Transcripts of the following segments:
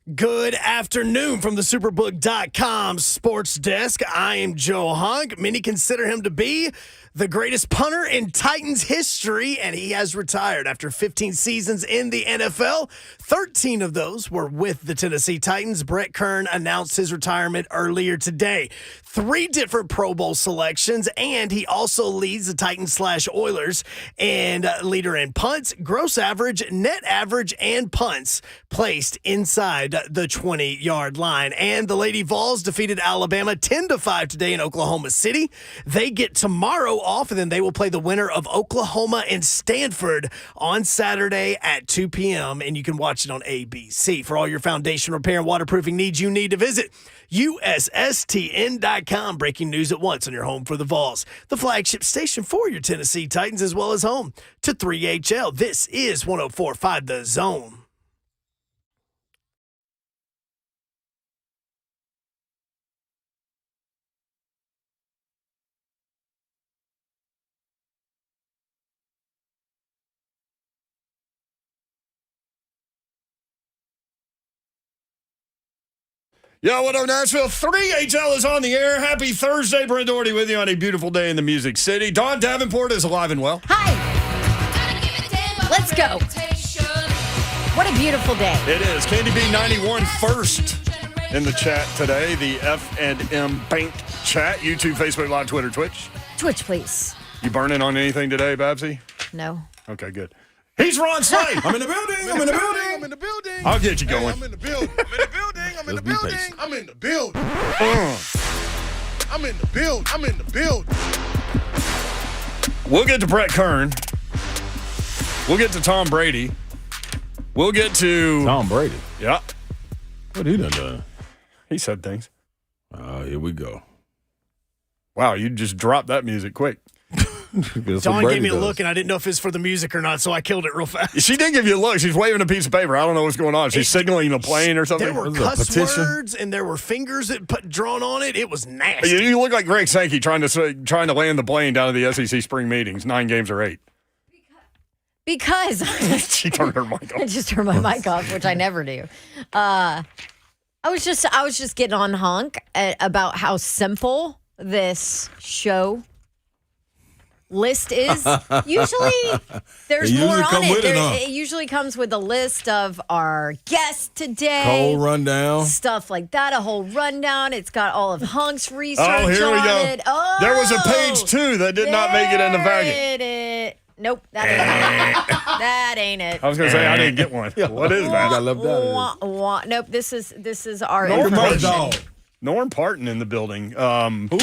Good afternoon from the Superbook.com sports desk. I am Joe Hunk. Many consider him to be the greatest punter in Titans history, and he has retired after 15 seasons in the NFL. 13 of those were with the Tennessee Titans. Brett Kern announced his retirement earlier today. 3 different Pro Bowl selections, and he also leads the Titans/Oilers and leader in punts, gross average, net average, and punts placed inside the 20-yard line. And the Lady Vols defeated Alabama 10-5 today in Oklahoma City. They get tomorrow off, and then they will play the winner of Oklahoma and Stanford on Saturday at 2 p.m., and you can watch it on ABC. For all your foundation repair and waterproofing needs, you need to visit USSTN.com. Breaking news at once on your home for the Vols, the flagship station for your Tennessee Titans, as well as home to 3HL. This is 104.5 The Zone. Yo, what up, Nashville? 3HL is on the air. Happy Thursday. Brent Doherty with you on a beautiful day in the Music City. Dawn Davenport is alive and well. Hi. Let's go. What a beautiful day. It is. Candy B 91 first in the chat today. The F&M Bank chat. YouTube, Facebook Live, Twitter, Twitch. Twitch, please. You burning on anything today, Babsy? No. Okay, good. He's Ron Slay. I'm in the building. I'm in the building. I'm in the building. I'll get you going. I'm in the building. I'm in the building. I'm in the building. I'm in the building. I'm in the building. I'm in the building. We'll get to Brett Kern. We'll get to Tom Brady. We'll get to Tom Brady. Yeah. What he done? He said things. Here we go. Wow, you just dropped that music quick. Dawn gave me a look, and I didn't know if it's for the music or not, so I killed it real fast. She did give you a look. She's waving a piece of paper. I don't know what's going on. She's signaling a plane or something. There were cuss words, and there were fingers that drawn on it. It was nasty. You look like Greg Sankey trying to land the plane down at the SEC spring meetings, 9 games or 8. Because She turned her mic I off. just turned my mic off, which I never do. I was just getting on Hunk about how simple this show list is. Usually there's more on it. It usually comes with a list of our guests today. Whole rundown. Stuff like that, a whole rundown. It's got all of Hunk's research Oh, here we on go. it. Oh, There was a page 2 that did not make it in the packet. Nope, that ain't it. That ain't it. I was going to say I didn't get one. What is You got that? left out of Nope, this is our Norm information. dog. Norm Parton in the building. Who?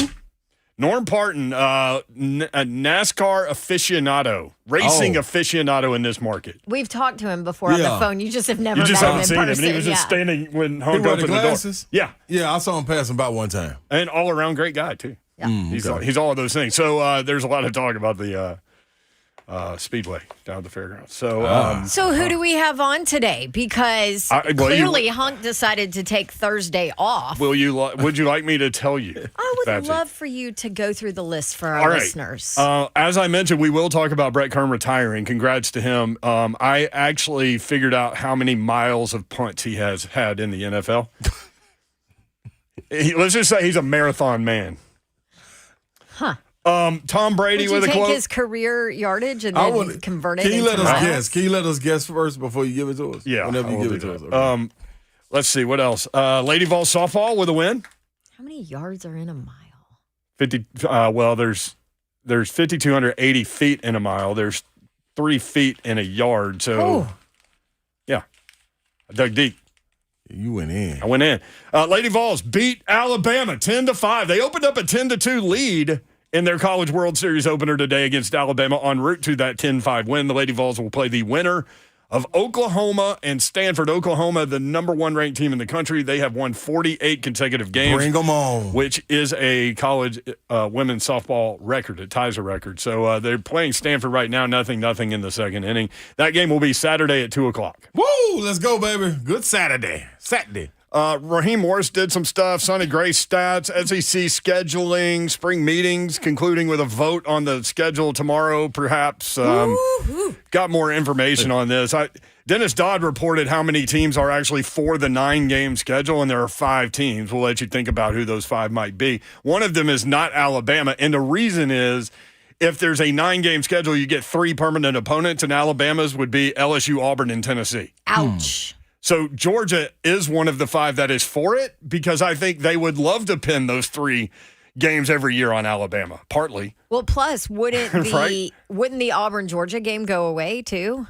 Norm Parton, a NASCAR aficionado, racing aficionado in this market. We've talked to him before on the Yeah. phone. You just have never You just met haven't him seen in him, person. and he was just standing when He Hunk wear the opened the door. glasses? Yeah, Yeah, I saw him passing by one time. and all around great guy too. Yeah. He's all of those things. So there's a lot of talk about the Speedway down at the fairgrounds. So So who do we have on today? Because clearly Hunk decided to take Thursday off. would you like me to tell you? I would Babsy? love for you to go through the list for our All right. listeners. As I mentioned, we will talk about Brett Kern retiring. Congrats to him. I actually figured out how many miles of punts he has had in the NFL. Let's just say he's a marathon man. Huh. Tom Brady Would you with a take quote. his career yardage and then convert it Can you into let us miles? guess? Can you let us guess first before you give it to us? Yeah, Whenever I you will give it do to us. that. Okay. Let's see what else. Lady Vol softball with a win. How many yards are in a mile? 50. Well, there's 5,280 feet in a mile. There's 3 feet in a yard. So, yeah, I dug deep. You went in. I went in. Lady Vols beat Alabama 10-5. They opened up a 10-2 lead in their College World Series opener today against Alabama en route to that 10-5 win. The Lady Vols will play the winner of Oklahoma and Stanford. Oklahoma, the number 1 ranked team in the country. They have won 48 consecutive games. Bring them on. Which is a college women's softball record. It ties a record. So they're playing Stanford right now, 0-0 in the second inning. That game will be Saturday at 2 o'clock. Woo! Let's go, baby. Good Saturday. Raheem Morris did some stuff. Sonny Gray stats, SEC scheduling, spring meetings, concluding with a vote on the schedule tomorrow, perhaps. Got more information on this. Dennis Dodd reported how many teams are actually for the 9-game schedule, and there are 5 teams. We'll let you think about who those 5 might be. One of them is not Alabama, and the reason is if there's a 9-game schedule, you get 3 permanent opponents, and Alabama's would be LSU, Auburn, and Tennessee. Ouch. So Georgia is one of the 5 that is for it because I think they would love to pin those 3 games every year on Alabama, partly. Well, plus, wouldn't Right? the Auburn-Georgia game go away, too?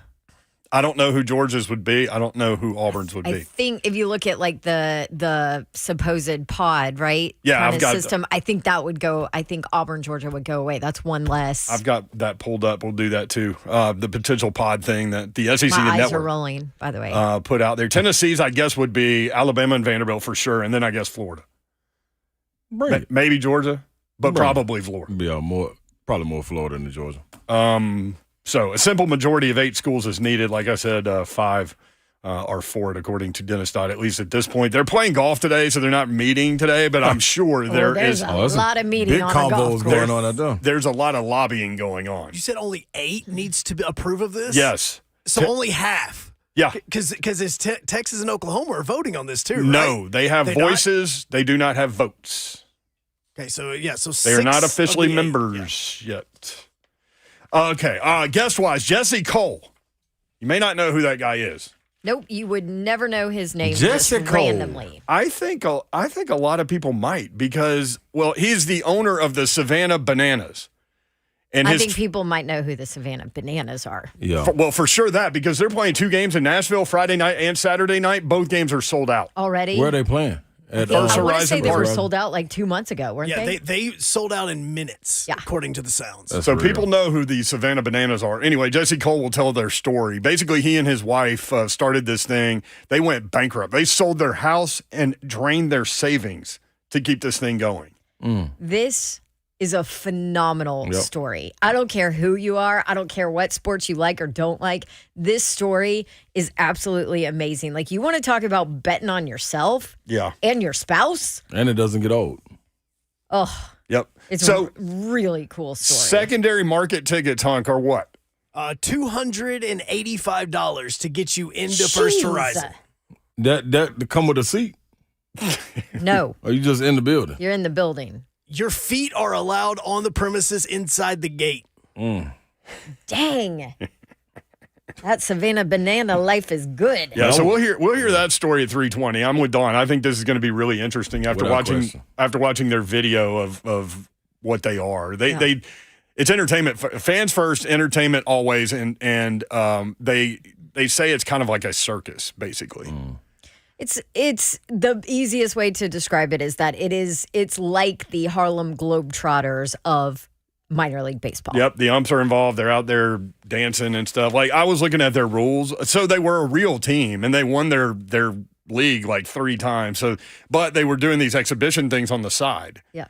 I don't know who Georgia's would be. I don't know who Auburn's would I be. think if you look at like the supposed pod, right? Yeah, kind I've of got system. I think that would go. I think Auburn Georgia would go away. That's one less. I've got that pulled up. We'll do that too. The potential pod thing that the SEC My eyes network are rolling. By the way, put out there. Tennessee's, I guess, would be Alabama and Vanderbilt for sure, and then I guess Florida. Maybe Georgia, but probably Florida. Yeah, probably more Florida than Georgia. So a simple majority of 8 schools is needed. Like I said, 5 are for it, according to Dennis Dodd, at least at this point. They're playing golf today, so they're not meeting today, but I'm sure there's a lot of meeting big on a golf combos course. going on out there. There's a lot of lobbying going on. You said only 8 needs to approve of this? Yes. So only half. Yeah. Because Texas and Oklahoma are voting on this too, right? No, they have They voices. They do not have votes. Okay, so yeah, so They are not 6 of officially the 8. members yet. Okay, guest-wise, Jesse Cole. You may not know who that guy is. Nope, you would never know his name Jesse just Cole. randomly. I think a lot of people might because, well, he's the owner of the Savannah Bananas. And I think people might know who the Savannah Bananas are. Yeah. for sure that, because they're playing 2 games in Nashville, Friday night and Saturday night. Both games are sold out. Already? Where are they playing? At First I want to say Horizon they were Park. sold out like 2 months ago, weren't Yeah, they? they sold out in minutes, Yeah. according to the sounds. That's So real. people know who the Savannah Bananas are. Anyway, Jesse Cole will tell their story. Basically, he and his wife started this thing. They went bankrupt. They sold their house and drained their savings to keep this thing going. This is a phenomenal Yep. story. I don't care who you are. I don't care what sports you like or don't like. This story is absolutely amazing. Like, you want to talk about betting on yourself Yeah. and your spouse? And it doesn't get old. Oh, Yep. it's So a really cool story. secondary market tickets, Hunk, are what? $285 to get you into First Jeez. Horizon. That come with a seat? No, Or you just in the building? you're in the building. Your feet are allowed on the premises inside the gate. Dang. That Savannah Banana life is good. Yeah, so we'll hear that story at 3:20. I'm with Dawn. I think this is going to be really interesting after Without question. watching their video of what they are. They it's entertainment, fans first, entertainment always, and they say it's kind of like a circus basically. It's the easiest way to describe it is that it's like the Harlem Globetrotters of minor league baseball. Yep, the umps are involved. They're out there dancing and stuff. Like, I was looking at their rules. So they were a real team, and they won their league like 3 times. So, but they were doing these exhibition things on the side. Yeah.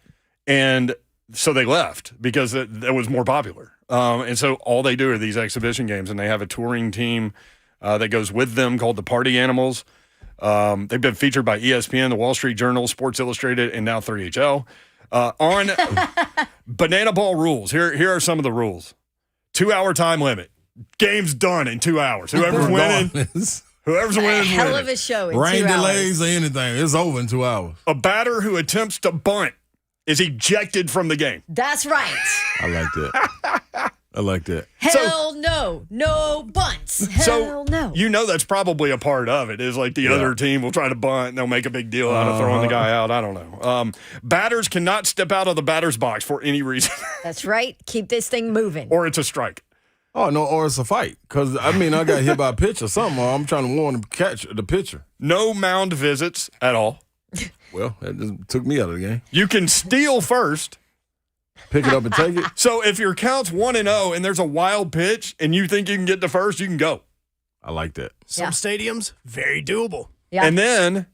And so they left because it was more popular. And so all they do are these exhibition games, and they have a touring team that goes with them called the Party Animals. They've been featured by ESPN, the Wall Street Journal, Sports Illustrated, and now 3HL. On Banana Ball rules, here are some of the rules. 2-hour time limit. Game's done in 2 hours. Whoever's winning is Hell of winning. a show in Rain 2 hours. delays or anything. It's over in 2 hours. A batter who attempts to bunt is ejected from the game. That's right. I like that. I like that. Hell no. No bunts. Hell no. You know that's probably a part of it, is like the other team will try to bunt and they'll make a big deal out of throwing the guy out. I don't know. Batters cannot step out of the batter's box for any reason, That's right. Keep this thing moving. or it's a strike. Oh, no, or it's a fight. Because, I mean, I got hit by a pitch or something, or I'm trying to warn the catch the pitcher. No mound visits at all. Well, that just took me out of the game. You can steal first. Pick it up and take it. So if your count's 1-0 and there's a wild pitch and you think you can get to first, you can go. I like that. Some stadiums, very doable. Yeah. And then,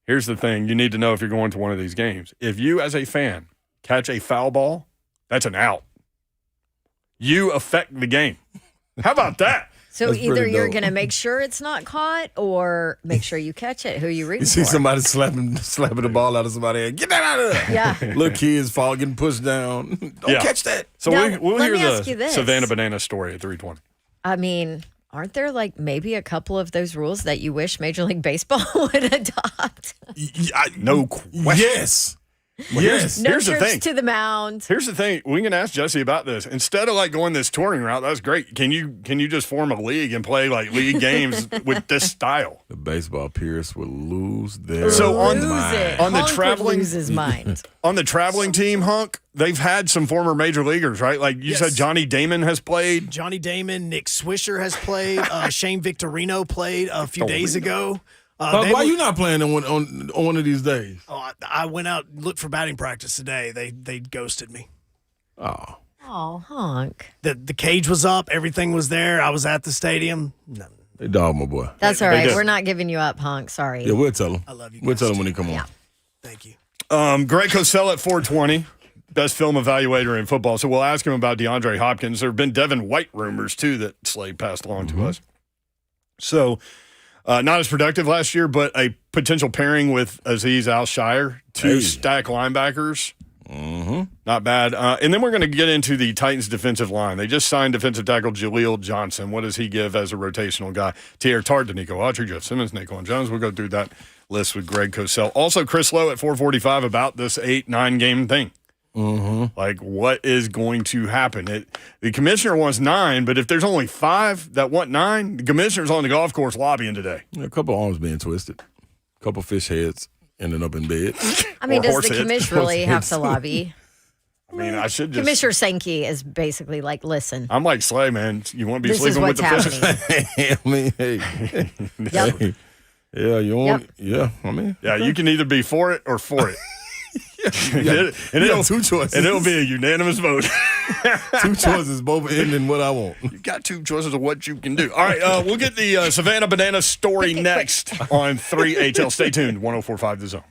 here's the thing you need to know if you're going to one of these games. If you, as a fan, catch a foul ball, that's an out. You affect the game. How about that? So That's either pretty you're dope. going to make sure it's not caught or make sure you catch it. Who are you rooting You see for? somebody slapping the ball out of somebody's hand. Get that out of there. Yeah. Little kids fall, getting pushed down. Don't Yeah. catch that. So Now, we'll let hear me ask you the this. Savannah Banana story at 3:20. I mean, aren't there like maybe a couple of those rules that you wish Major League Baseball would adopt? No question. Yes. Yes. No Here's the trips thing. to the mound. Here's the thing. We can ask Jesse about this. Instead of like going this touring route, that's great. Can you just form a league and play like league games with this style? The baseball purists will lose their So on the- Lose it. on the Hunk would traveling- lose his mind. On the traveling team, Hunk, they've had some former major leaguers, right? Like you Yes. said, Johnny Damon has played. Johnny Damon, Nick Swisher has played. Shane Victorino played a few days ago. Why They you not playing on one of these days? I went out and looked for batting practice today. They ghosted me. Oh. Oh, Hunk. The cage was up. Everything was there. I was at the stadium. No, They dog my boy. That's all They right. did. We're not giving you up, Hunk. Sorry. Yeah, we'll tell him. I love you We'll guys, tell him too. when he come on. Yeah. thank you. Greg Cosell at 420, best film evaluator in football. So we'll ask him about DeAndre Hopkins. There have been Devin White rumors, too, that Slade passed along to us. So not as productive last year, but a potential pairing with Azeez Al-Shire, two Hey. stack linebackers. Not bad. And then we're going to get into the Titans defensive line. They just signed defensive tackle Jaleel Johnson. What does he give as a rotational guy? Tier Tard, Danico Autry, Jeff Simmons, Naquan Jones. We'll go through that list with Greg Cosell. Also, Chris Lowe at 445 about this 8-9 game thing. Like, what is going to happen? The commissioner wants 9, but if there's only 5 that want 9, the commissioner's on the golf course lobbying today. A couple arms being twisted. A couple fish heads ending up in bed. I mean, Or does horse the heads. commission really have to Horse lobby? I mean, I should just. Commissioner Sankey is basically like, listen, I'm like Slay, man. You want to be this is sleeping with what's the fishes? happening. I mean, hey. Yep. Hey. Yeah, you want? Yep. Yeah, I mean. Yeah, you can either be for it or for it. You got two choices. And it'll be a unanimous vote. Two choices, both ending what I want. You got 2 choices of what you can do. All right, we'll get the Savannah Banana story next on 3HL. Stay tuned. 104.5 The Zone.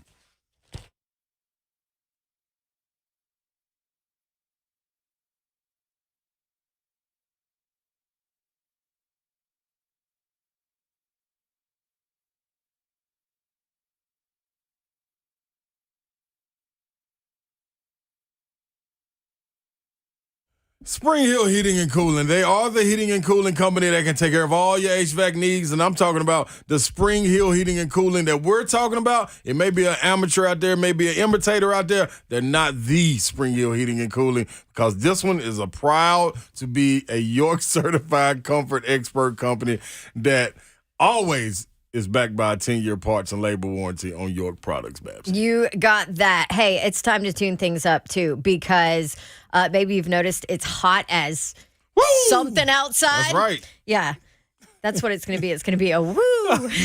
Spring Hill Heating and Cooling. They are the heating and cooling company that can take care of all your HVAC needs. And I'm talking about the Spring Hill Heating and Cooling that we're talking about. It may be an amateur out there, maybe an imitator out there. They're not the Spring Hill Heating and Cooling because this one is a proud to be a York certified comfort expert company that always is backed by a 10-year parts and labor warranty on York products, Babs. You got that. Hey, it's time to tune things up too because maybe you've noticed it's hot as something outside. That's right. Yeah. That's what it's going to be. It's going to be a woo.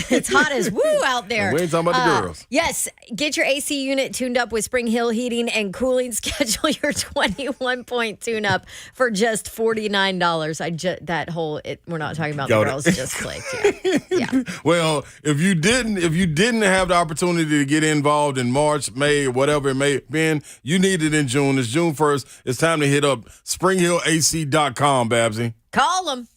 It's hot as woo out there. We ain't talking about the girls. Yes. Get your AC unit tuned up with Spring Hill Heating and Cooling. Schedule your 21-point tune-up for just $49. We're not talking about Got the it. girls. Just clicked. Yeah. Well, if you didn't have the opportunity to get involved in March, May, whatever it may have been, you need it in June. It's June 1st. It's time to hit up springhillac.com, Babsy. Call them.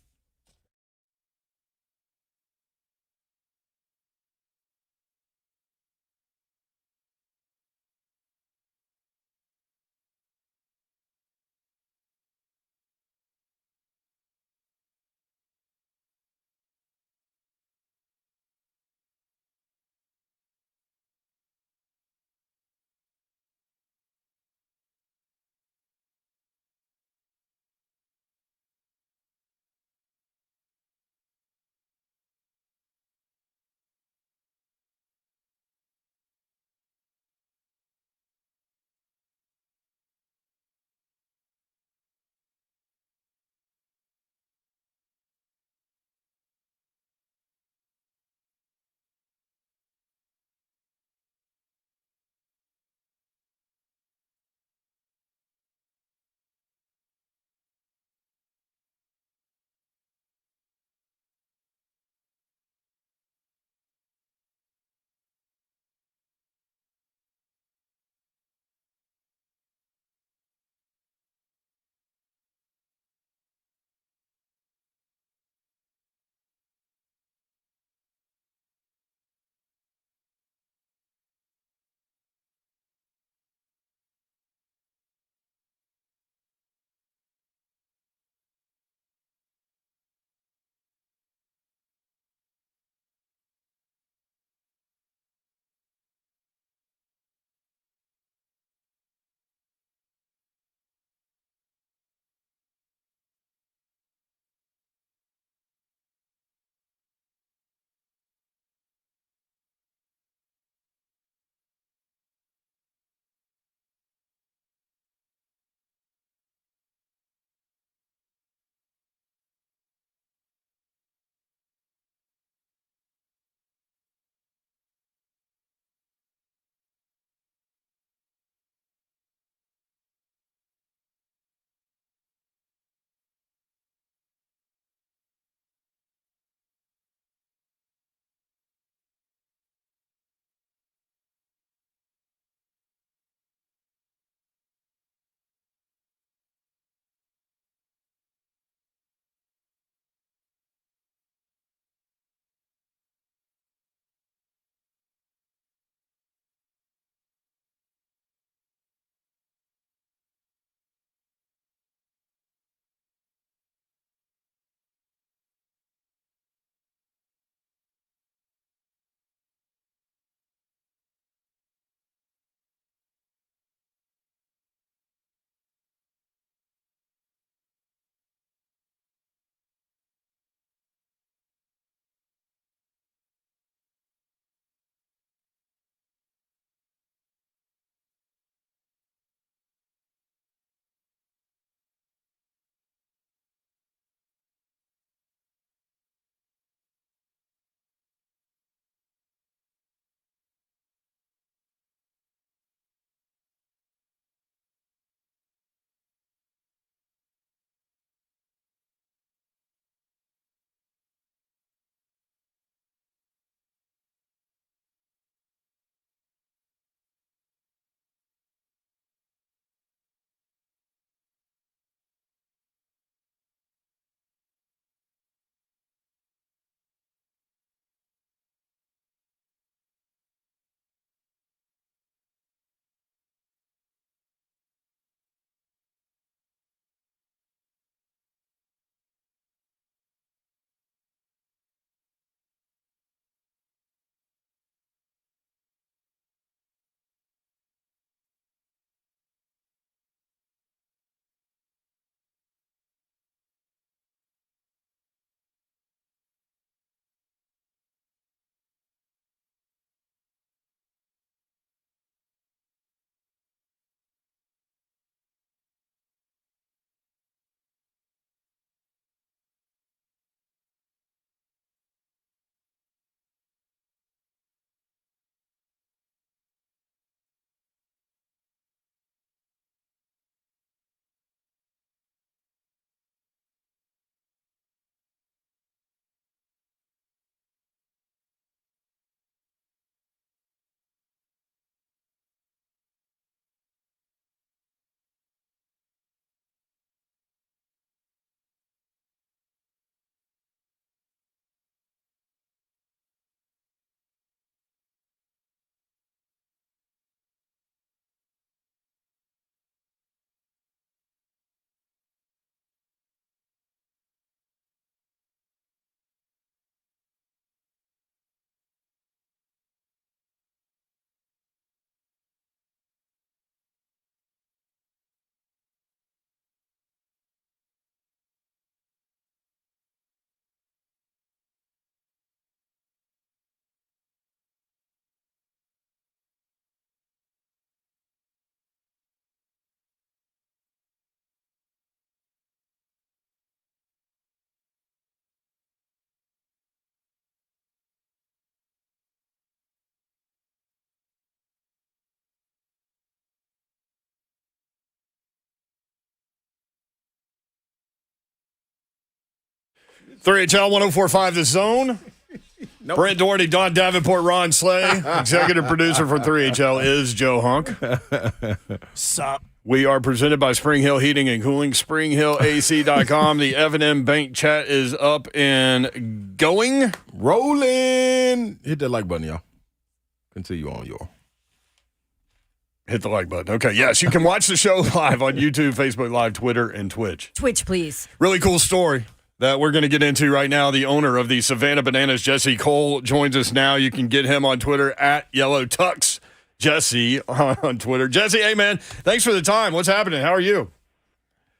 3HL 104.5 The Zone. Nope. Brent Doherty, Don Davenport, Ron Slay. Executive producer for 3HL is Joe Hunk. Sup? We are presented by Spring Hill Heating and Cooling, springhillac.com. The F&M Bank chat is up and going. Rolling. Hit that like button, y'all. Continue on, y'all. Hit the like button. Okay, yes, you can watch the show live on YouTube, Facebook Live, Twitter, and Twitch. Twitch, please. Really cool story that we're going to get into right now. The owner of the Savannah Bananas, Jesse Cole, joins us now. You can get him on Twitter at Yellow Tux Jesse on Twitter. Jesse, hey, man, thanks for the time. What's happening? How are you?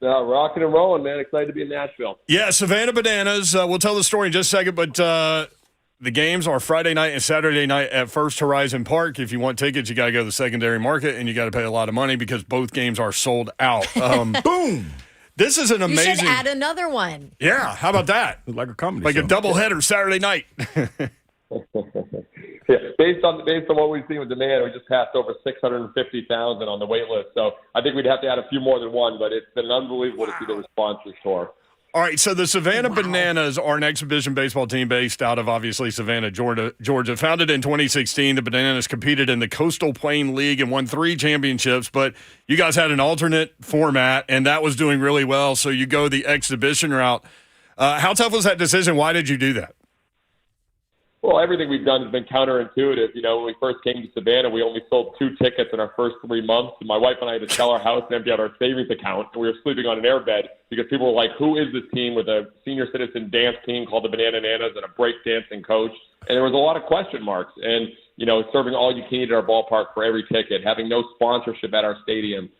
Rocking and rolling, man. Excited to be in Nashville. Yeah, Savannah Bananas. We'll tell the story in just a second, but the games are Friday night and Saturday night at First Horizon Park. If you want tickets, you got to go to the secondary market, and you got to pay a lot of money because both games are sold out. Boom. This is an amazing. You should add another one. Yeah, how about that? Like a comedy Like show. a doubleheader Saturday night. Yeah, based on what we've seen with demand, we just passed over 650,000 on the wait list. So I think we'd have to add a few more than one, but it's been unbelievable to see the response this tour. All right, so the Savannah Bananas are an exhibition baseball team based out of, obviously, Savannah, Georgia. Founded in 2016, the Bananas competed in the Coastal Plain League and won 3 championships, but you guys had an alternate format, and that was doing really well, so you go the exhibition route. How tough was that decision? Why did you do that? Well, everything we've done has been counterintuitive. You know, when we first came to Savannah, we only sold 2 tickets in our first 3 months. And my wife and I had to sell our house and empty out our savings account. And we were sleeping on an airbed because people were like, who is this team with a senior citizen dance team called the Banana Nanas and a break dancing coach? And there was a lot of question marks. And, you know, serving all you can eat at our ballpark for every ticket, having no sponsorship at our stadium.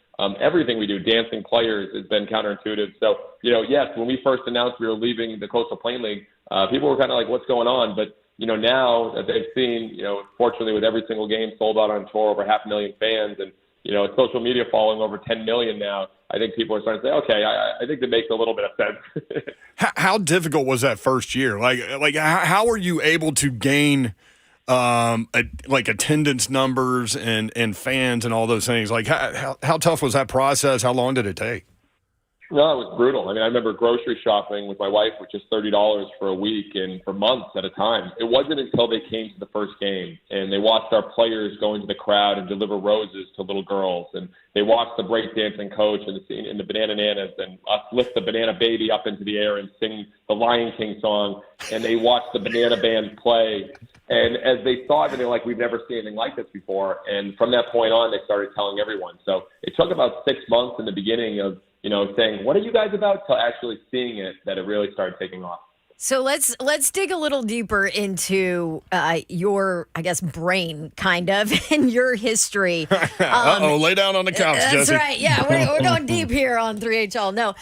Everything we do, dancing players, has been counterintuitive. So, you know, yes, when we first announced we were leaving the Coastal Plain League, people were kind of like, what's going on? But you know, now that they've seen, you know, fortunately with every single game sold out on tour, over 500,000 fans, and, you know, social media following over 10 million now, I think people are starting to say, okay, I think that makes a little bit of sense. How difficult was that first year? Like how were you able to gain attendance numbers and fans and all those things? Like how tough was that process? How long did it take? No, it was brutal. I mean, I remember grocery shopping with my wife, which is $30 for a week and for months at a time. It wasn't until they came to the first game and they watched our players go into the crowd and deliver roses to little girls, and they watched the breakdancing coach and the Banana Nanas and us lift the banana baby up into the air and sing the Lion King song, and they watched the banana band play. And as they saw it, they're like, we've never seen anything like this before. And from that point on, they started telling everyone. So it took about 6 months in the beginning of, you know, saying, what are you guys about, to actually seeing it, that it really started taking off. So let's dig a little deeper into your, I guess, brain, kind of, and your history. Lay down on the couch, that's Jesse. Right. Yeah, we're going deep here on 3HL. No,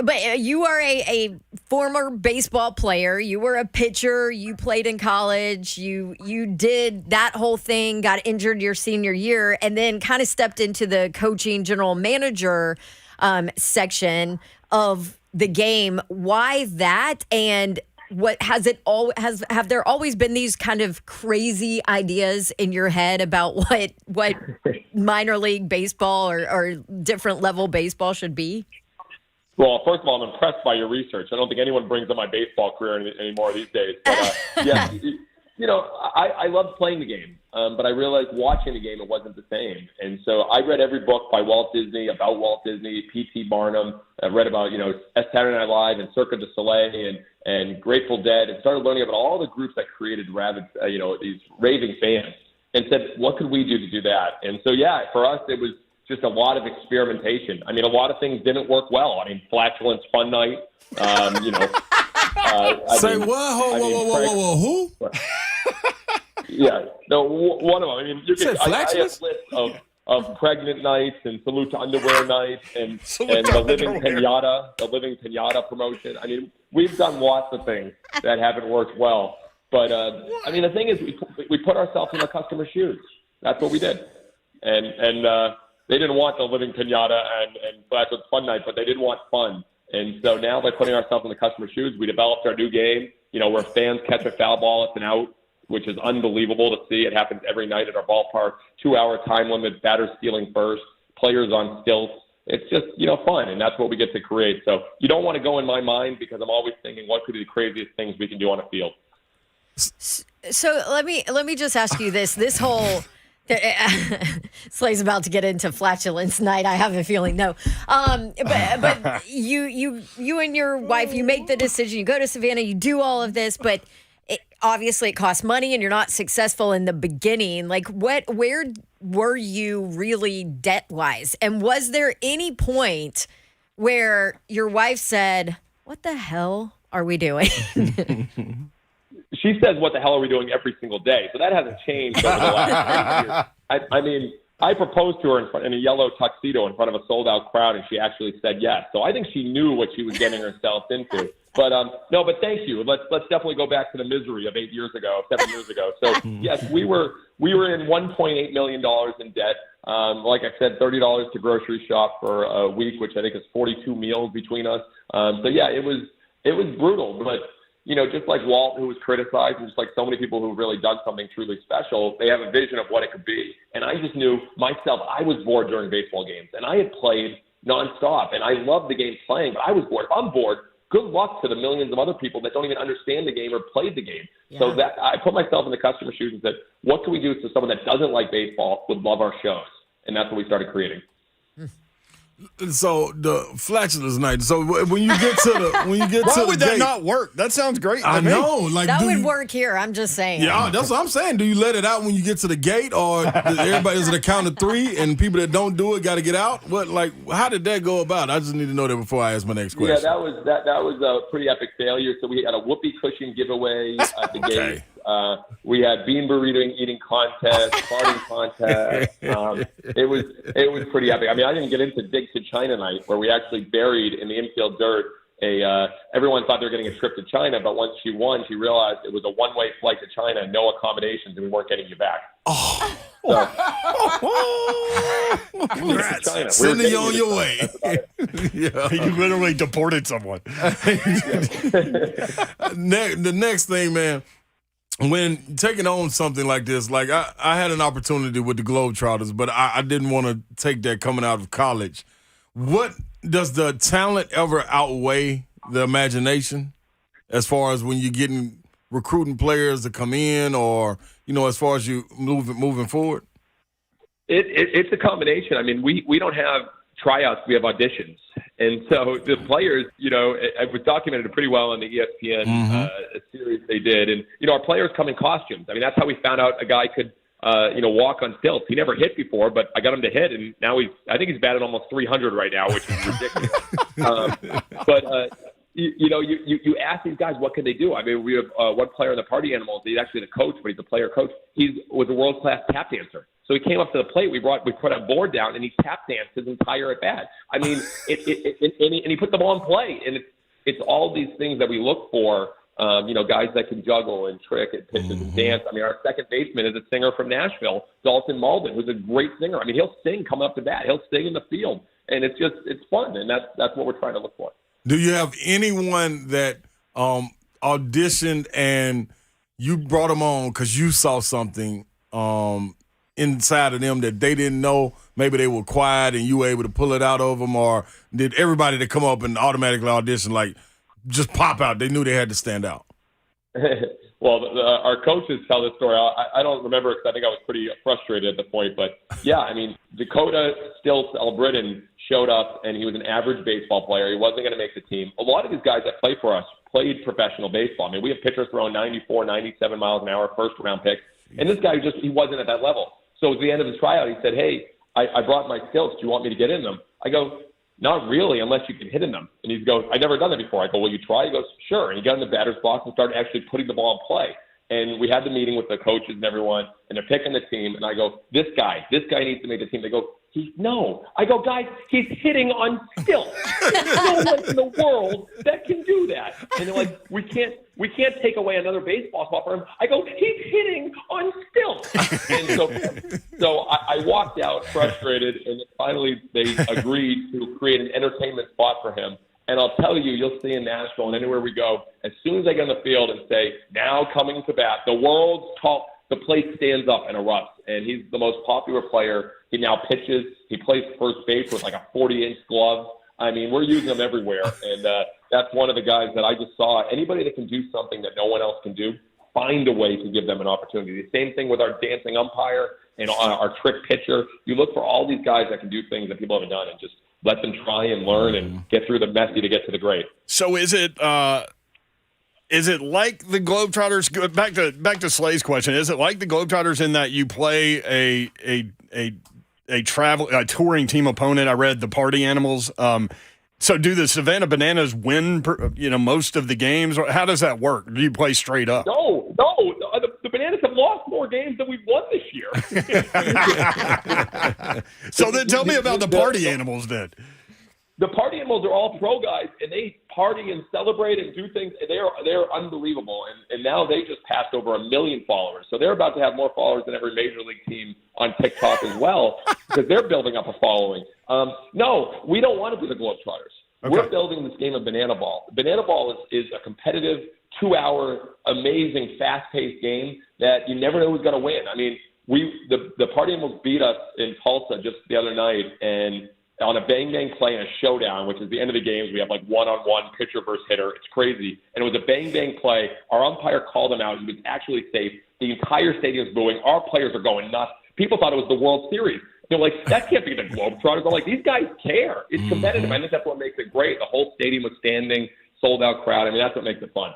but you are a former baseball player. You were a pitcher. You played in college. You did that whole thing. Got injured your senior year, and then kind of stepped into the coaching, general manager section of the game. Why that? And what have there always been these kind of crazy ideas in your head about what minor league baseball or different level baseball should be? Well, first of all, I'm impressed by your research. I don't think anyone brings up my baseball career anymore these days. But yeah, you know, I loved playing the game, but I realized watching the game, it wasn't the same. And so I read every book by Walt Disney, about Walt Disney, P.T. Barnum. I read about, you know, Saturday Night Live and Cirque du Soleil and Grateful Dead, and started learning about all the groups that created these raving fans, and said, what could we do to do that? And so, yeah, for us, it was just a lot of experimentation. I mean, a lot of things didn't work well. I mean, Flatulence Fun Night, you know. Whoa, who? Yeah, no, one of them. I mean, you can. I have lists of pregnant nights and salute to underwear nights and the living pinata promotion. I mean, we've done lots of things that haven't worked well. But I mean, the thing is, we put ourselves in the customer's shoes. That's what we did, and they didn't want the living pinata and that's what's fun night, but they did want fun. And so now, by putting ourselves in the customer's shoes, we developed our new game. You know, where fans catch a foul ball, it's an out, which is unbelievable to see. It happens every night at our ballpark. 2-hour time limit, batters stealing first, players on stilts, it's just, fun, and that's what we get to create. So you don't want to go in my mind because I'm always thinking what could be the craziest things we can do on a field. So let me just ask you this. This whole Slay's about to get into flatulence night. I have a feeling. No, but you and your wife, you make the decision. You go to Savannah. You do all of this, but obviously it costs money, and you're not successful in the beginning. Like, where were you really debt wise? And was there any point where your wife said, "What the hell are we doing?" She says, "What the hell are we doing?" every single day. So that hasn't changed over the last 3 years. I proposed to her in a yellow tuxedo in front of a sold-out crowd, and she actually said yes. So I think she knew what she was getting herself into. But no, but thank you. Let's definitely go back to the misery of 7 years ago. So yes, we were in $1.8 million in debt. Like I said, $30 to grocery shop for a week, which I think is 42 meals between us. So yeah, it was brutal, but. Just like Walt, who was criticized, and just like so many people who've really done something truly special, they have a vision of what it could be. And I just knew myself, I was bored during baseball games, and I had played nonstop, and I loved the game playing, but I was bored. If I'm bored, good luck to the millions of other people that don't even understand the game or played the game. Yeah. So that I put myself in the customer shoes and said, what can we do so someone that doesn't like baseball would love our shows? And that's what we started creating. So the flatulence night. So when you get to the why would that not work? That sounds great. I know, like that would work here. I'm just saying. Yeah, that's what I'm saying. Do you let it out when you get to the gate, or everybody is at a count of 3, and people that don't do it got to get out? How did that go about? I just need to know that before I ask my next question. Yeah, that was a pretty epic failure. So we had a whoopee cushion giveaway at the gate. We had bean burrito eating contest, farting contest. It was pretty epic. I didn't get into Dig to China night, where we actually buried in the infield dirt everyone thought they were getting a trip to China, but once she won, she realized it was a one-way flight to China, no accommodations, and we weren't getting you back. Congrats. Sending you on your way. Yeah. You literally deported someone. The next thing, man, when taking on something like this, like I had an opportunity with the Globetrotters, but I didn't want to take that coming out of college. What does the talent ever outweigh the imagination as far as when you're getting recruiting players to come in, or, as far as you moving forward? It's a combination. We don't have tryouts, we have auditions. And so the players, it was documented pretty well on the ESPN series they did. And, our players come in costumes. That's how we found out a guy could, walk on stilts. He never hit before, but I got him to hit. And now I think he's batted almost 300 right now, which is ridiculous. You ask these guys, what can they do? We have one player in the Party Animals. He's actually the coach, but he's a player coach. He was a world-class tap dancer. So he came up to the plate. We put a board down, and he tap danced his entire at bat. And he put the ball in play. And it's all these things that we look for. Guys that can juggle and trick and pitches and dance. Our second baseman is a singer from Nashville, Dalton Malden, who's a great singer. He'll sing coming up to bat. He'll sing in the field, and it's fun. And that's what we're trying to look for. Do you have anyone that auditioned and you brought them on because you saw something inside of them that they didn't know? Maybe they were quiet and you were able to pull it out of them, or did everybody that come up and automatically audition just pop out? They knew they had to stand out. Well, our coaches tell this story. I don't remember because I think I was pretty frustrated at the point. But, yeah, Dakota Stilts Albritton showed up, and he was an average baseball player. He wasn't going to make the team. A lot of these guys that play for us played professional baseball. We have pitchers throwing 94, 97 miles an hour, first-round picks. And this guy he wasn't at that level. So at the end of his tryout, he said, hey, I brought my stilts. Do you want me to get in them? I go, not really, unless you can hit in them. And he goes, I've never done that before. I go, will you try? He goes, sure. And he got in the batter's box and started actually putting the ball in play. And we had the meeting with the coaches and everyone, and they're picking the team. And I go, this guy needs to make the team. They go, no. I go, guys, he's hitting on stilts. There's no one in the world that can do that. And they're like, we can't take away another baseball spot for him. I go, he's hitting on stilts. And so I walked out frustrated, and finally they agreed to create an entertainment spot for him. And I'll tell you, you'll see in Nashville and anywhere we go, as soon as I get on the field and say, now coming to bat, the world's the place stands up and erupts. And he's the most popular player. He now pitches. He plays first base with like a 40-inch glove. I mean, we're using him everywhere. And that's one of the guys that I just saw. Anybody that can do something that no one else can do, find a way to give them an opportunity. The same thing with our dancing umpire and our trick pitcher. You look for all these guys that can do things that people haven't done and just let them try and learn and get through the messy to get to the great. So is it like the Globetrotters? Back to Slay's question. Is it like the Globetrotters in that you play a touring team opponent? I read the Party Animals. So do the Savannah Bananas win, most of the games? Or how does that work? Do you play straight up? No. The Bananas have lost more games than we've won this year. So then tell me about the Party Animals then. The Party Animals are all pro guys, and they party and celebrate and do things. They're unbelievable, and now they just passed over 1 million followers. So they're about to have more followers than every major league team on TikTok as well, because they're building up a following. No, we don't want to be the Globetrotters. Okay. We're building this game of Banana Ball. Banana Ball is a competitive 2-hour, amazing, fast-paced game that you never know who's going to win. I mean, the Party Animals beat us in Tulsa just the other night, and on a bang-bang play and a showdown, which is the end of the games, we have like one-on-one pitcher versus hitter. It's crazy. And it was a bang-bang play. Our umpire called him out. He was actually safe. The entire stadium's booing. Our players are going nuts. People thought it was the World Series. They're like, that can't be the Globetrotters. I'm like, these guys care. It's competitive. I think that's what makes it great. The whole stadium was standing, sold-out crowd. I mean, that's what makes it fun.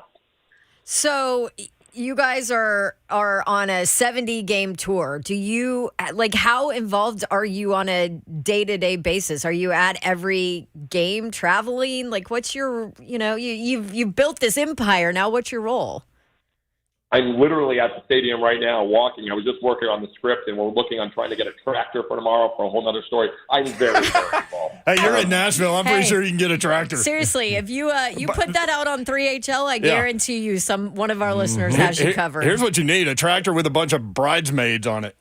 So you guys are on a 70-game tour. Do you how involved are you on a day-to-day basis? Are you at every game traveling? Like, what's your you've built this empire. Now what's your role? I'm literally at the stadium right now walking. I was just working on the script, and we're looking on trying to get a tractor for tomorrow for a whole other story. I'm very involved. Hey, you're in Nashville. I'm pretty sure you can get a tractor. Seriously, if you put that out on 3HL, I guarantee you one of our listeners has you covered. Here's what you need, a tractor with a bunch of bridesmaids on it.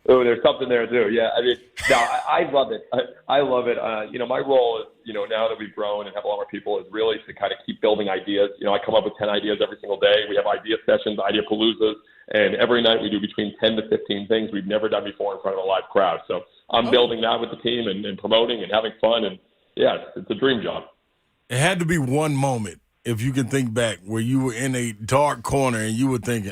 Oh, there's something there too. Yeah, I mean, no, I love it. I love it. My role is, now that we've grown and have a lot more people, is really to kind of keep building ideas. I come up with 10 ideas every single day. We have idea sessions, idea paloozas, and every night we do between 10 to 15 things we've never done before in front of a live crowd. So I'm building that with the team and promoting and having fun. And yeah, it's a dream job. It had to be one moment, if you can think back, where you were in a dark corner and you were thinking,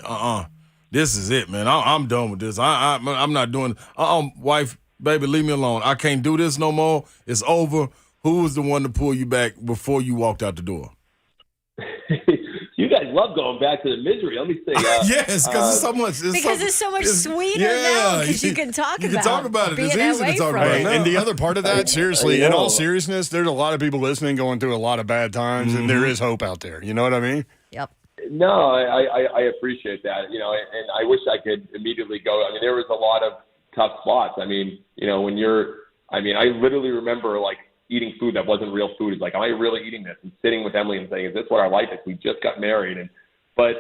this is it, man. I'm done with this. I'm not doing wife, baby, leave me alone. I can't do this no more. It's over. Who was the one to pull you back before you walked out the door? You guys love going back to the misery. Let me say, yes, because it's so much. It's so much sweeter now because you can talk about it. You can talk about it. It's easy to talk about it. And the other part of that, seriously, in all seriousness, there's a lot of people listening going through a lot of bad times, and there is hope out there. You know what I mean? Yep. No, I appreciate that. And I wish I could immediately go. I mean, there was a lot of tough spots. I mean, I literally remember like eating food that wasn't real food. It's like, am I really eating this? And sitting with Emily and saying, is this what our life is? We just got married. But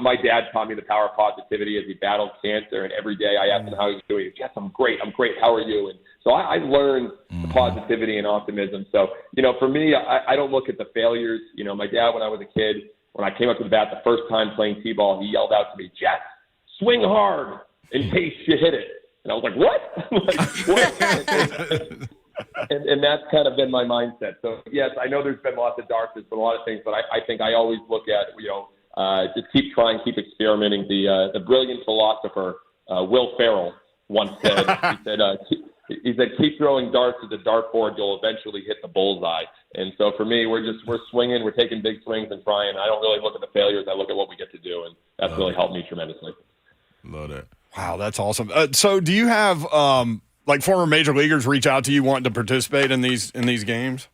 my dad taught me the power of positivity as he battled cancer. And every day I asked him how he was doing. Yes, I'm great. How are you? And so I learned the positivity and optimism. So, for me, I don't look at the failures. My dad, when I was a kid, when I came up to the bat the first time playing T-ball, he yelled out to me, Jess, swing hard in case you hit it. And I was like, what? And that's kind of been my mindset. So, yes, I know there's been lots of darkness, but a lot of things, but I think I always look at, just keep trying, keep experimenting. The brilliant philosopher, Will Ferrell, once said, he said, keep throwing darts at the dartboard, you'll eventually hit the bullseye. And so for me, we're swinging, we're taking big swings and trying. I don't really look at the failures. I look at what we get to do, and that's really helped me tremendously. Love that. Wow, that's awesome. So do you have former major leaguers reach out to you wanting to participate in these games?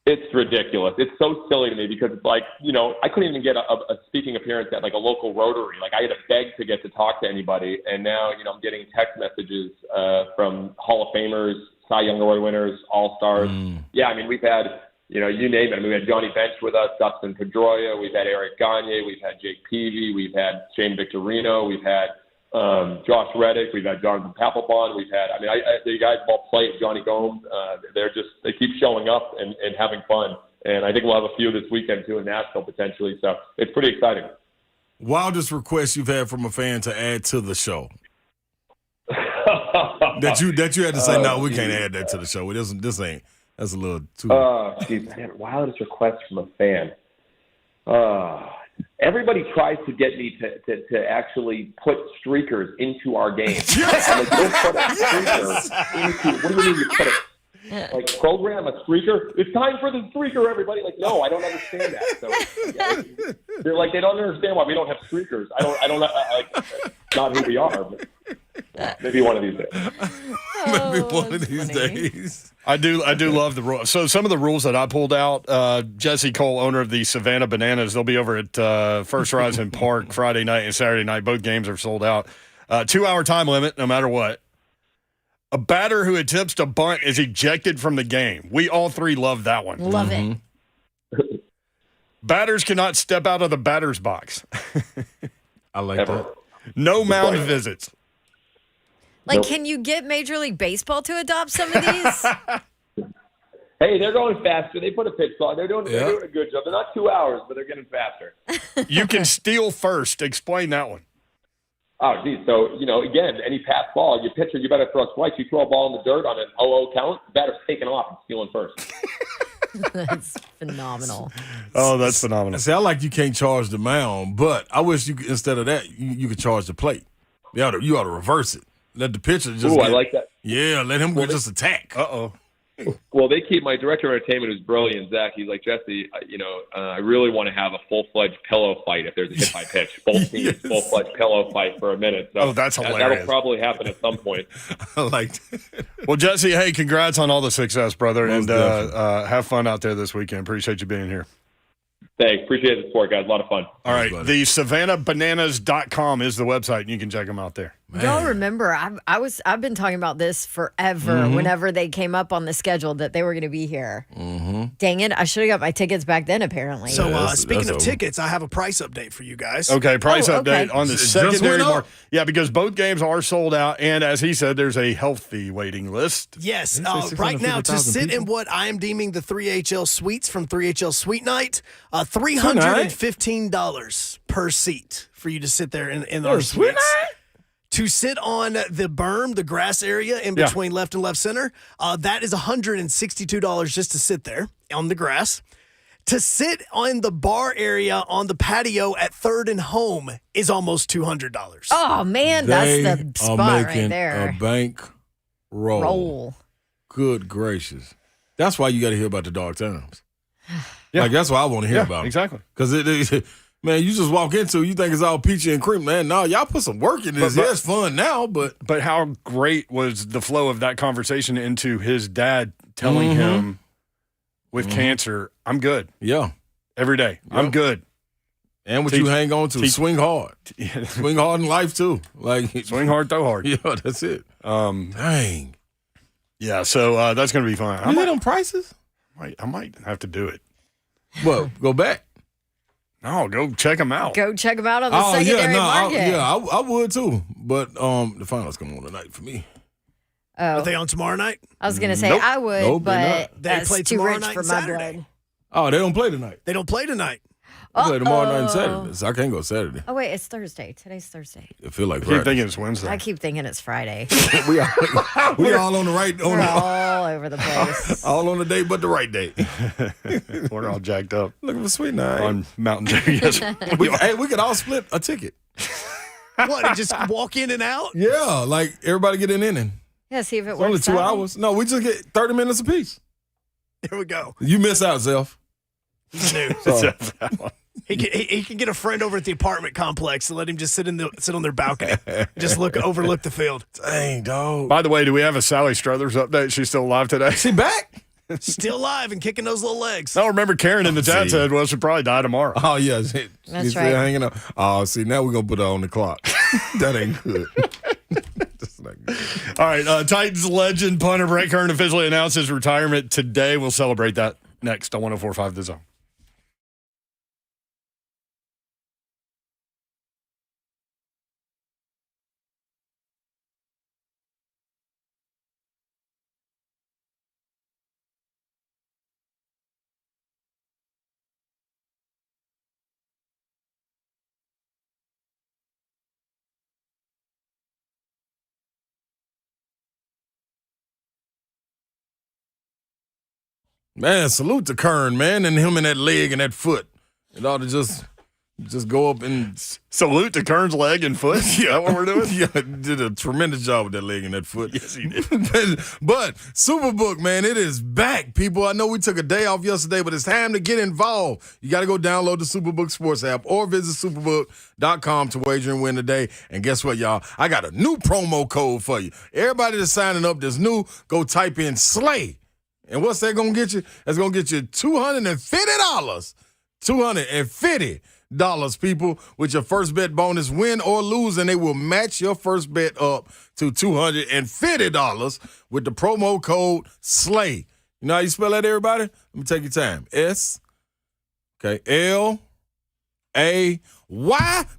It's ridiculous. It's so silly to me because it's like, I couldn't even get a speaking appearance at like a local Rotary. Like I had to beg to get to talk to anybody. And now, I'm getting text messages from Hall of Famers, Cy Young Award winners, All-Stars. Yeah, I mean, we've had, you name it. I mean, we had Johnny Bench with us, Dustin Pedroia. We've had Eric Gagne. We've had Jake Peavy. We've had Shane Victorino. We've had Josh Reddick. We've had Jonathan Papelbon. We've had, the guys have all played, Johnny Gomes. They keep showing up and having fun. And I think we'll have a few this weekend too in Nashville potentially. So it's pretty exciting. wildest request you've had from a fan to add to the show? that you had to say, no, we can't add that to the show. This ain't. That's a little too. Geez, I had wildest request from a fan. Everybody tries to get me to actually put streakers into our game. I'm like, don't put a streaker into. What do you mean you put it? Like program a streaker? It's time for the streaker, everybody. Like, no, I don't understand that. So they're like, they don't understand why we don't have streakers. I don't not who we are. But maybe one of these days. Maybe one of these days. I do love the rules. So some of the rules that I pulled out, Jesse Cole, owner of the Savannah Bananas, they'll be over at First Horizon Park Friday night and Saturday night. Both games are sold out. 2-hour time limit, no matter what. A batter who attempts to bunt is ejected from the game. We all three love that one. Love it. Batters cannot step out of the batter's box. I like that. No mound visits. Like, Nope. can you get Major League Baseball to adopt some of these? Hey, they're going faster. They put a pitch on. They're doing a good job. They're not 2 hours, but they're getting faster. You can steal first. Explain that one. Oh, geez. So, again, any pass ball, you pitcher, you better throw twice. You throw a ball in the dirt on an 0-0 count, the batter's taking off and stealing first. That's phenomenal. Oh, that's phenomenal. See, I like you can't charge the mound, but I wish you could, instead of that, you could charge the plate. You ought to reverse it. Let the pitcher just. I like that. Yeah, let him just attack. Uh-oh. Well, they keep my director of entertainment, who's brilliant, Zach. He's like, Jesse, I really want to have a full-fledged pillow fight if there's a hit by pitch. Both teams full-fledged pillow fight for a minute. So that's hilarious. That'll probably happen at some point. I like that. Well, Jesse, hey, congrats on all the success, brother, Most and have fun out there this weekend. Appreciate you being here. Thanks. Appreciate the support, guys. A lot of fun. All right, buddy. the SavannahBananas.com is the website, and you can check them out there. Y'all remember, I've been talking about this forever. Whenever they came up on the schedule that they were going to be here. Dang it! I should have got my tickets back then. Apparently. So speaking that's of over. tickets, I have a price update for you guys. Okay, price okay. update on the It just secondary went up. market. Yeah, because both games are sold out, and as he said, there's a healthy waiting list. Yes, Didn't it say right now to 650,000 sit in people? what I am deeming the 3HL suites from 3HL Suite Night, $315 per seat for you to sit there in our Suite suites. To sit on the berm, the grass area in between left and left center, that is $162 just to sit there on the grass. To sit on the bar area on the patio at Third and Home is almost $200. Oh man, that's They the are spot right making there. a bank roll. Good gracious. That's why you got to hear about the dark times. Yeah. Like, that's why I want to hear about it. Exactly. Because, man, you just walk into it, you think it's all peachy and cream. Man, no, y'all put some work in this. But- Yeah, it's fun now, but But how great was the flow of that conversation into his dad telling him with cancer, I'm good yeah. every day. I'm good. And what Teach- you hang on to, teach- swing hard. Swing hard in life, too. Like, Swing hard, throw hard. yeah, that's it. Dang. Yeah, so that's going to be fun. You hit on prices? I might have to do it. What, go back? No, go check them out. Go check them out on the Oh, yeah, secondary no, market. I would, too. But the finals come on tonight for me. Are they on tomorrow night? I was gonna say Nope. I would, Nope, they're but They that's play too tomorrow rich night for and my Saturday. blood. Oh, they don't play tonight. They don't play tonight. They play tomorrow night and Uh-oh. Saturday, so I can't go Saturday. Oh wait, it's Thursday. Today's Thursday. It feel like I keep Friday. thinking it's Wednesday. I keep thinking it's Friday. we all on the right, We're all over the place. all on the date, but the right date. We're all jacked up Looking for sweet night. on Mountain Dew. Yes. we could all split a ticket. What, and just walk in and out? Yeah, like everybody get an inning. Yeah, see if it It's works. only 2 that way. hours. No, we just get 30 minutes apiece. Here we go. You miss out, Zelf. He's new. So, He can get a friend over at the apartment complex and let him just sit on their balcony, just overlook the field. dang, dog. By the way, do we have a Sally Struthers update? She's still alive today? She back? Still alive and kicking those little legs. No, remember Karen in the chat See. said, well, she'll probably die tomorrow. Oh, yeah. She's That's still right. hanging up. Oh, see, now we're going to put her on the clock. That ain't good. That's not good. All right, Titans legend punter Brett Kern officially announced his retirement today. We'll celebrate that next on 104.5 The Zone. Man, salute to Kern, man, and him and that leg and that foot. It ought to just go up and Salute to Kern's leg and foot. Is that what we're doing? yeah, did a tremendous job with that leg and that foot. Yes, he did. But Superbook, man, it is back, people. I know we took a day off yesterday, but it's time to get involved. You got to go download the Superbook Sports app or visit superbook.com to wager and win today. And guess what, y'all? I got a new promo code for you. Everybody that's signing up that's new, go type in SLAY. And what's that going to get you? That's going to get you $250. $250, people, with your first bet bonus, win or lose, and they will match your first bet up to $250 with the promo code SLAY. You know how you spell that, everybody? Let me take your time. SLAY,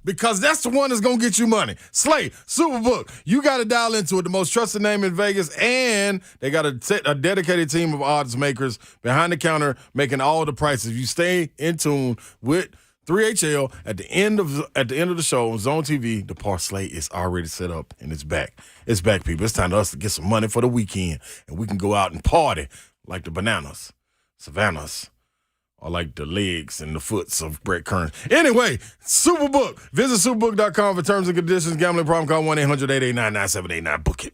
because that's the one that's going to get you money. SLAY, Superbook. You got to dial into it. The most trusted name in Vegas, and they got a dedicated team of odds makers behind the counter making all the prices. You stay in tune with 3HL at the end of the show on Zone TV. The parlay is already set up, and it's back. It's back, people. It's time for us to get some money for the weekend, and we can go out and party like the Bananas, Savannahs, or like the legs and the foots of Brett Kern. Anyway, Superbook. Visit superbook.com for terms and conditions. Gambling problem, call 1-800-889-9789. Book it.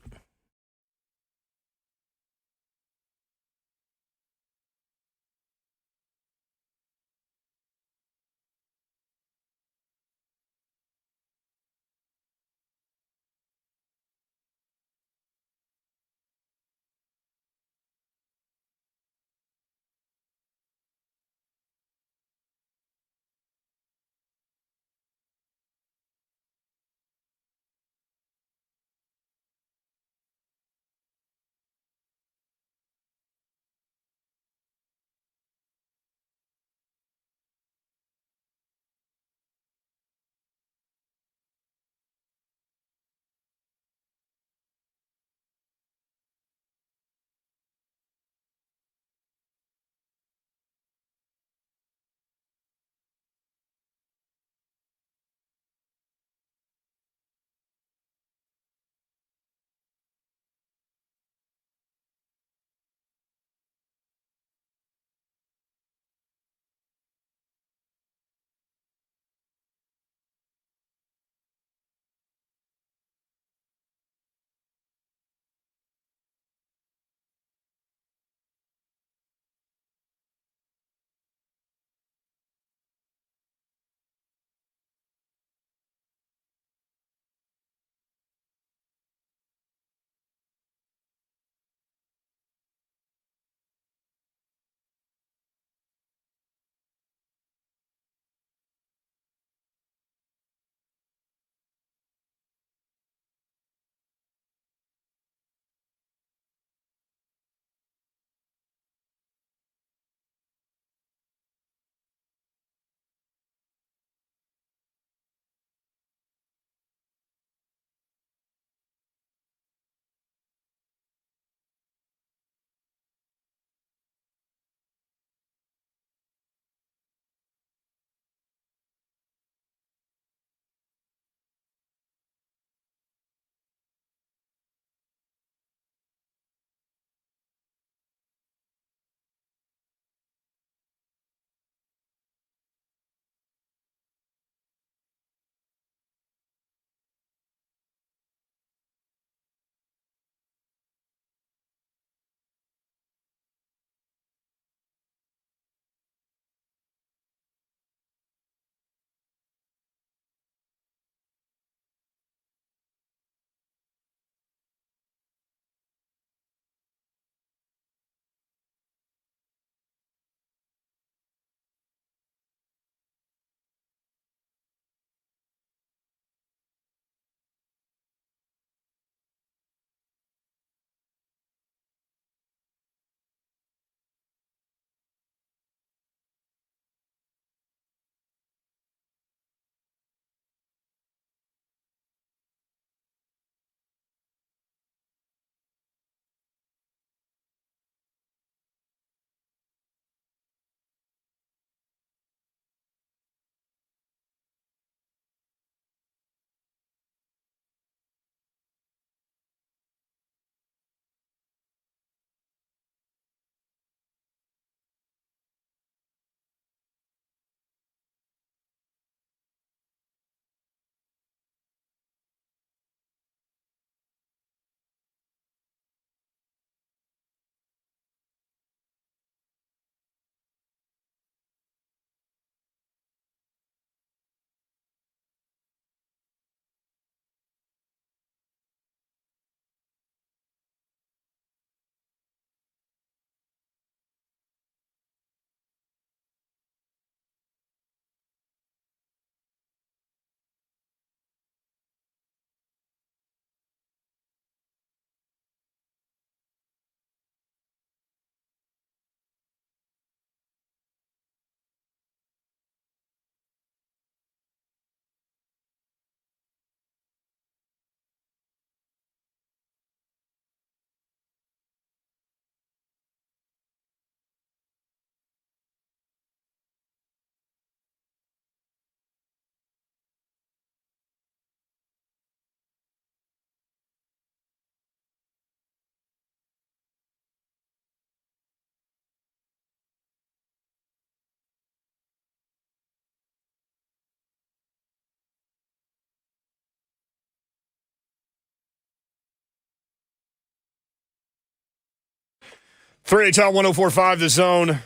3HL 104.5 The Zone.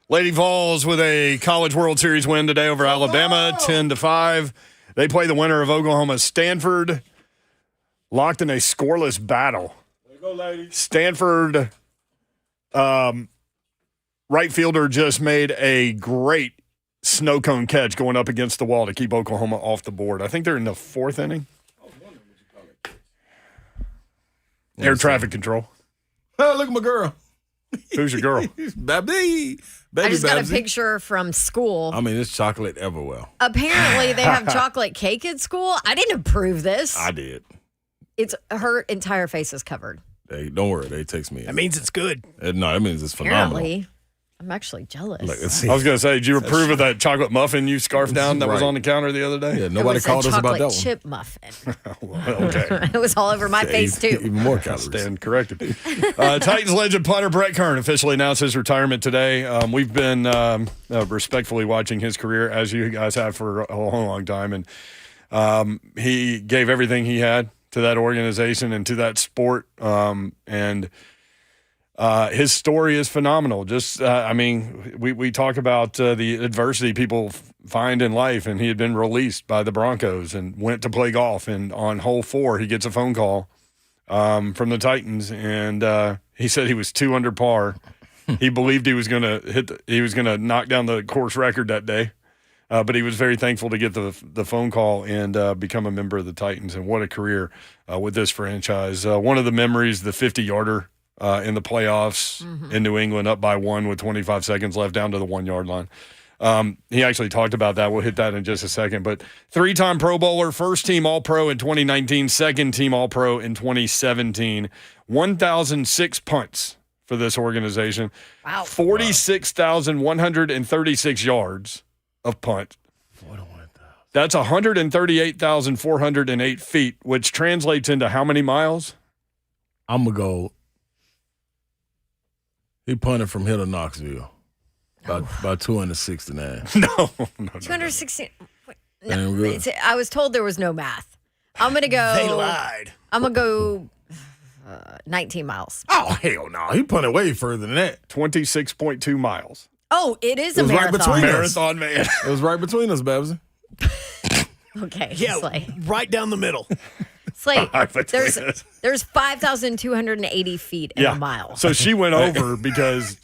Lady Vols with a College World Series win today over Alabama, 10-5. They play the winner of Oklahoma-Stanford, locked in a scoreless battle. There you go, ladies. Stanford right fielder just made a great snow cone catch going up against the wall to keep Oklahoma off the board. I think they're in the 4th inning. Air traffic control. Oh, look at my girl. Who's your girl? Baby. I just got a Babsy. picture from school. I mean, it's chocolate everywhere. Apparently, they have chocolate cake at school. I didn't approve this. I did. It's her entire face is covered. Hey, don't worry. They text me. That means it's good. No, that means it's phenomenal. Apparently, I'm actually jealous. Look, let's I see. was going to say, did you approve of that chocolate muffin you scarfed down that was Right. on the counter the other day? Yeah, It nobody was called a us about chocolate that one. chip muffin. Okay. It was all over my face too. Even more calories. Stand corrected. Titans legend punter Brett Kern officially announced his retirement today. We've been respectfully watching his career, as you guys have for a long time. And he gave everything he had to that organization and to that sport. His story is phenomenal. Just, we talk about the adversity people find in life, and he had been released by the Broncos and went to play golf. And on hole 4, he gets a phone call from the Titans, and he said he was 2 under par. He believed he was going to knock down the course record that day, but he was very thankful to get the phone call and become a member of the Titans. And what a career with this franchise! One of the memories, the 50-yarder. In the playoffs in New England, up by 1 with 25 seconds left down to the 1-yard line. He actually talked about that. We'll hit that in just a second. But 3-time Pro Bowler, first-team All-Pro in 2019, second-team All-Pro in 2017. 1,006 punts for this organization. Wow. 46,136 yards of punt. That's 138,408 feet, which translates into how many miles? I'm going to go. He punted from here to Knoxville. About 269. No. 216. Damn good. I was told there was no math. I'm gonna go. They lied. I'm gonna go 19 miles. Oh, hell no. He punted way further than that. 26.2 miles. Oh, it is a It was right marathon. between us. Marathon man. It was right between us, Babsy. Okay, Yeah, Slay. right down the middle. Slay. Right between us. There's 5,280 feet in a mile. So she went over because,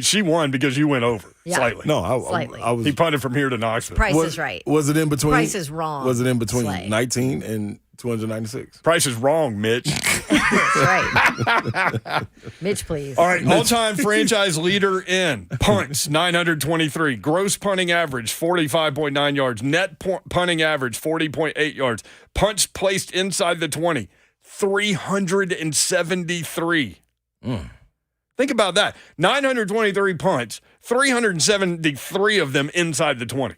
she won because you went over Yeah. slightly. No, Slightly. I was. He punted from here to Knoxville. Price is right. Was it in between? Price is wrong. Was it in between Slay. 19 and 296? Price is wrong, Mitch. That's right. Mitch, please. All right, all-time franchise leader in punts, 923. Gross punting average, 45.9 yards. Net punting average, 40.8 yards. Punts placed inside the 20, 373. Think about that. 923 punts, 373 of them inside the 20.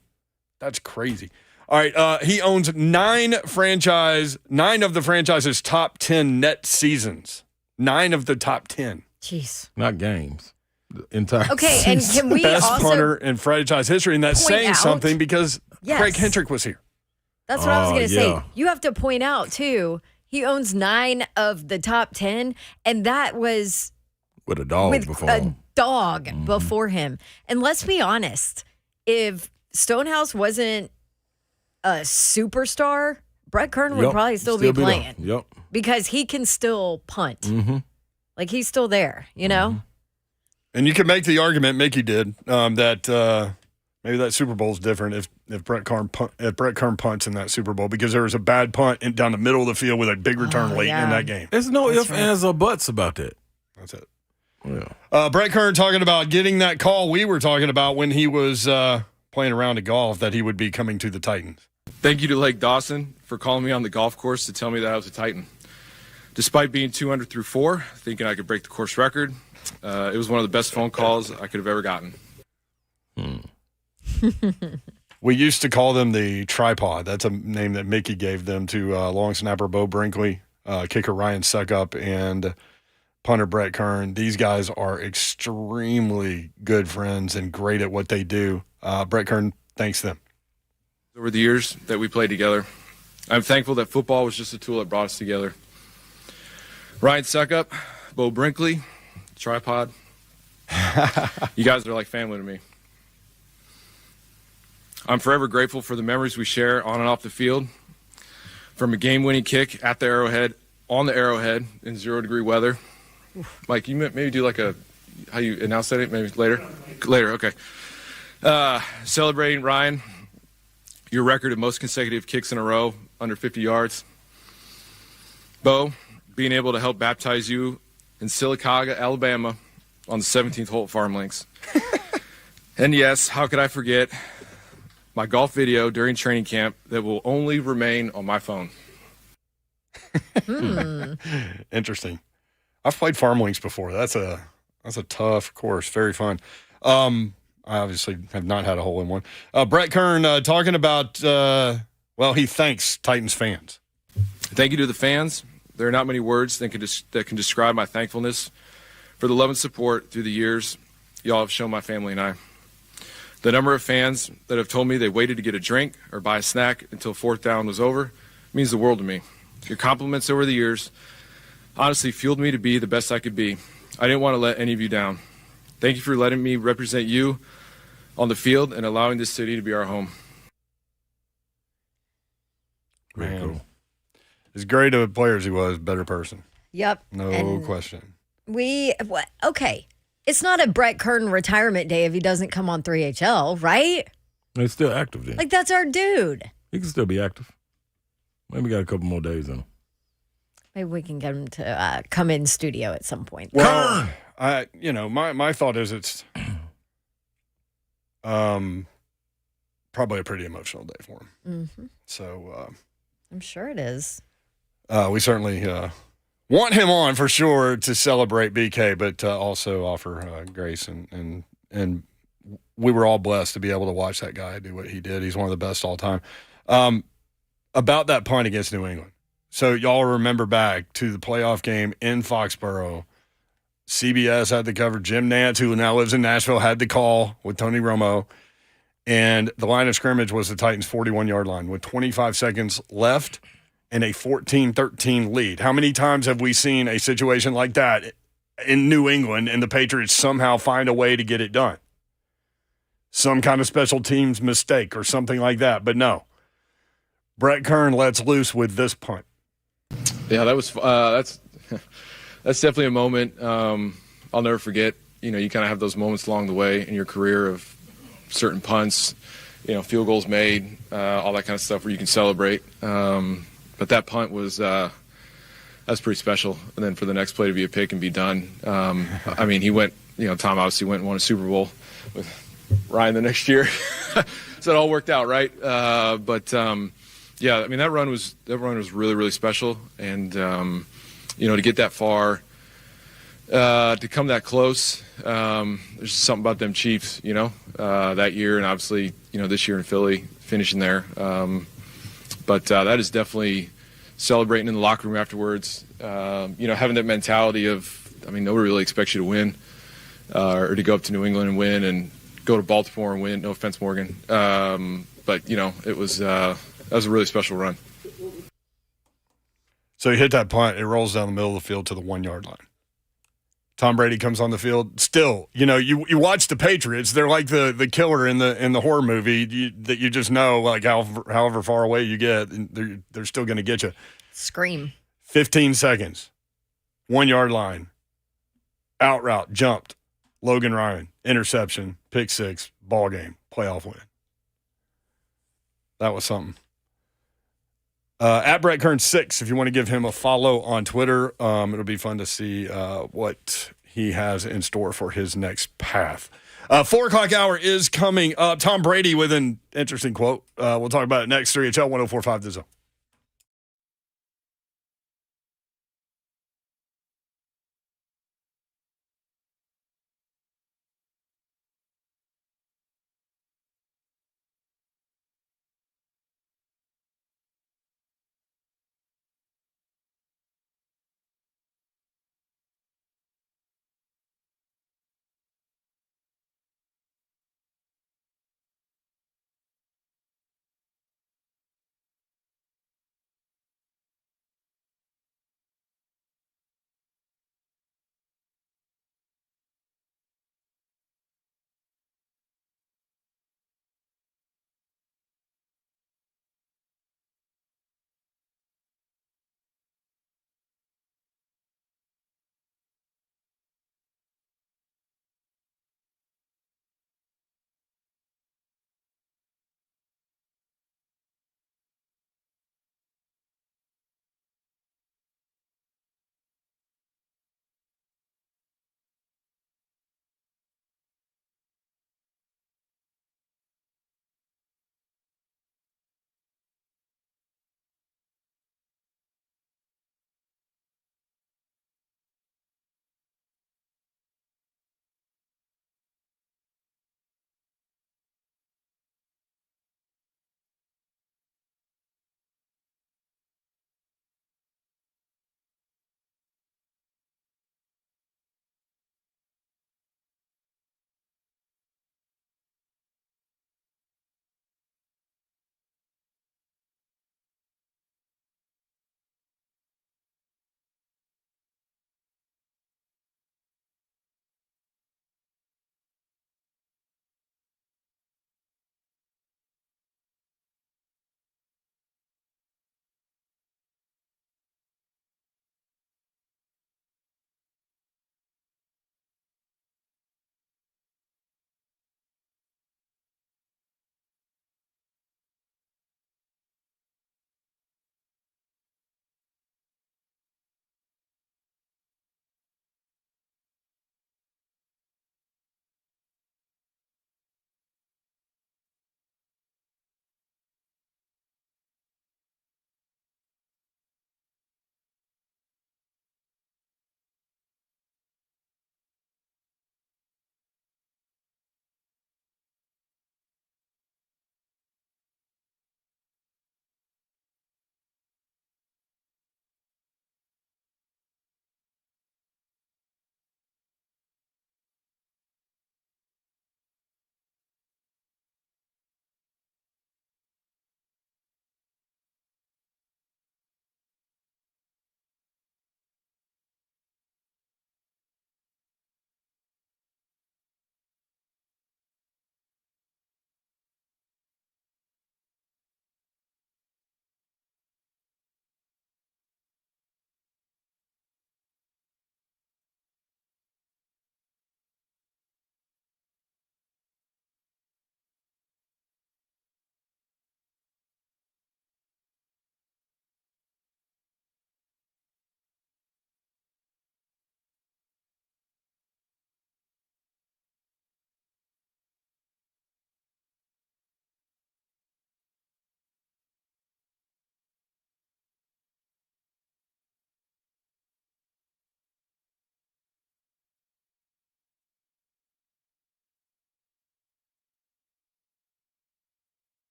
That's crazy. All right, he owns 9 of the franchise's top 10 net seasons. 9 of the top 10. Jeez. Not games. The entire Okay, and can we Best also? punter in franchise history, and that's point saying out- something because Yes. Craig Hendrick was here. That's what I was Oh, going to yeah. say. You have to point out too. He owns 9 of the top 10, and that was with a dog with before a him. dog before him. And let's be honest, if Stonehouse wasn't a superstar, Brett Kern would Yep. probably still be there. playing Yep. because he can still punt. Mm-hmm. Like he's still there, you know? And you can make the argument, Mickey did, that maybe that Super Bowl is different if Brett Kern punts in that Super Bowl because there was a bad punt down the middle of the field with a big return late in that game. There's no That's ifs, right. ands, or buts about that. That's it. Yeah. Brett Kern talking about getting that call we were talking about when he was playing around at golf that he would be coming to the Titans. Thank you to Lake Dawson for calling me on the golf course to tell me that I was a Titan. Despite being 200 through 4, thinking I could break the course record, it was one of the best phone calls I could have ever gotten. We used to call them the tripod. That's a name that Mickey gave them to long snapper Bo Brinkley, kicker Ryan Suckup, and punter Brett Kern. These guys are extremely good friends and great at what they do. Brett Kern thanks them. Over the years that we played together, I'm thankful that football was just a tool that brought us together. Ryan Suckup, Bo Brinkley, tripod, You guys are like family to me. I'm forever grateful for the memories we share on and off the field. From a game-winning kick at the Arrowhead, on the Arrowhead in 0-degree weather. Mike, you maybe do like how you announce that maybe later? Later, okay. Celebrating, Ryan, your record of most consecutive kicks in a row, under 50 yards. Bo, being able to help baptize you in Sylacauga, Alabama on the 17th hole at Farm Links. And yes, how could I forget my golf video during training camp that will only remain on my phone. Interesting. I've played Farm Links before. That's a tough course. Very fun. I obviously have not had a hole in one. Brett Kern talking about, he thanks Titans fans. Thank you to the fans. There are not many words that can describe my thankfulness for the love and support through the years y'all have shown my family and I. The number of fans that have told me they waited to get a drink or buy a snack until fourth down was over means the world to me. Your compliments over the years honestly fueled me to be the best I could be. I didn't want to let any of you down. Thank you for letting me represent you on the field and allowing this city to be our home. Very cool. As great of a player as he was, better person. Yep. No question. Okay. It's not a Brett Kern retirement day if he doesn't come on 3HL, right? He's still active then. Like, that's our dude. He can still be active. Maybe got a couple more days in him. Maybe we can get him to come in studio at some point. Well, my thought is it's probably a pretty emotional day for him. Mm-hmm. So I'm sure it is. We certainly want him on for sure to celebrate BK, but also offer grace and we were all blessed to be able to watch that guy do what he did. He's one of the best all time. About that punt against New England. So y'all remember back to the playoff game in Foxborough. CBS had the cover. Jim Nantz, who now lives in Nashville, had the call with Tony Romo. And the line of scrimmage was the Titans' 41-yard line with 25 seconds left and a 14-13 lead. How many times have we seen a situation like that in New England and the Patriots somehow find a way to get it done? Some kind of special teams mistake or something like that. But no. Brett Kern lets loose with this punt. Yeah, that was that's definitely a moment I'll never forget. You know, you kind of have those moments along the way in your career of certain punts, field goals made, all that kind of stuff where you can celebrate. But that punt was that's pretty special. And then for the next play to be a pick and be done. He went. Tom obviously went and won a Super Bowl with Ryan the next year, so it all worked out, right? Yeah, that run was really, really special, and to get that far, to come that close, there's just something about them Chiefs, that year, and obviously, this year in Philly, finishing there. But that is definitely celebrating in the locker room afterwards. Having that mentality of, nobody really expects you to win, or to go up to New England and win, and go to Baltimore and win. No offense, Morgan, but it was. That was a really special run. So he hit that punt. It rolls down the middle of the field to the 1-yard line. Tom Brady comes on the field. Still, you watch the Patriots. They're like the killer in the horror movie that you just know, like however far away you get, they're still going to get you. Scream. 15 seconds. 1-yard line. Out route. Jumped. Logan Ryan. Interception. Pick six. Ball game. Playoff win. That was something. At Brett Kern 6, if you want to give him a follow on Twitter, it'll be fun to see what he has in store for his next path. 4 o'clock hour is coming up. Tom Brady with an interesting quote. We'll talk about it next. 3HL 104.5 The Zone.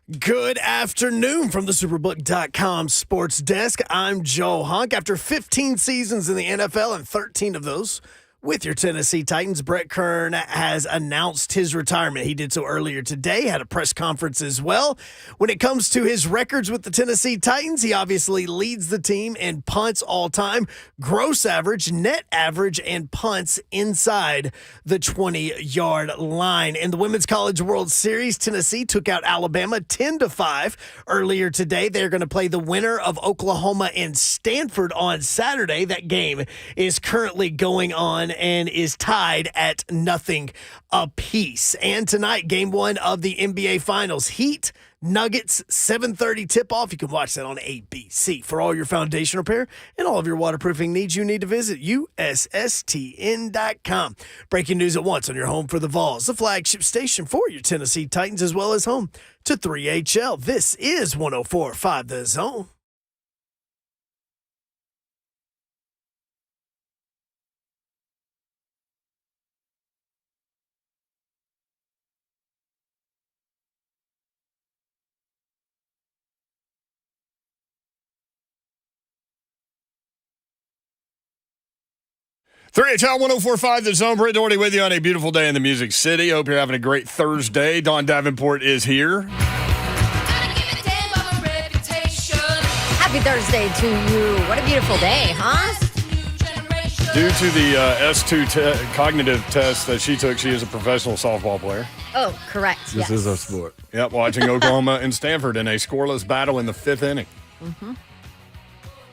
Good afternoon from the Superbook.com sports desk. I'm Joe Hunk. After 15 seasons in the NFL and 13 of those with your Tennessee Titans, Brett Kern has announced his retirement. He did so earlier today, had a press conference as well. When it comes to his records with the Tennessee Titans, he obviously leads the team in punts all time, gross average, net average, and punts inside the 20-yard line. In the Women's College World Series, Tennessee took out Alabama 10-5 earlier today. They're going to play the winner of Oklahoma and Stanford on Saturday. That game is currently going on and is tied at 0 apiece. And tonight, game one of the NBA Finals. Heat, Nuggets, 7:30 tip-off. You can watch that on ABC. For all your foundation repair and all of your waterproofing needs, you need to visit USSTN.com. Breaking news at once on your home for the Vols, the flagship station for your Tennessee Titans, as well as home to 3HL. This is 104.5 The Zone. HL 104.5 The Zone. Brett Doherty with you on a beautiful day in the Music City. Hope you're having a great Thursday. Don Davenport is here. Happy Thursday to you. What a beautiful day, huh? Due to the S2 cognitive test that she took, she is a professional softball player. Oh, correct. This is our sport. Yep, watching Oklahoma and Stanford in a scoreless battle in the 5th inning. Mm-hmm.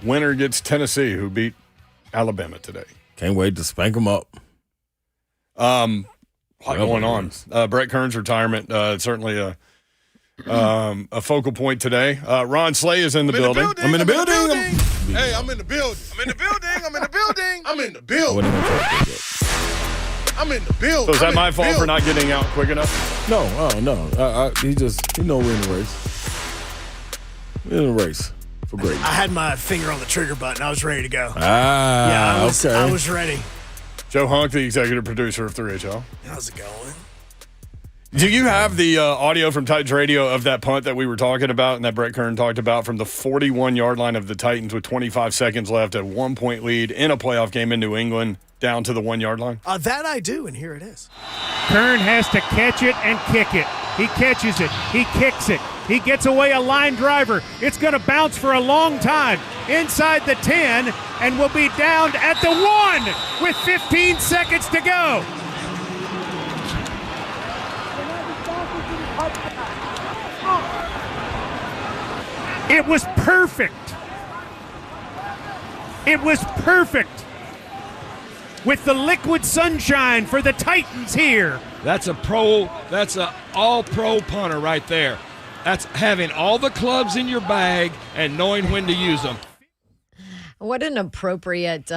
Winner gets Tennessee, who beat Alabama today. Can't wait to spank them up. A lot going on. Brett Kern's retirement, certainly a focal point today. Ron Slay is in the building. I'm in the building. Hey, I'm in the building. I'm in the building. I'm in the building. I'm in the building. I'm in the building. So is that my fault for not getting out quick enough? No. He know we're in the race. We're in the race for greatness. I had my finger on the trigger button. I was ready to go. Okay. I was ready. Joe Hunk, the executive producer of 3HL. How's it going? Do you have the audio from Titans Radio of that punt that we were talking about and that Brett Kern talked about from the 41-yard line of the Titans with 25 seconds left, a 1-point lead in a playoff game in New England down to the 1-yard line? That I do, and here it is. Kern has to catch it and kick it. He catches it. He kicks it. He gets away a line driver. It's going to bounce for a long time inside the 10 and will be down at the 1 with 15 seconds to go. It was perfect. It was perfect. With the liquid sunshine for the Titans here. That's a all-pro punter right there. That's having all the clubs in your bag and knowing when to use them. What an appropriate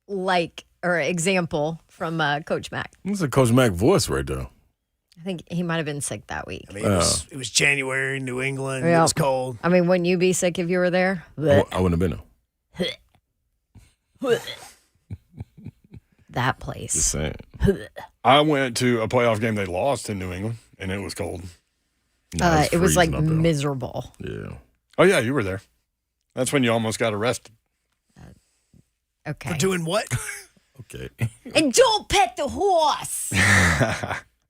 example from Coach Mack. This is a Coach Mack voice right there. I think he might have been sick that week. I mean, it was January, New England. Yeah. It was cold. I mean, wouldn't you be sick if you were there? I wouldn't have been there. That Just place. saying. I went to a playoff game they lost in New England, and it was cold. No, It was like freezing up there. miserable. Yeah. Oh, yeah, you were there. That's when you almost got arrested. Okay. For doing what? Okay. And don't pet the horse.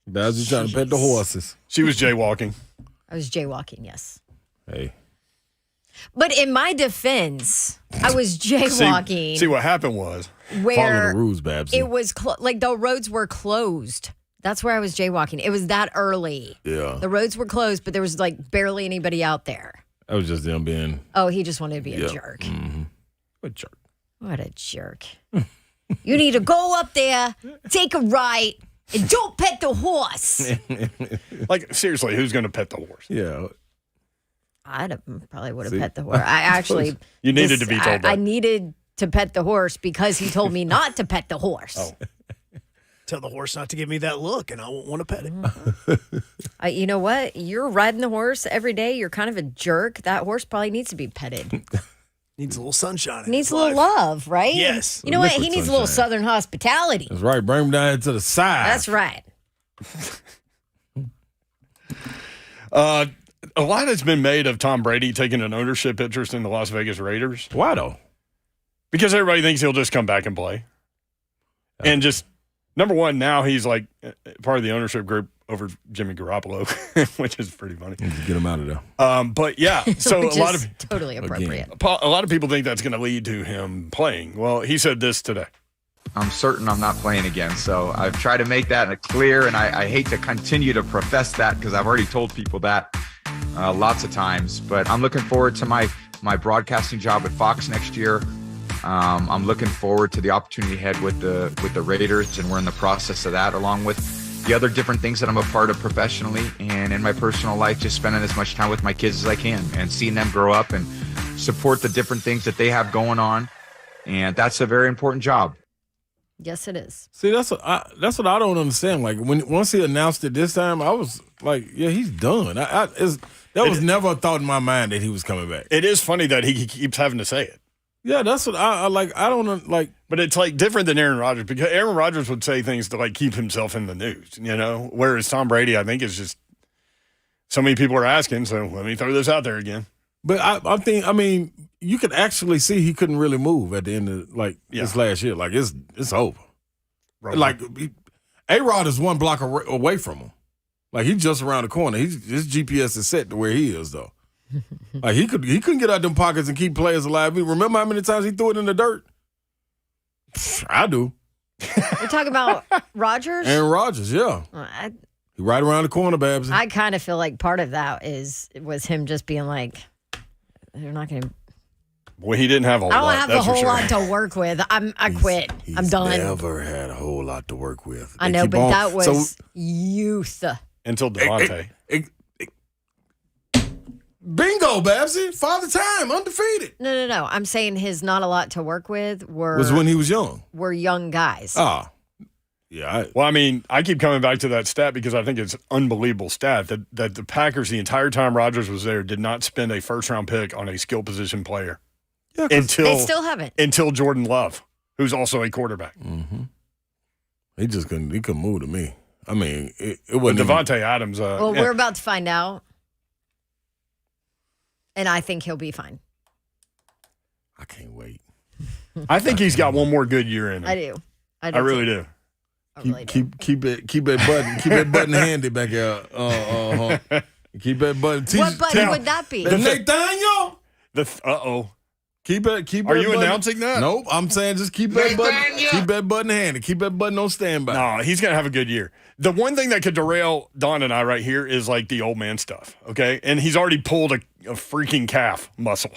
That's just trying to pet the horses. She was jaywalking. I was jaywalking, yes. Hey. But in my defense, I was jaywalking. See what happened was. where Follow the rules, Babsy. it was like the roads were closed. That's where I was jaywalking. It was that early. Yeah. The roads were closed, but there was like barely anybody out there. That was just them being. Oh, he just wanted to be a Yep. jerk. Mm-hmm. A jerk. What a jerk. You need to go up there, take a right, and don't pet the horse. Like, seriously, who's going to pet the horse? Yeah. Probably would have See? pet the horse. I actually. You needed to be told that. I needed to pet the horse because he told me not to pet the horse. Oh. Tell the horse not to give me that look, and I won't want to pet it. You know what? You're riding the horse every day. You're kind of a jerk. That horse probably needs to be petted. Needs a little sunshine. in Needs his a little life. love, right? Yes. You know what? He Liquid needs a little sunshine. Southern hospitality. That's right. Bring him down to the side. That's right. A lot has been made of Tom Brady taking an ownership interest in the Las Vegas Raiders. Why though? Because everybody thinks he'll just come back and play. And just, number one, now he's like part of the ownership group over Jimmy Garoppolo, which is pretty funny. Get him out of there. But yeah, so Which a lot is of totally appropriate. a lot of people think that's going to lead to him playing. Well, he said this today. I'm certain I'm not playing again. So I've tried to make that clear, and I hate to continue to profess that because I've already told people that lots of times. But I'm looking forward to my broadcasting job at Fox next year. I'm looking forward to the opportunity ahead with the Raiders, and we're in the process of that, along with the other different things that I'm a part of professionally and in my personal life, just spending as much time with my kids as I can and seeing them grow up and support the different things that they have going on. And that's a very important job. Yes, it is. See, that's what I don't understand. Like once he announced it this time, I was like, yeah, he's done. That was never a thought in my mind that he was coming back. It is funny that he keeps having to say it. Yeah, that's what I like. I don't like. But it's like different than Aaron Rodgers, because Aaron Rodgers would say things to like keep himself in the news, whereas Tom Brady, I think, is just so many people are asking, so let me throw this out there again. But I mean, you could actually see he couldn't really move at the end of this last year. Like it's over. Right. Like A-Rod is one block away from him. Like he's just around the corner. His GPS is set to where he is though. Like he couldn't get out them pockets and keep players alive. Remember how many times he threw it in the dirt? I do. You're talking about Rodgers? Aaron Rodgers, yeah. He right around the corner, Babs. I kind of feel like part of that was him just being like, they're not going to. Well, he didn't have a lot. I don't have a whole sure. lot to work with. I quit. I'm done. Never had a whole lot to work with. I know, but that was youth. Until Devontae. Bingo, Babsy. Father time, undefeated. No. I'm saying his not a lot to work with was when he was young. Were young guys. Ah. Yeah. Well, I mean, I keep coming back to that stat because I think it's an unbelievable stat that the Packers, the entire time Rodgers was there, did not spend a first-round pick on a skill position player. Yeah, they still haven't. Until Jordan Love, who's also a quarterback. Mm-hmm. He couldn't move to me. I mean, it wasn't Devontae Adams. We're about to find out. And I think he'll be fine. I can't wait. I think he's got one more good year in him. I do. I really do. Keep that button handy back here. Keep that button. What button would that be? The Nathaniel. Keep it. Are you announcing that? Nope. I'm saying just keep that button. Keep that button handy. Keep that button on standby. No, he's gonna have a good year. The one thing that could derail Don and I right here is like the old man stuff. Okay, and he's already pulled a freaking calf muscle.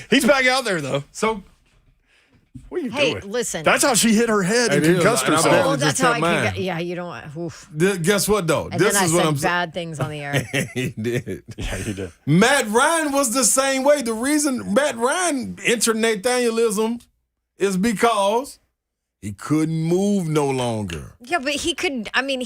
He's back out there though. So. What are you doing? Listen. That's how she hit her head and concussed herself. Oh, that's how I can. Yeah, you don't. Oof. Guess what though? And this then is I what said I'm bad things on the air. He did. Yeah, he did. Matt Ryan was the same way. The reason Matt Ryan entered Nathanielism is because he couldn't move no longer. Yeah, but he couldn't. I mean,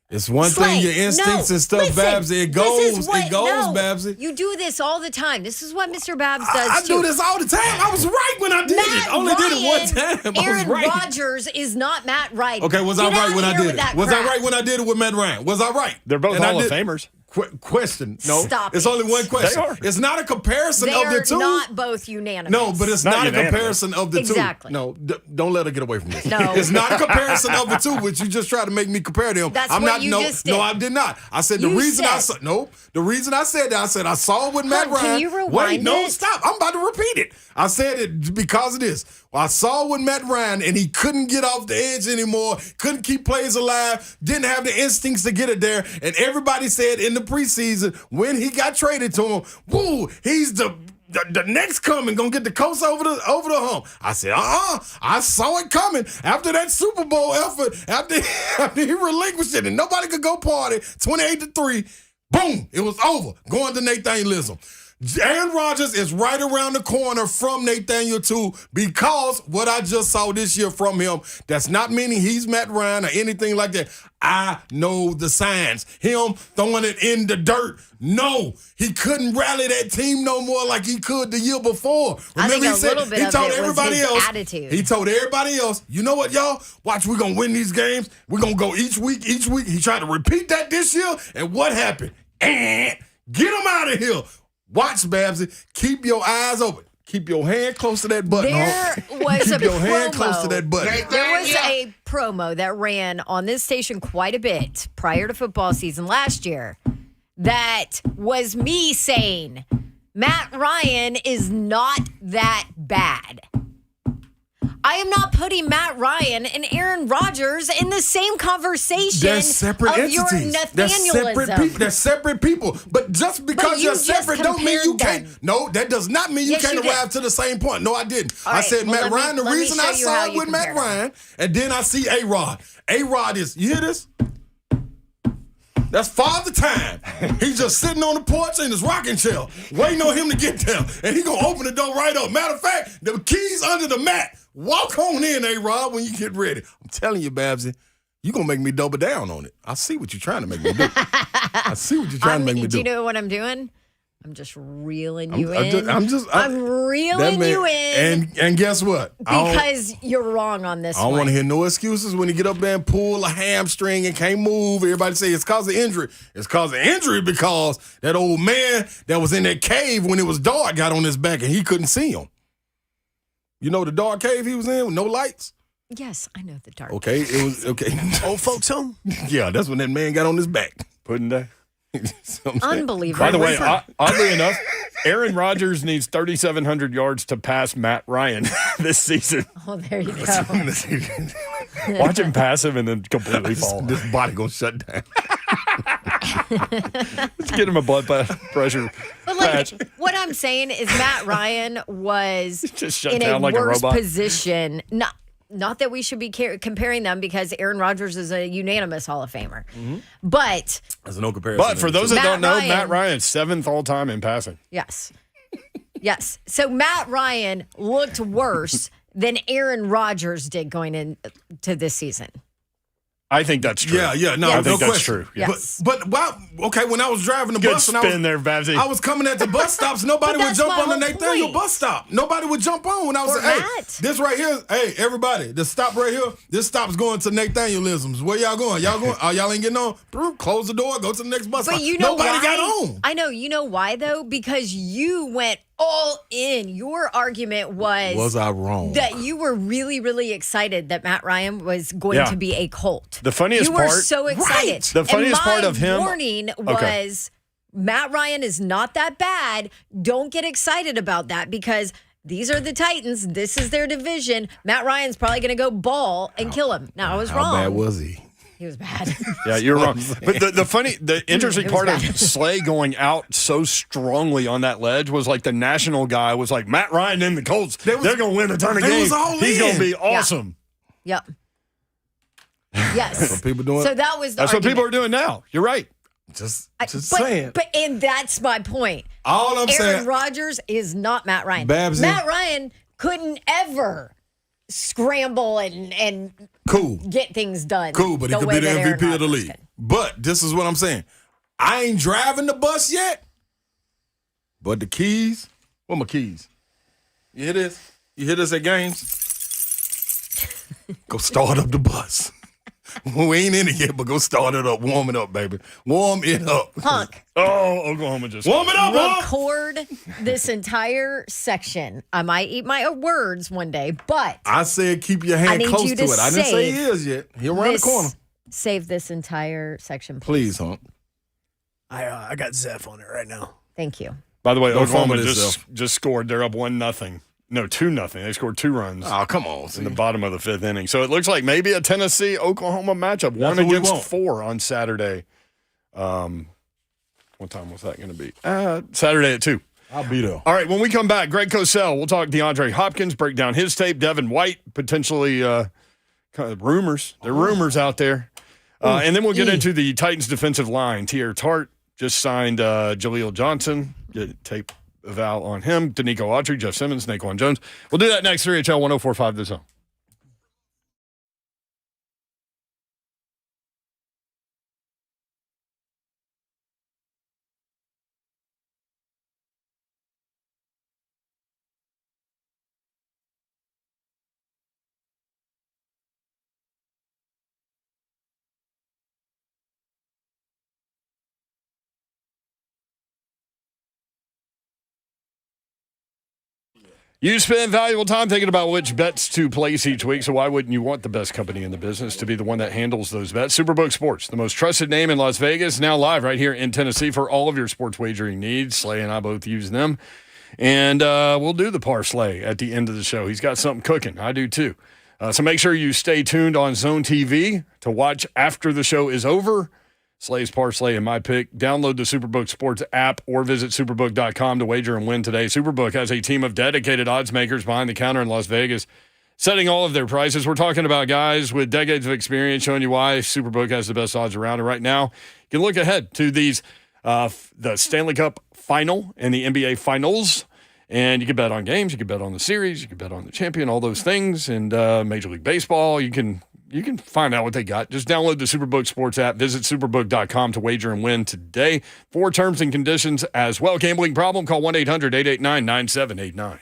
it's one thing, your instincts and stuff, listen, Babsy. It goes, Babsy. You do this all the time. This is what Mr. Babs does, I do this all the time. I was right when I did it. Only did it one time. Aaron Rodgers is not Matt Ryan. Okay, was I right when I did it? Was I right when I did it with Matt Ryan? Was I right? They're both Hall of Famers. Question. No. Stop it's only one question. It's not a comparison of the two. They're not both unanimous. No, but it's not a comparison of the two. Exactly. No, don't let her get away from this. No. It's not a comparison of the two, which you just tried to make me compare them. That's I'm what not, you just did. No, I did not. I said the reason I said that, I said I saw it with Matt Ryan. Can you rewind Wait, no, it? stop. I'm about to repeat it. I said it because of this. Well, I saw it with Matt Ryan, and he couldn't get off the edge anymore, couldn't keep plays alive, didn't have the instincts to get it there, and everybody said in the preseason when he got traded to him, woo, he's the next coming, gonna get the coast over the hump. I said, I saw it coming after that Super Bowl effort, after he relinquished it, and nobody could go party, 28-3, boom, it was over, going to Nathanielism. Aaron Rodgers is right around the corner from Nathaniel too, because what I just saw this year from him, that's not meaning he's Matt Ryan or anything like that. I know the signs. Him throwing it in the dirt. No, he couldn't rally that team no more like he could the year before. Remember, he told everybody else. Attitude. He told everybody else, you know what, y'all? Watch, we're gonna win these games. We're gonna go each week. He tried to repeat that this year, and what happened? Get him out of here. Watch, Babsy. Keep your eyes open. Keep your hand close to that button. There was Keep a your hand promo. close to that button. There was a promo that ran on this station quite a bit prior to football season last year that was me saying Matt Ryan is not that bad. I am not putting Matt Ryan and Aaron Rodgers in the same conversation. They're separate of entities. Your Nathaniel-ism. They're separate people. But just because you're separate don't mean you can't. No, that does not mean you can't arrive to the same point. No, I didn't. I said Matt Ryan. The reason I saw it with Matt Ryan, and then I see A-Rod. A-Rod is, you hear this? That's Father Time. He's just sitting on the porch in his rocking chair, waiting on him to get there. And he going to open the door right up. Matter of fact, the keys under the mat. Walk on in, A-Rod, when you get ready. I'm telling you, Babsy, you're going to make me double down on it. I see what you're trying to make me do. I see what you're trying to make me do. Do you know what I'm doing? I'm just reeling you in. I'm reeling you in. And guess what? Because you're wrong on this I don't want to hear no excuses when you get up there and pull a hamstring and can't move. Everybody say it's cause of injury. It's cause of injury because that old man that was in that cave when it was dark got on his back and he couldn't see him. You know the dark cave he was in with no lights? Yes, I know the dark Okay, it was okay. Old folks home? Yeah, that's when that man got on his back. Pudding day. Unbelievable. By the way, oddly enough, Aaron Rodgers needs 3,700 yards to pass Matt Ryan this season. Oh, there you go. Watch him pass him and then completely fall. This body gonna shut down. Let's get him a blood pressure patch. What I'm saying is Matt Ryan was Just shut in down a like a worse robot. position. Not that we should be comparing them because Aaron Rodgers is a unanimous Hall of Famer. Mm-hmm. But there's no comparison. But for those that don't know, Ryan, Matt Ryan's 7th all-time in passing. Yes. Yes. So Matt Ryan looked worse than Aaron Rodgers did going into this season. I think that's true. Yeah, no, I think no that's question. true. Yeah. Yes. But wow, okay, when I was driving the Good bus and spin there, Babsy. I was coming at the bus stops, nobody would that's jump my on the whole Nathaniel point. bus stop. Nobody would jump on when I was Or like, hey, Matt. this right here, hey, everybody, the stop right here, this stop's going to Nathaniel-isms. Where y'all going? Y'all going? Oh, y'all ain't getting on? Close the door, go to the next bus stop. But you know Nobody why? got on. I know. You know why, though? Because you went all in. Your argument was I wrong? that you were really, really excited that Matt Ryan was going Yeah. to be a Colt. The funniest you were part- so excited. Right. The funniest and my part of him- warning was Matt Ryan is not that bad. Don't get excited about that because these are the Titans. This is their division. Matt Ryan's probably going to go ball and kill him. Now, I was wrong. How bad was he? He was bad. Yeah, you're wrong. But the interesting It was part of bad. Slay going out so strongly on that ledge was like the national guy was like, Matt Ryan and the Colts, they're going to win a ton of they games. was all He's going to in. be awesome. Yep. Yes. What people doing? So that was the That's what argument. people are doing now. You're right. Just But saying. and that's my point. All I'm Aaron saying. Rodgers is not Matt Ryan. Babsy. Matt Ryan couldn't ever scramble and Cool. get things done. Cool, but he could be the MVP of the league. But this is what I'm saying. I ain't driving the bus yet, but the keys, where my keys? You hear this? You hear this at games? Go start up the bus. We ain't in it yet, but go start it up. Warm it up, baby. Warm it up. Punk, Oh, Oklahoma just. Warm it up, Punk. record this entire section. I might eat my words one day, but I said keep your I hand need close you to to it. I didn't say he save is yet. He around the corner. save this entire section, please. Please, Hunk. I got Zeph on it right now. Thank you. By the way, Don't Oklahoma fumble just scored. They're up 1-0. No, 2-0. They scored 2 runs Oh, come on. in the bottom of the 5th inning. So it looks like maybe a Tennessee-Oklahoma matchup. That's 1 what we against want. 4 on Saturday. What time was that going to be? Saturday at 2. I'll be there. All right, when we come back, Greg Cosell, we'll talk DeAndre Hopkins, break down his tape, Devin White, potentially kind of rumors. There are rumors out there. And then we'll get into the Titans defensive line. T.R. Tart just signed Jaleel Johnson. Tape eval on him. Danico Autry, Jeff Simmons, Naquan Jones. We'll do that next. 3HL 1045 The Zone. You spend valuable time thinking about which bets to place each week, so why wouldn't you want the best company in the business to be the one that handles those bets? Superbook Sports, the most trusted name in Las Vegas, now live right here in Tennessee for all of your sports wagering needs. Slay and I both use them. And we'll do the parlay at the end of the show. He's got something cooking. I do too. So make sure you stay tuned on Zone TV to watch after the show is over. Slay's parlay and my pick. Download the Superbook Sports app or visit superbook.com to wager and win today. Superbook has a team of dedicated odds makers behind the counter in Las Vegas, setting all of their prices. We're talking about guys with decades of experience, showing you why Superbook has the best odds around. And right now, you can look ahead to these the Stanley Cup Final and the NBA Finals. And you can bet on games, you can bet on the series, you can bet on the champion, all those things. And Major League Baseball, you can find out what they got. Just download the Superbook Sports app. Visit superbook.com to wager and win today. For terms and conditions as well. Gambling problem? Call 1-800-889-9789.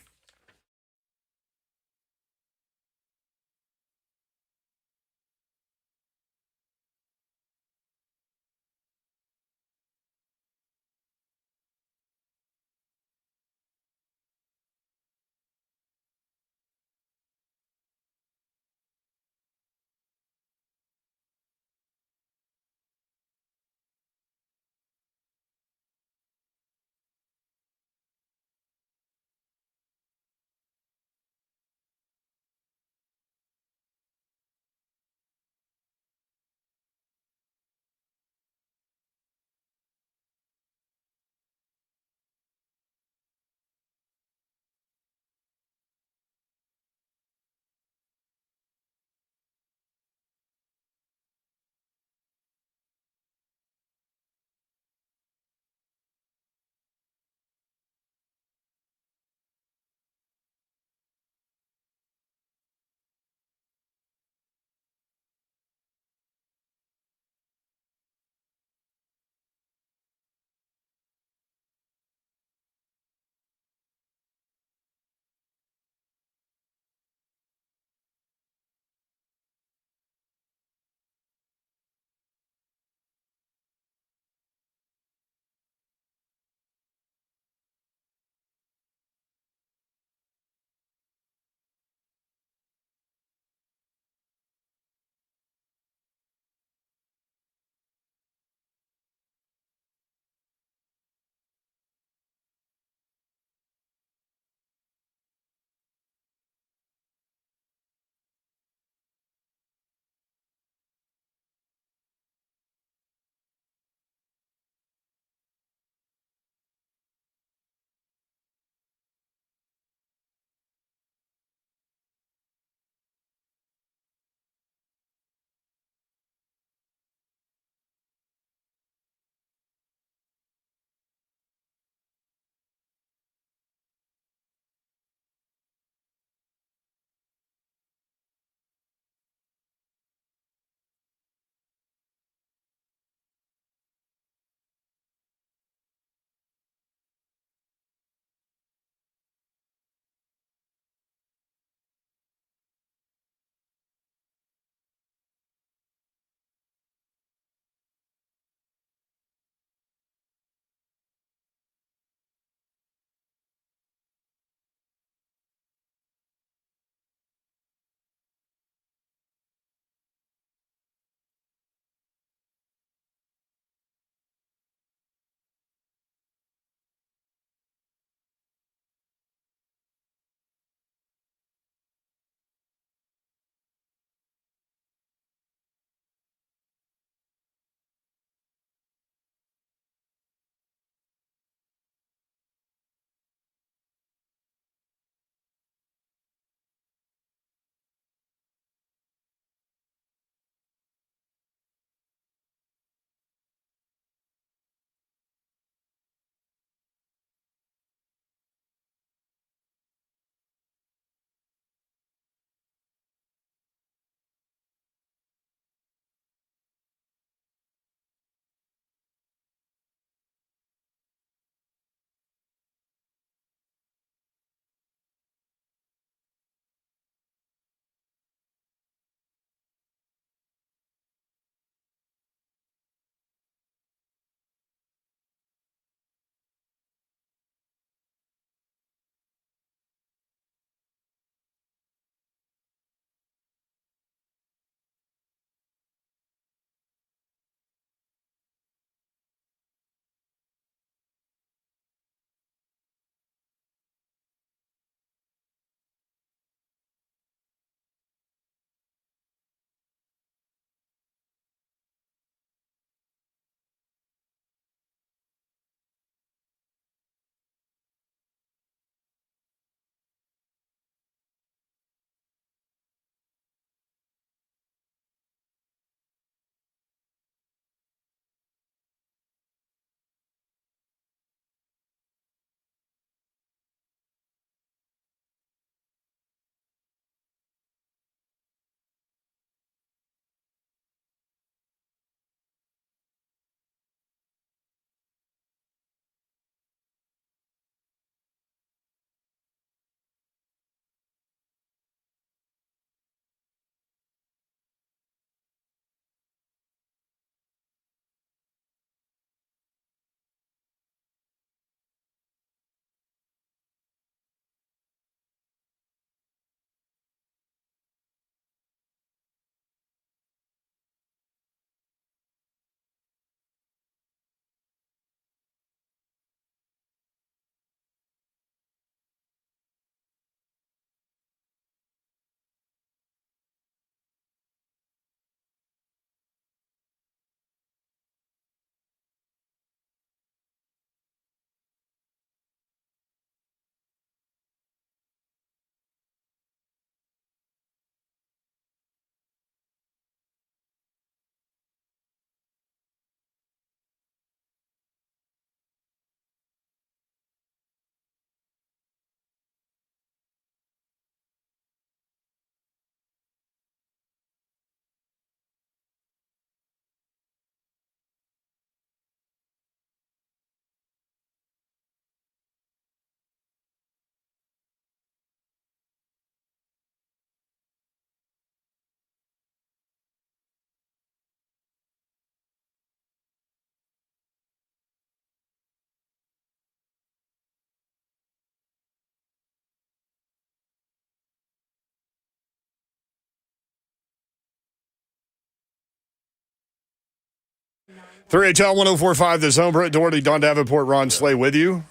3HL 1045, The Zone. Brett Doherty, Don Davenport, Ron Slay with you.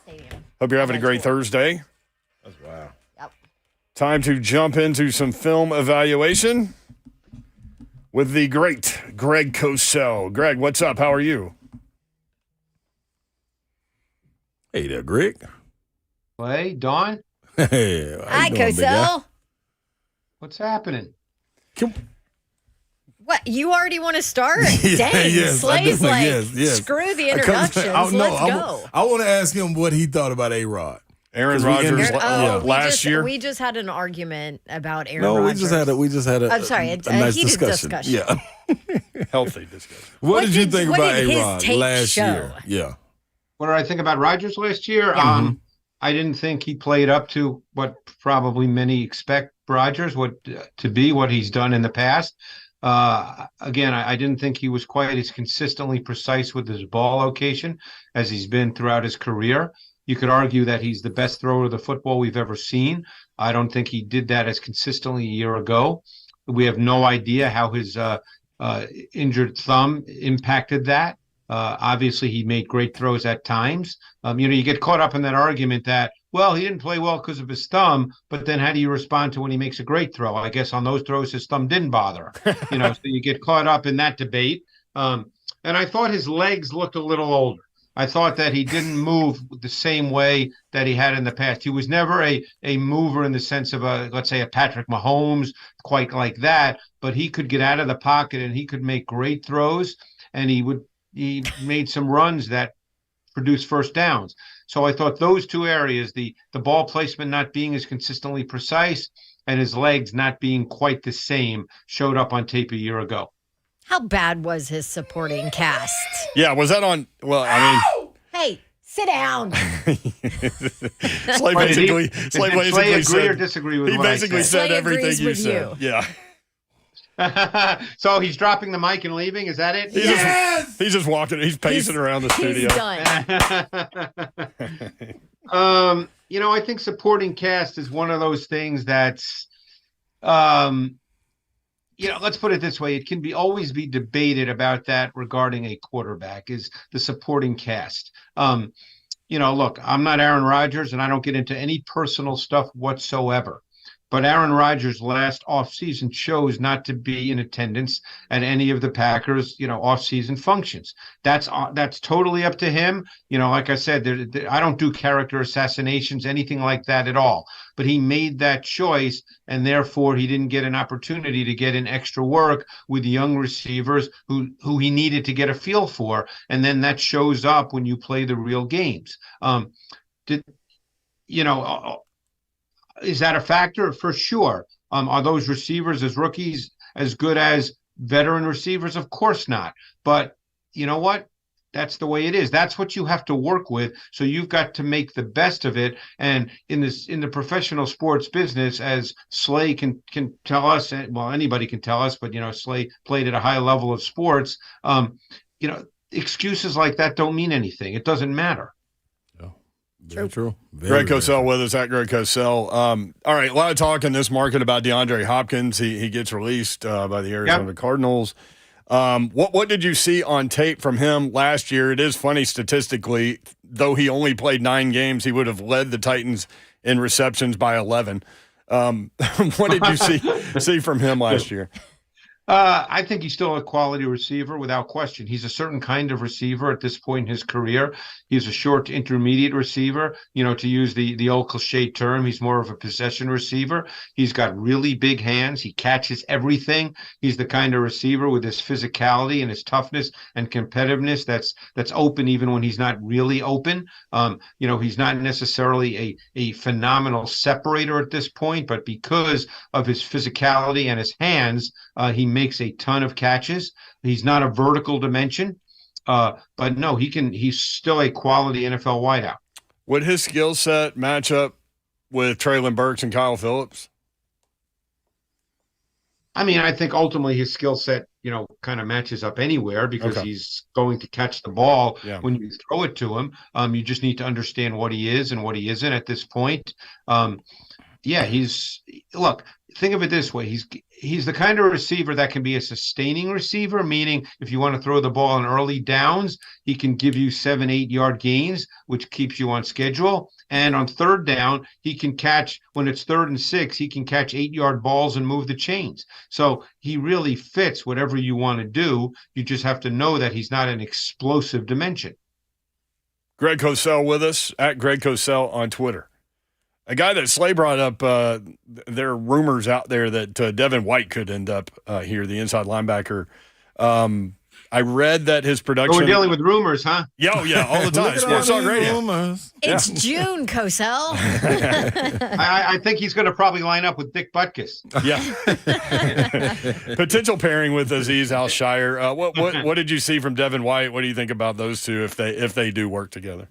Hope you're having a great Thursday. That's wild. Yep. Time to jump into some film evaluation with the great Greg Cosell. Greg, what's up? How are you? Hey there, Greg. Hey, Dawn. Hey, Hi, Cosell. What's happening? What, you already want to start? Yeah, Dang, yes, Slay's like, yes. screw the introductions, let's go. I want to ask him what he thought about A-Rod. Aaron Rodgers last year. We just had an argument about Aaron No, Rodgers. we just had a nice heated discussion. Yeah. Healthy discussion. What did you think about did his A-Rod tape last show? year? Yeah. What did I think about Rodgers last year? Yeah. I didn't think he played up to what probably many expect Rodgers to be, what he's done in the past. Again, I didn't think he was quite as consistently precise with his ball location as he's been throughout his career. You could argue that he's the best thrower of the football we've ever seen. I don't think he did that as consistently a year ago. We have no idea how his injured thumb impacted that. Obviously, he made great throws at times. You get caught up in that argument that, well, he didn't play well because of his thumb, but then how do you respond to when he makes a great throw? I guess on those throws, his thumb didn't bother. So you get caught up in that debate. And I thought his legs looked a little older. I thought that he didn't move the same way that he had in the past. He was never a mover in the sense of let's say a Patrick Mahomes, quite like that, but he could get out of the pocket and he could make great throws, and he made some runs that produced first downs. So I thought those two areas, the ball placement not being as consistently precise and his legs not being quite the same, showed up on tape a year ago. How bad was his supporting cast? Yeah, was that on? Well, I mean, hey, sit down. Slay basically agree said, or disagree with he what basically I said Slay everything agrees you with said. you. Yeah. So he's dropping the mic and leaving. Is that it? He's just walking. He's pacing around the studio. He's done. I think supporting cast is one of those things that's, let's put it this way. It can always be debated about that regarding a quarterback, is the supporting cast. Look, I'm not Aaron Rodgers and I don't get into any personal stuff whatsoever. But Aaron Rodgers last offseason chose not to be in attendance at any of the Packers, offseason functions. That's totally up to him. Like I said, I don't do character assassinations, anything like that at all. But he made that choice, and therefore he didn't get an opportunity to get in extra work with young receivers who he needed to get a feel for. And then that shows up when you play the real games. Is that a factor? For sure. Are those receivers as rookies as good as veteran receivers? Of course not. But you know what? That's the way it is. That's what you have to work with. So you've got to make the best of it. And in the professional sports business, as Slay can tell us, well, anybody can tell us, but Slay played at a high level of sports. Excuses like that don't mean anything. It doesn't matter. Very true. Greg Cosell with us at Greg Cosell. All right, a lot of talk in this market about DeAndre Hopkins. He gets released by the Arizona Cardinals. What did you see on tape from him last year? It is funny statistically, though he only played 9 games, he would have led the Titans in receptions by 11. What did you see from him last year? I think he's still a quality receiver without question. He's a certain kind of receiver at this point in his career. He's a short to intermediate receiver, to use the old cliche term. He's more of a possession receiver. He's got really big hands. He catches everything. He's the kind of receiver with his physicality and his toughness and competitiveness that's open even when he's not really open. He's not necessarily a phenomenal separator at this point, but because of his physicality and his hands, he makes a ton of catches. He's not a vertical dimension, but no, he's still a quality NFL wideout. Would his skill set match up with Treylon Burks and Kyle Phillips? I mean, I think ultimately his skill set, kind of matches up anywhere because he's going to catch the ball when you throw it to him. You just need to understand what he is and what he isn't at this point. Yeah, look, think of it this way. He's the kind of receiver that can be a sustaining receiver, meaning if you want to throw the ball in early downs, he can give you 7-8 yard gains, which keeps you on schedule. And on third down, he can catch, when it's 3rd and 6, he can catch 8-yard balls and move the chains. So he really fits whatever you want to do. You just have to know that he's not an explosive dimension. Greg Cosell with us, at Greg Cosell on Twitter. A guy that Slay brought up, there are rumors out there that Devin White could end up here, the inside linebacker. I read that his production. Oh, we're dealing with rumors, huh? Yeah, all the time. Sports Talk Radio. It's June, Cosell. I think he's going to probably line up with Dick Butkus. Yeah. Potential pairing with Azeez Al-Shire. What did you see from Devin White? What do you think about those two if they do work together?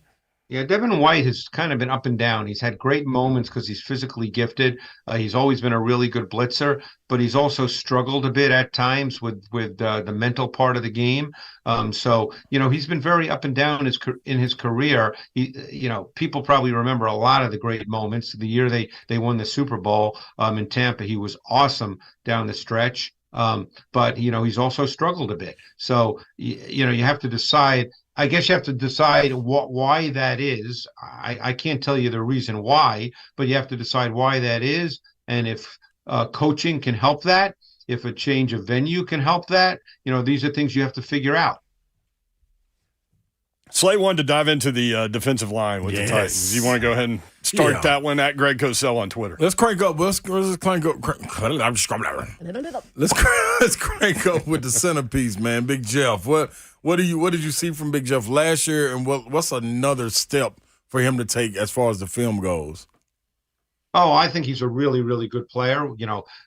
Yeah, Devin White has kind of been up and down. He's had great moments because he's physically gifted. He's always been a really good blitzer, but he's also struggled a bit at times with the mental part of the game. So, he's been very up and down in his career. People probably remember a lot of the great moments. The year they won the Super Bowl in Tampa, he was awesome down the stretch. But he's also struggled a bit. So, you have to decide. I guess you have to decide why that is. I can't tell you the reason why, but you have to decide why that is, and if coaching can help that, if a change of venue can help that. These are things you have to figure out. Slay wanted to dive into the defensive line with the Titans. You want to go ahead and start that one at Greg Cosell on Twitter? Let's crank up. Let's crank up. Let's crank up with the centerpiece, man. Big Jeff. What did you see from Big Jeff last year, and what's another step for him to take as far as the film goes? Oh, I think he's a really, really good player.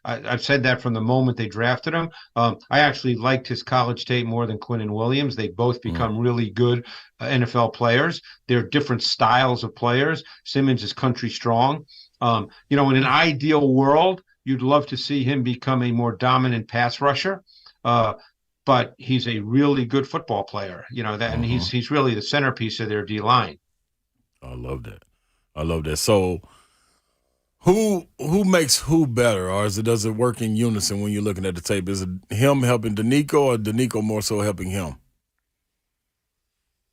I've said that from the moment they drafted him. I actually liked his college tape more than Quinnen Williams. They both become really good NFL players. They're different styles of players. Simmons is country strong. In an ideal world, you'd love to see him become a more dominant pass rusher. But he's a really good football player. And he's really the centerpiece of their D line. I love that. So, who makes who better, or does it work in unison when you're looking at the tape? Is it him helping Danico, or Danico more so helping him?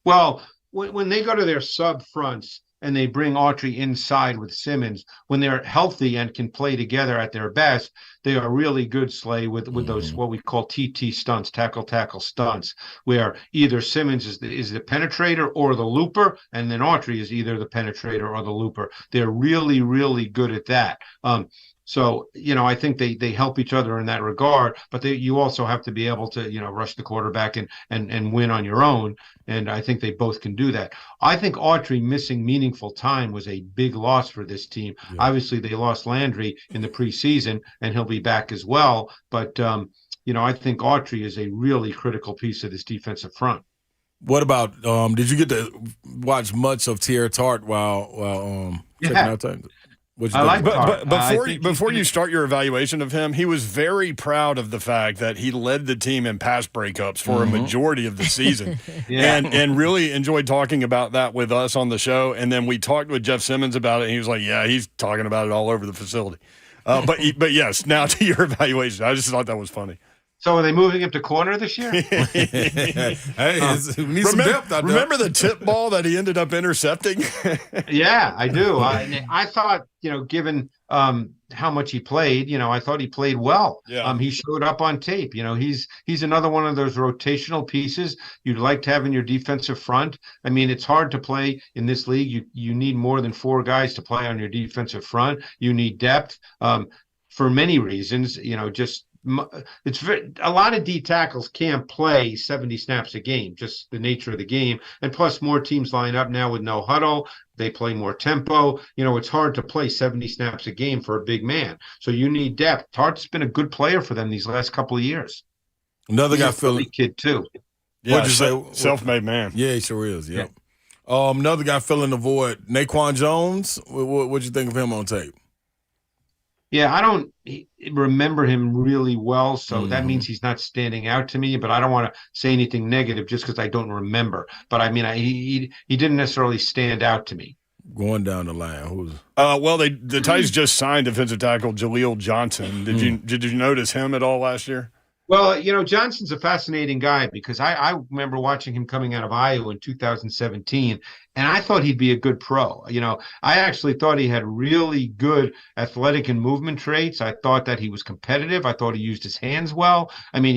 Well, when they go to their sub fronts and they bring Autry inside with Simmons, when they're healthy and can play together at their best, they are really good, Slay, with those what we call TT stunts, tackle stunts, where either Simmons is the penetrator or the looper, and then Autry is either the penetrator or the looper. They're really, really good at that. So, I think they help each other in that regard, but you also have to be able to, rush the quarterback and win on your own. And I think they both can do that. I think Autry missing meaningful time was a big loss for this team. Yeah. Obviously, they lost Landry in the preseason, and he'll be back as well. But, I think Autry is a really critical piece of this defensive front. What about, did you get to watch much of Tierra Tart while checking out time? Before you start your evaluation of him, he was very proud of the fact that he led the team in pass breakups for a majority of the season, and really enjoyed talking about that with us on the show. And then we talked with Jeff Simmons about it, and he was like, "Yeah, he's talking about it all over the facility." But yes, now to your evaluation, I just thought that was funny. So are they moving him to corner this year? Hey, need some depth out there. Remember the tip ball that he ended up intercepting? Yeah, I do. I thought, given how much he played, I thought he played well. Yeah. He showed up on tape. He's another one of those rotational pieces you'd like to have in your defensive front. I mean, it's hard to play in this league. You need more than 4 guys to play on your defensive front. You need depth for many reasons. It's a lot of D tackles can't play 70 snaps a game, just the nature of the game. And plus, more teams line up now with no huddle. They play more tempo. It's hard to play 70 snaps a game for a big man. So you need depth. Tart's been a good player for them these last couple of years. Another guy, Philly kid too. Yeah, what'd you say? Self-made man. Yeah, he sure is. Yep. Yeah. Another guy filling the void, Naquan Jones. What'd you think of him on tape? Yeah, I don't remember him really well, so that means he's not standing out to me, but I don't want to say anything negative just because I don't remember. But I mean, he didn't necessarily stand out to me. Going down the line, who's? Well, the Titans just signed defensive tackle Jaleel Johnson. Did you notice him at all last year? Well, Johnson's a fascinating guy because I remember watching him coming out of Iowa in 2017, and I thought he'd be a good pro. I actually thought he had really good athletic and movement traits. I thought that he was competitive. I thought he used his hands well. I mean,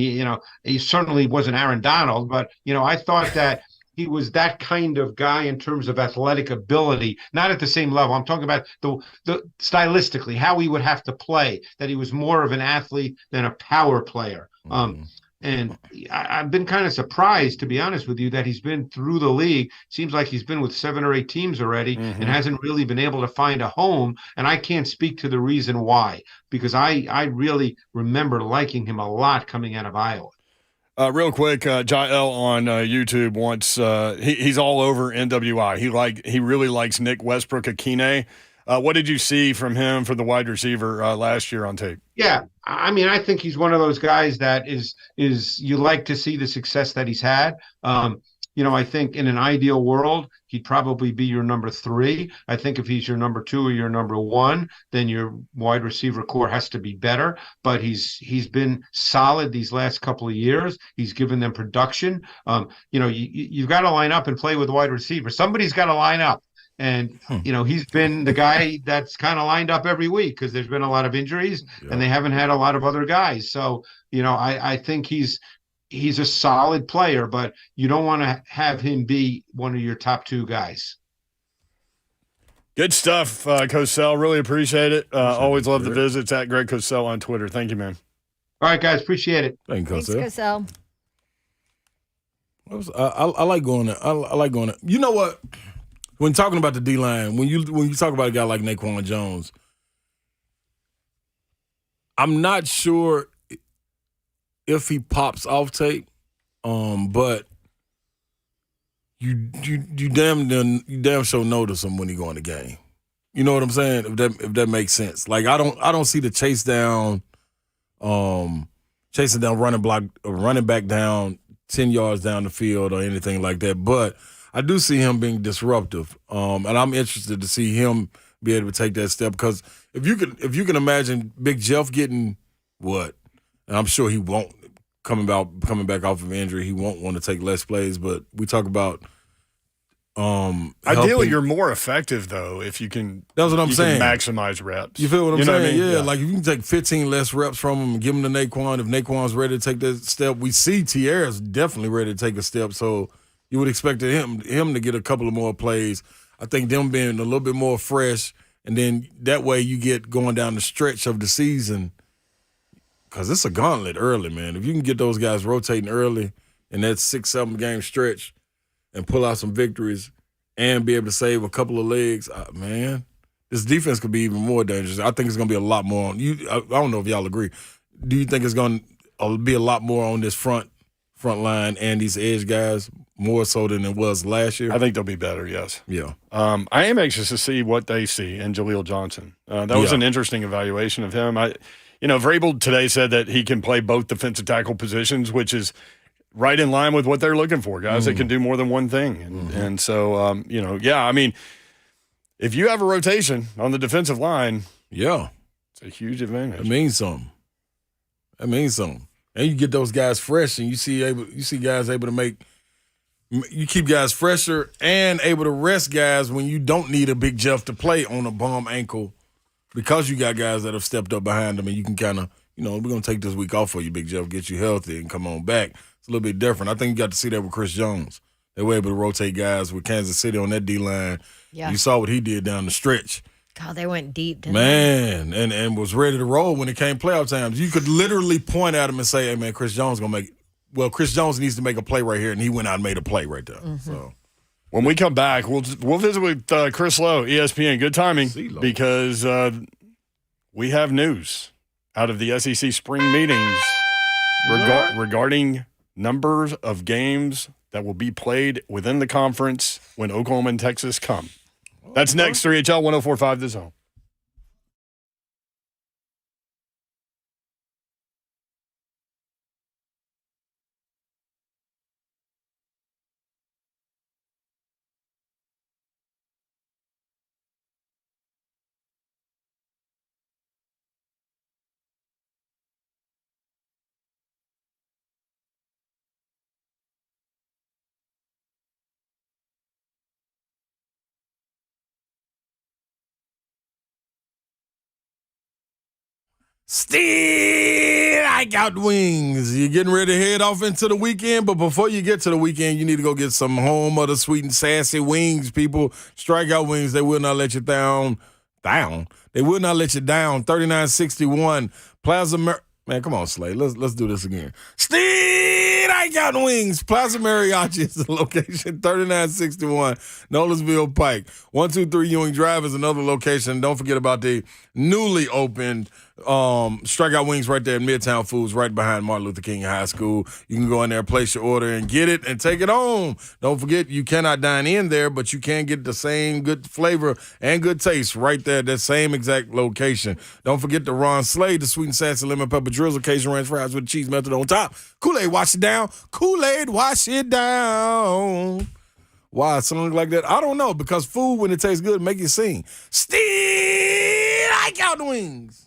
he certainly wasn't Aaron Donald, but, I thought that he was that kind of guy in terms of athletic ability, not at the same level. I'm talking about the stylistically, how he would have to play, that he was more of an athlete than a power player. And I've been kind of surprised, to be honest with you, that he's been through the league. Seems like he's been with 7 or 8 teams already and hasn't really been able to find a home. And I can't speak to the reason why, because I really remember liking him a lot coming out of Iowa. Real quick, Jael on YouTube wants he's all over NWI. He really likes Nick Westbrook-Akine. What did you see from him for the wide receiver last year on tape? Yeah, I mean, I think he's one of those guys that is you like to see the success that he's had. I think in an ideal world, he'd probably be your number 3. I think if he's your number 2 or your number 1, then your wide receiver core has to be better. But he's been solid these last couple of years. He's given them production. You've got to line up and play with wide receivers. Somebody's got to line up. And, he's been the guy that's kind of lined up every week because there's been a lot of injuries and they haven't had a lot of other guys. So, I think he's a solid player, but you don't want to have him be one of your top 2 guys. Good stuff, Cosell. Really appreciate it. Always love the visits at Greg Cosell on Twitter. Thank you, man. All right, guys. Appreciate it. Thanks, Cosell. I like going there. I like going there. You know what? When talking about the D-line, when you talk about a guy like Naquan Jones, I'm not sure if he pops off tape, but you damn sure notice him when he go in the game. You know what I'm saying? If that makes sense. Like I don't see the chasing down running back down 10 yards down the field or anything like that, but I do see him being disruptive, and I'm interested to see him be able to take that step because if you can imagine Big Jeff getting what, and I'm sure he won't coming back off of injury, he won't want to take less plays. But we talk about ideally you're more effective though if you can. That's what I'm saying. Maximize reps. You feel what I'm saying? What I mean? Yeah, like if you can take 15 less reps from him and give him to Naquan, if Naquan's ready to take that step, we see Tierra's definitely ready to take a step. So you would expect him to get a couple of more plays. I think them being a little bit more fresh, and then that way you get going down the stretch of the season because it's a gauntlet early, man. If you can get those guys rotating early in that 6-7 game stretch and pull out some victories and be able to save a couple of legs, man, this defense could be even more dangerous. I think it's going to be a lot more on you. I don't know if y'all agree. Do you think it's going to be a lot more on this front line and these edge guys more so than it was last year? I think they'll be better, yes. Yeah. I am anxious to see what they see in Jaleel Johnson. That was an interesting evaluation of him. Vrabel today said that he can play both defensive tackle positions, which is right in line with what they're looking for, guys that can do more than one thing. And so, I mean, if you have a rotation on the defensive line, it's a huge advantage. It means something. And you get those guys fresh, and you see guys able to make. You keep guys fresher and able to rest guys when you don't need a Big Jeff to play on a bum ankle because you got guys that have stepped up behind them, and you can kind of, we're going to take this week off for you, Big Jeff, get you healthy and come on back. It's a little bit different. I think you got to see that with Chris Jones. They were able to rotate guys with Kansas City on that D-line. Yeah. You saw what he did down the stretch. God, they went deep, didn't they? And was ready to roll when it came playoff times. You could literally point at him and say, hey, man, Chris Jones going to make – well, Chris Jones needs to make a play right here, and he went out and made a play right there. Mm-hmm. So when we come back, we'll visit with Chris Lowe, ESPN. Good timing because we have news out of the SEC spring meetings regarding numbers of games that will be played within the conference when Oklahoma and Texas come. That's next, 3HL 104.5 The Zone. Still, I got wings. You're getting ready to head off into the weekend, but before you get to the weekend, you need to go get some home of the sweet and sassy wings, people. Strikeout Wings, they will not let you down. They will not let you down. 3961 Plaza Man, come on, Slade. Let's do this again. Still, I got wings. Plaza Mariachi is the location. 3961 Nolensville Pike. 123 Ewing Drive is another location. Don't forget about the newly opened Strikeout Wings right there in Midtown Foods, right behind Martin Luther King High School. You can go in there, place your order, and get it and take it home. Don't forget, you cannot dine in there, but you can get the same good flavor and good taste right there, that same exact location. Don't forget the Ron Slade, the sweet and sassy lemon pepper drizzle, Cajun ranch fries with cheese melted on top. Kool-Aid, wash it down. Kool-Aid, wash it down. Why something like that? I don't know, because food, when it tastes good, make you sing. Still, I got wings.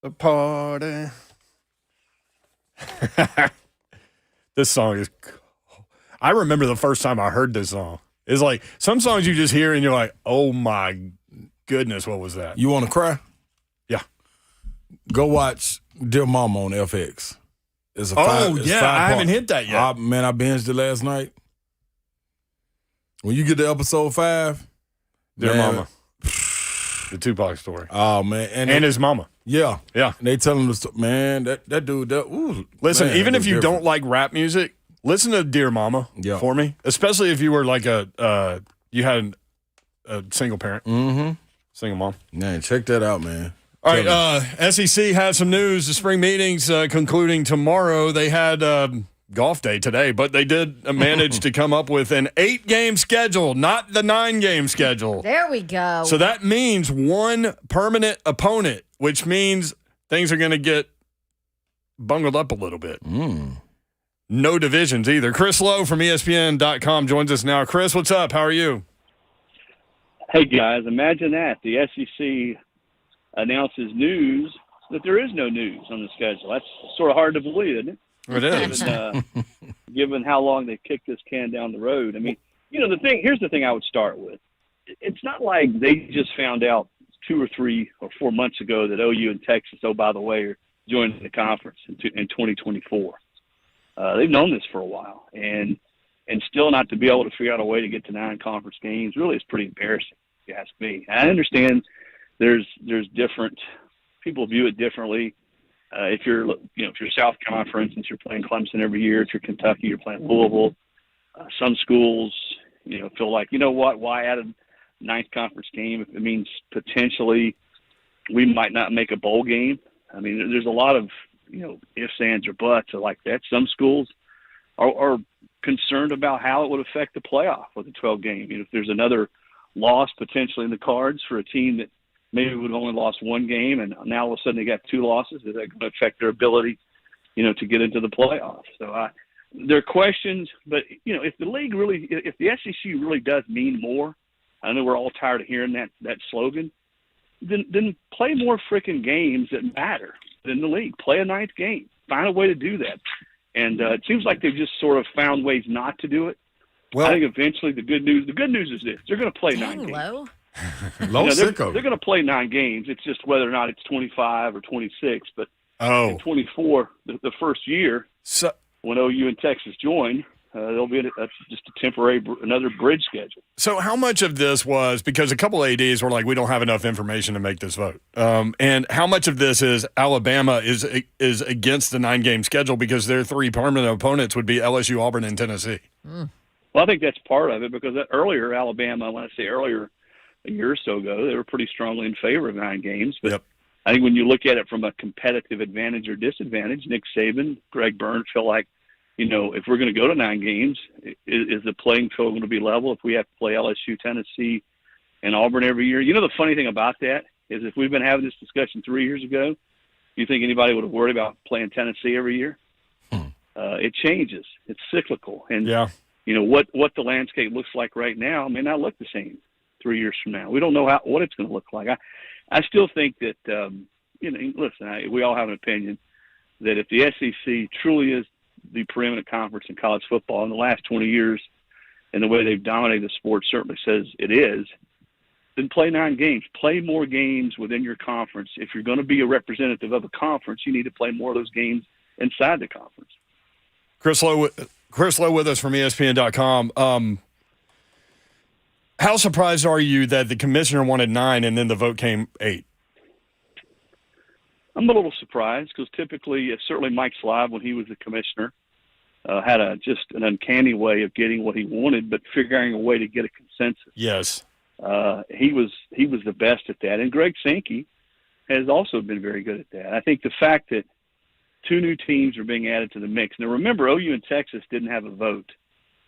a party. This song is – I remember the first time I heard this song. It's like some songs you just hear and you're like, oh, my goodness, what was that? You want to cry? Yeah. Go watch Dear Mama on FX. It's a I haven't hit that yet. I binged it last night. When you get to episode 5. Dear Mama. The Tupac story. Oh, man. And his mama. Yeah. Yeah. And they tell him, man, that dude, listen, man, even if you different. don't like rap music, listen to Dear Mama for me, especially if you were like you had a single parent, single mom. Man, check that out, man. All right, SEC has some news. The spring meetings concluding tomorrow. They had golf day today, but they did manage to come up with an 8-game schedule, not the 9-game schedule. There we go. So that means one permanent opponent, which means things are going to get bungled up a little bit. No divisions either. Chris Lowe from ESPN.com joins us now. Chris, what's up? How are you? Hey, guys, imagine that. The SEC announces news that there is no news on the schedule. That's sort of hard to believe, isn't it? It is. Given how long they've kicked this can down the road. I mean, here's the thing I would start with. It's not like they just found out 2 or 3 or 4 months ago that OU and Texas, oh, by the way, are joining the conference in 2024. They've known this for a while. And still not to be able to figure out a way to get to 9 conference games really is pretty embarrassing, if you ask me. I understand there's different – people view it differently. If you're South Carolina, for instance, you're playing Clemson every year. If you're Kentucky, you're playing Louisville. Some schools, feel like, you know what, why add a 9th conference game if it means potentially we might not make a bowl game? I mean, there's a lot of, ifs, ands, or buts like that. Some schools are concerned about how it would affect the playoff with a 12 game. If there's another loss potentially in the cards for a team that maybe would have only lost 1 game and now all of a sudden they got 2 losses, is that going to affect their ability, to get into the playoffs? So there are questions, but, if the league really, if the SEC really does mean more, I know we're all tired of hearing that slogan, then play more freaking games that matter than the league. Play a 9th game. Find a way to do that. And it seems like they've just sort of found ways not to do it. Well, I think eventually the good news is this. They're going to play 9 games. Low. They're going to play 9 games. It's just whether or not it's 25 or 26. But in 24, the first year, when OU and Texas join, there'll be just a temporary, another bridge schedule. So how much of this was because a couple ADs were like, we don't have enough information to make this vote. And how much of this is Alabama is against the 9-game schedule because their 3 permanent opponents would be LSU, Auburn, and Tennessee? Well, I think that's part of it because earlier Alabama, when I say earlier, a year or so ago, they were pretty strongly in favor of 9 games. But I think when you look at it from a competitive advantage or disadvantage, Nick Saban, Greg Byrne feel like, if we're going to go to 9 games, is the playing field going to be level if we have to play LSU, Tennessee, and Auburn every year? The funny thing about that is if we've been having this discussion 3 years ago, do you think anybody would have worried about playing Tennessee every year? It changes. It's cyclical. And, what the landscape looks like right now may not look the same 3 years from now. We don't know what it's going to look like. I still think that, listen, we all have an opinion that if the SEC truly is the preeminent conference in college football in the last 20 years and the way they've dominated the sport certainly says it is, then play 9 games. Play more games within your conference. If you're going to be a representative of a conference, you need to play more of those games inside the conference. Chris Lowe with us from ESPN.com. How surprised are you that the commissioner wanted 9 and then the vote came 8? I'm a little surprised because typically, certainly Mike Slive, when he was the commissioner, had just an uncanny way of getting what he wanted, but figuring a way to get a consensus. Yes. He was the best at that. And Greg Sankey has also been very good at that. I think the fact that 2 new teams are being added to the mix. Now, remember, OU and Texas didn't have a vote.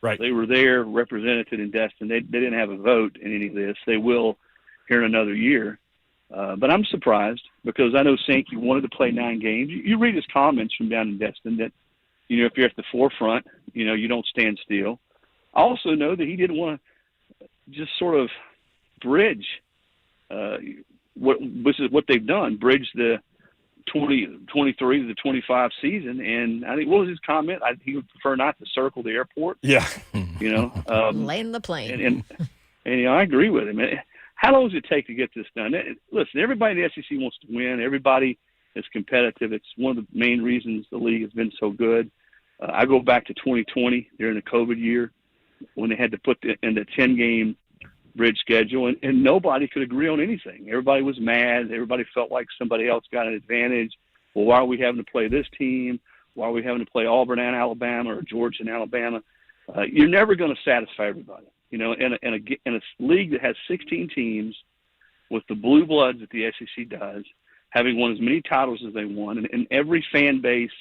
Right. They were there, represented in Destin. They didn't have a vote in any of this. They will here in another year. But I'm surprised because I know Sankey wanted to play 9 games. You read his comments from down in Destin that, if you're at the forefront, you don't stand still. I also know that he didn't want to just sort of bridge which is what they've done, bridge the 2023 to the 25 season. And I think, what was his comment? He would prefer not to circle the airport. Yeah. Land the plane. And I agree with him. How long does it take to get this done? Listen, everybody in the SEC wants to win. Everybody is competitive. It's one of the main reasons the league has been so good. I go back to 2020 during the COVID year when they had to put in the 10-game bridge schedule, and nobody could agree on anything. Everybody was mad. Everybody felt like somebody else got an advantage. Well, why are we having to play this team? Why are we having to play Auburn and Alabama or Georgia and Alabama? You're never going to satisfy everybody. In a league that has 16 teams with the blue bloods that the SEC does, having won as many titles as they won, and every fan base,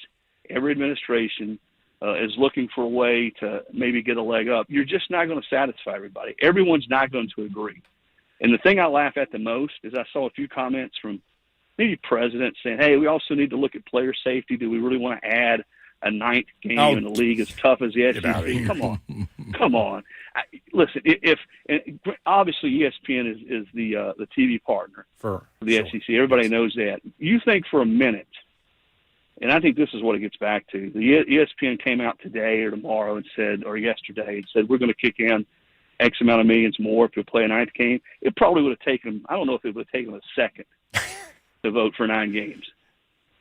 every administration is looking for a way to maybe get a leg up, you're just not going to satisfy everybody. Everyone's not going to agree. And the thing I laugh at the most is I saw a few comments from maybe presidents saying, hey, we also need to look at player safety. Do we really want to add a ninth game in the league as tough as the SEC? Come on. Listen, obviously ESPN is the TV partner for the SEC. Everybody knows that. You think for a minute, and I think this is what it gets back to. The ESPN came out today or tomorrow and said, or yesterday, and said, we're going to kick in X amount of millions more if we play a ninth game. It probably would have taken, I don't know if it would have taken a second to vote for 9 games.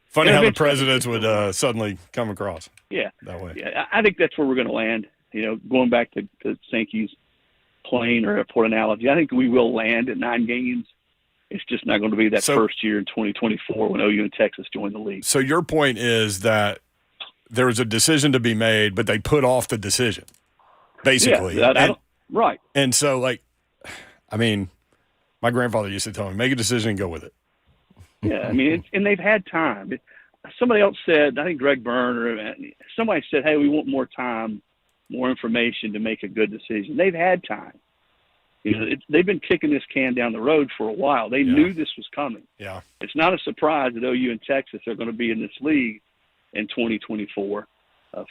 Funny how the presidents would suddenly come across. Yeah. That way. Yeah, I think that's where we're going to land. Going back to Sankey's plane or airport analogy, I think we will land at 9 games. It's just not going to be that first year in 2024 when OU and Texas join the league. So your point is that there was a decision to be made, but they put off the decision, basically. Yeah, right. And so, my grandfather used to tell me, make a decision and go with it. Yeah, and they've had time. Somebody else said, I think Greg Byrne or somebody said, hey, we want more time, more information to make a good decision. They've had time. They've been kicking this can down the road for a while. They knew this was coming. Yeah. It's not a surprise that OU and Texas are going to be in this league in 2024.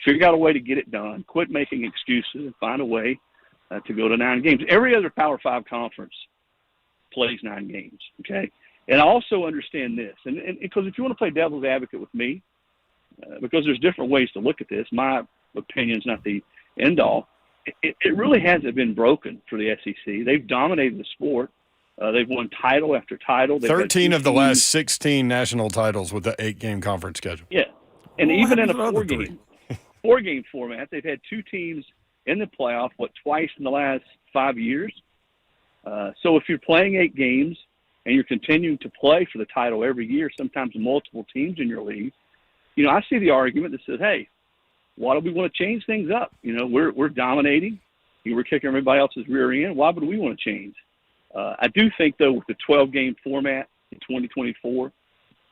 Figure out a way to get it done. Quit making excuses and find a way to go to 9 games. Every other Power 5 conference plays 9 games, okay? And I also understand this, and because if you want to play devil's advocate with me, because there's different ways to look at this, my opinion is not the end all. It really hasn't been broken for the SEC. They've dominated the sport. They've won title after title. 13 of the last 16 national titles with the 8-game conference schedule. Yeah, and even in a 4-game format, they've had 2 teams in the playoff, twice in the last 5 years. So if you're playing 8 games and you're continuing to play for the title every year, sometimes multiple teams in your league, I see the argument that says, hey, why do we want to change things up? We're dominating. We're kicking everybody else's rear end. Why would we want to change? I do think, though, with the 12-game format in 2024,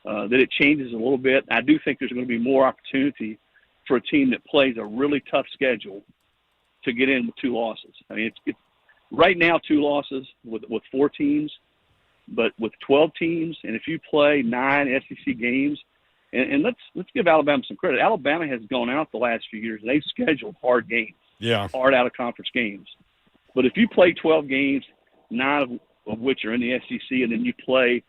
that it changes a little bit. I do think there's going to be more opportunity for a team that plays a really tough schedule to get in with 2 losses. It's right now 2 losses with 4 teams, but with 12 teams, and if you play 9 SEC games, and let's give Alabama some credit. Alabama has gone out the last few years. They've scheduled hard games, hard out-of-conference games. But if you play 12 games, 9 of which are in the SEC, and then you play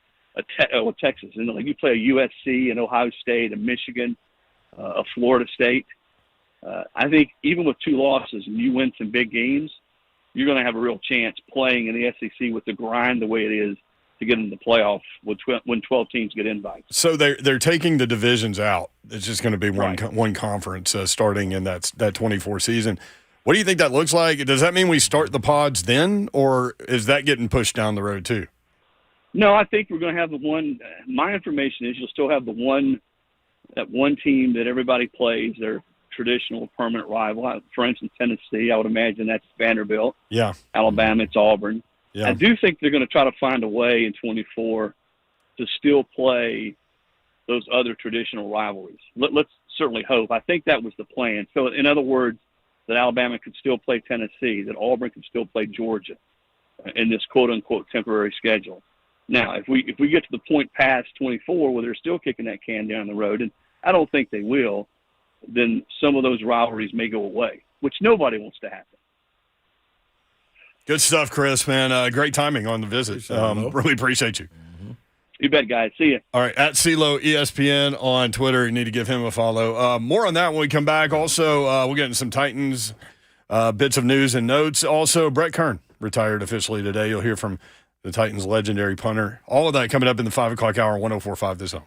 Texas, and you play a USC, an Ohio State, a Michigan, a Florida State, I think even with 2 losses and you win some big games, you're going to have a real chance playing in the SEC with the grind the way it is to get into the playoff when 12 teams get invites. So they're taking the divisions out. It's just going to be one conference starting in that 24 season. What do you think that looks like? Does that mean we start the pods then, or is that getting pushed down the road too? No, I think we're going to have the one. My information is you'll still have that one team that everybody plays, their traditional permanent rival. For instance, Tennessee, I would imagine that's Vanderbilt. Yeah. Alabama, it's Auburn. Yeah. I do think they're going to try to find a way in 24 to still play those other traditional rivalries. Let's certainly hope. I think that was the plan. So, in other words, that Alabama could still play Tennessee, that Auburn could still play Georgia in this quote-unquote temporary schedule. Now, if we get to the point past 24 where they're still kicking that can down the road, and I don't think they will, then some of those rivalries may go away, which nobody wants to happen. Good stuff, Chris, man. Great timing on the visit. Really appreciate you. You bet, guys. See you. All right, at CeeLo ESPN on Twitter. You need to give him a follow. More on that when we come back. Also, we'll get into some Titans bits of news and notes. Also, Brett Kern retired officially today. You'll hear from the Titans' legendary punter. All of that coming up in the 5 o'clock hour, 104.5 The Zone.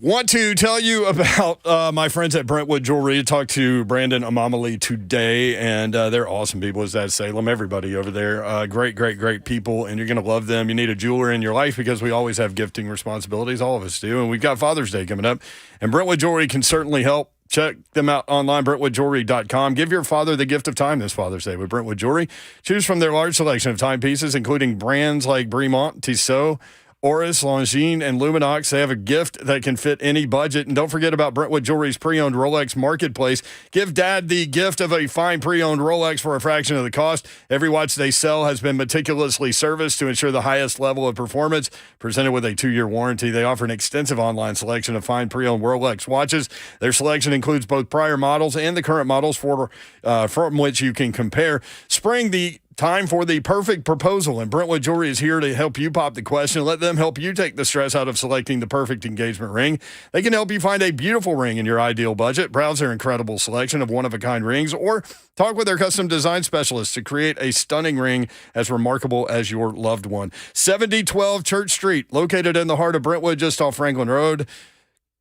Want to tell you about my friends at Brentwood Jewelry. Talked to Brandon Amamali today, and they're awesome people, as that Salem. Everybody over there, great people, and you're going to love them. You need a jeweler in your life because we always have gifting responsibilities. All of us do, and we've got Father's Day coming up, and Brentwood Jewelry can certainly help. Check them out online, BrentwoodJewelry.com. Give your father the gift of time this Father's Day with Brentwood Jewelry. Choose from their large selection of timepieces, including brands like Bremont, Tissot, Oris, Longines, and Luminox. They have a gift that can fit any budget. And don't forget about Brentwood Jewelry's pre-owned Rolex marketplace. Give Dad the gift of a fine pre-owned Rolex for a fraction of the cost. Every watch they sell has been meticulously serviced to ensure the highest level of performance, presented with a 2-year warranty. They offer an extensive online selection of fine pre-owned Rolex watches. Their selection includes both prior models and the current models from which you can compare. Spring the time for the perfect proposal, and Brentwood Jewelry is here to help you pop the question. Let them help you take the stress out of selecting the perfect engagement ring. They can help you find a beautiful ring in your ideal budget. Browse their incredible selection of one-of-a-kind rings, or talk with their custom design specialists to create a stunning ring as remarkable as your loved one. 7012 Church Street, located in the heart of Brentwood, just off Franklin Road.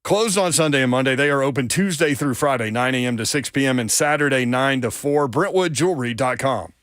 Closed on Sunday and Monday. They are open Tuesday through Friday, 9 a.m. to 6 p.m., and Saturday, 9 to 4. BrentwoodJewelry.com.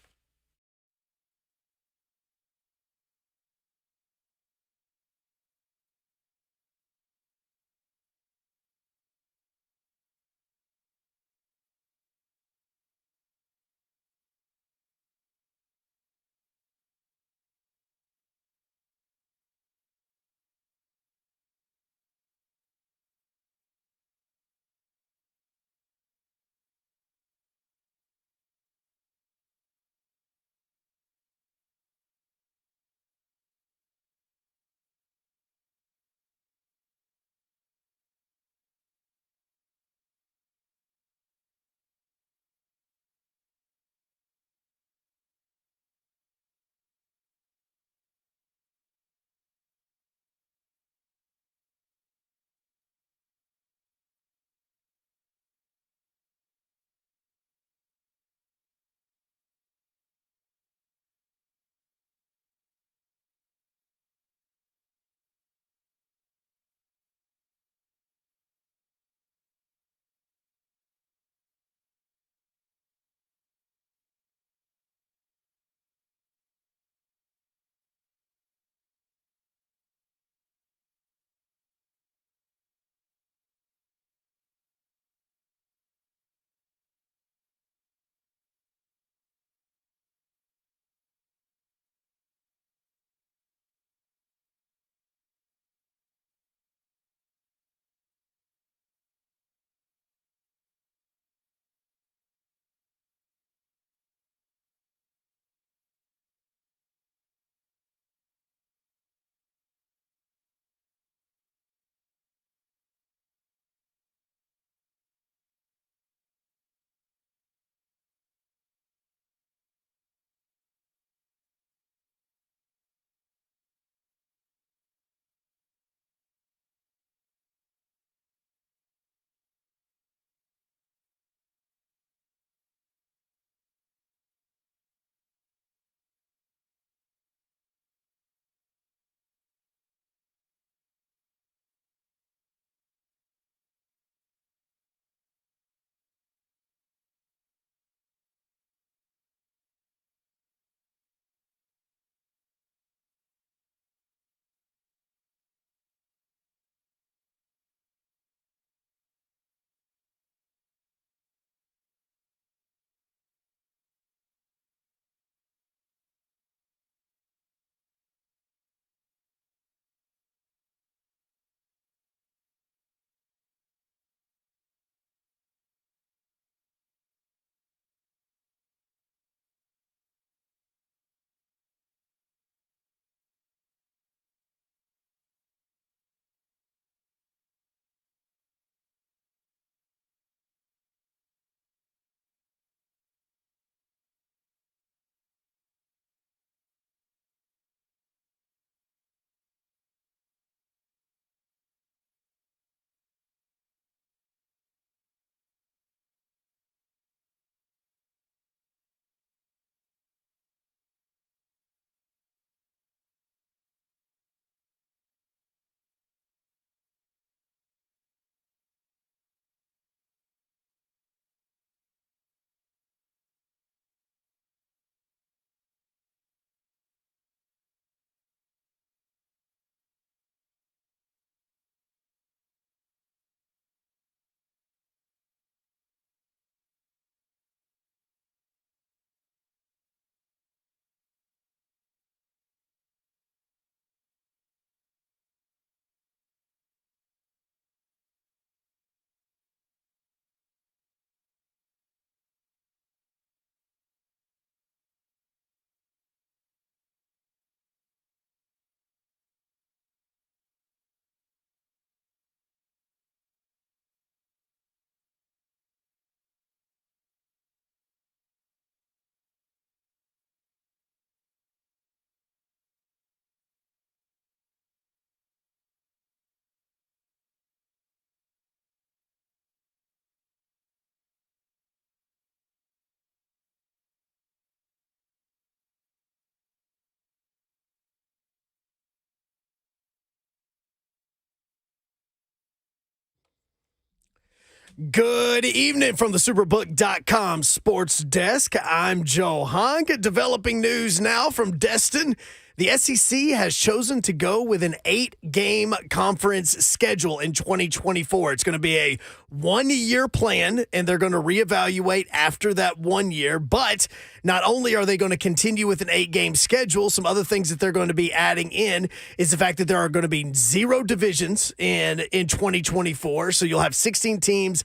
Good evening from the Superbook.com sports desk. I'm Joe Honk. Developing news now from Destin. The SEC has chosen to go with an 8-game conference schedule in 2024. It's going to be a 1-year plan, and they're going to reevaluate after that 1 year. But not only are they going to continue with an 8-game schedule, some other things that they're going to be adding in is the fact that there are going to be 0 divisions in 2024. So you'll have 16 teams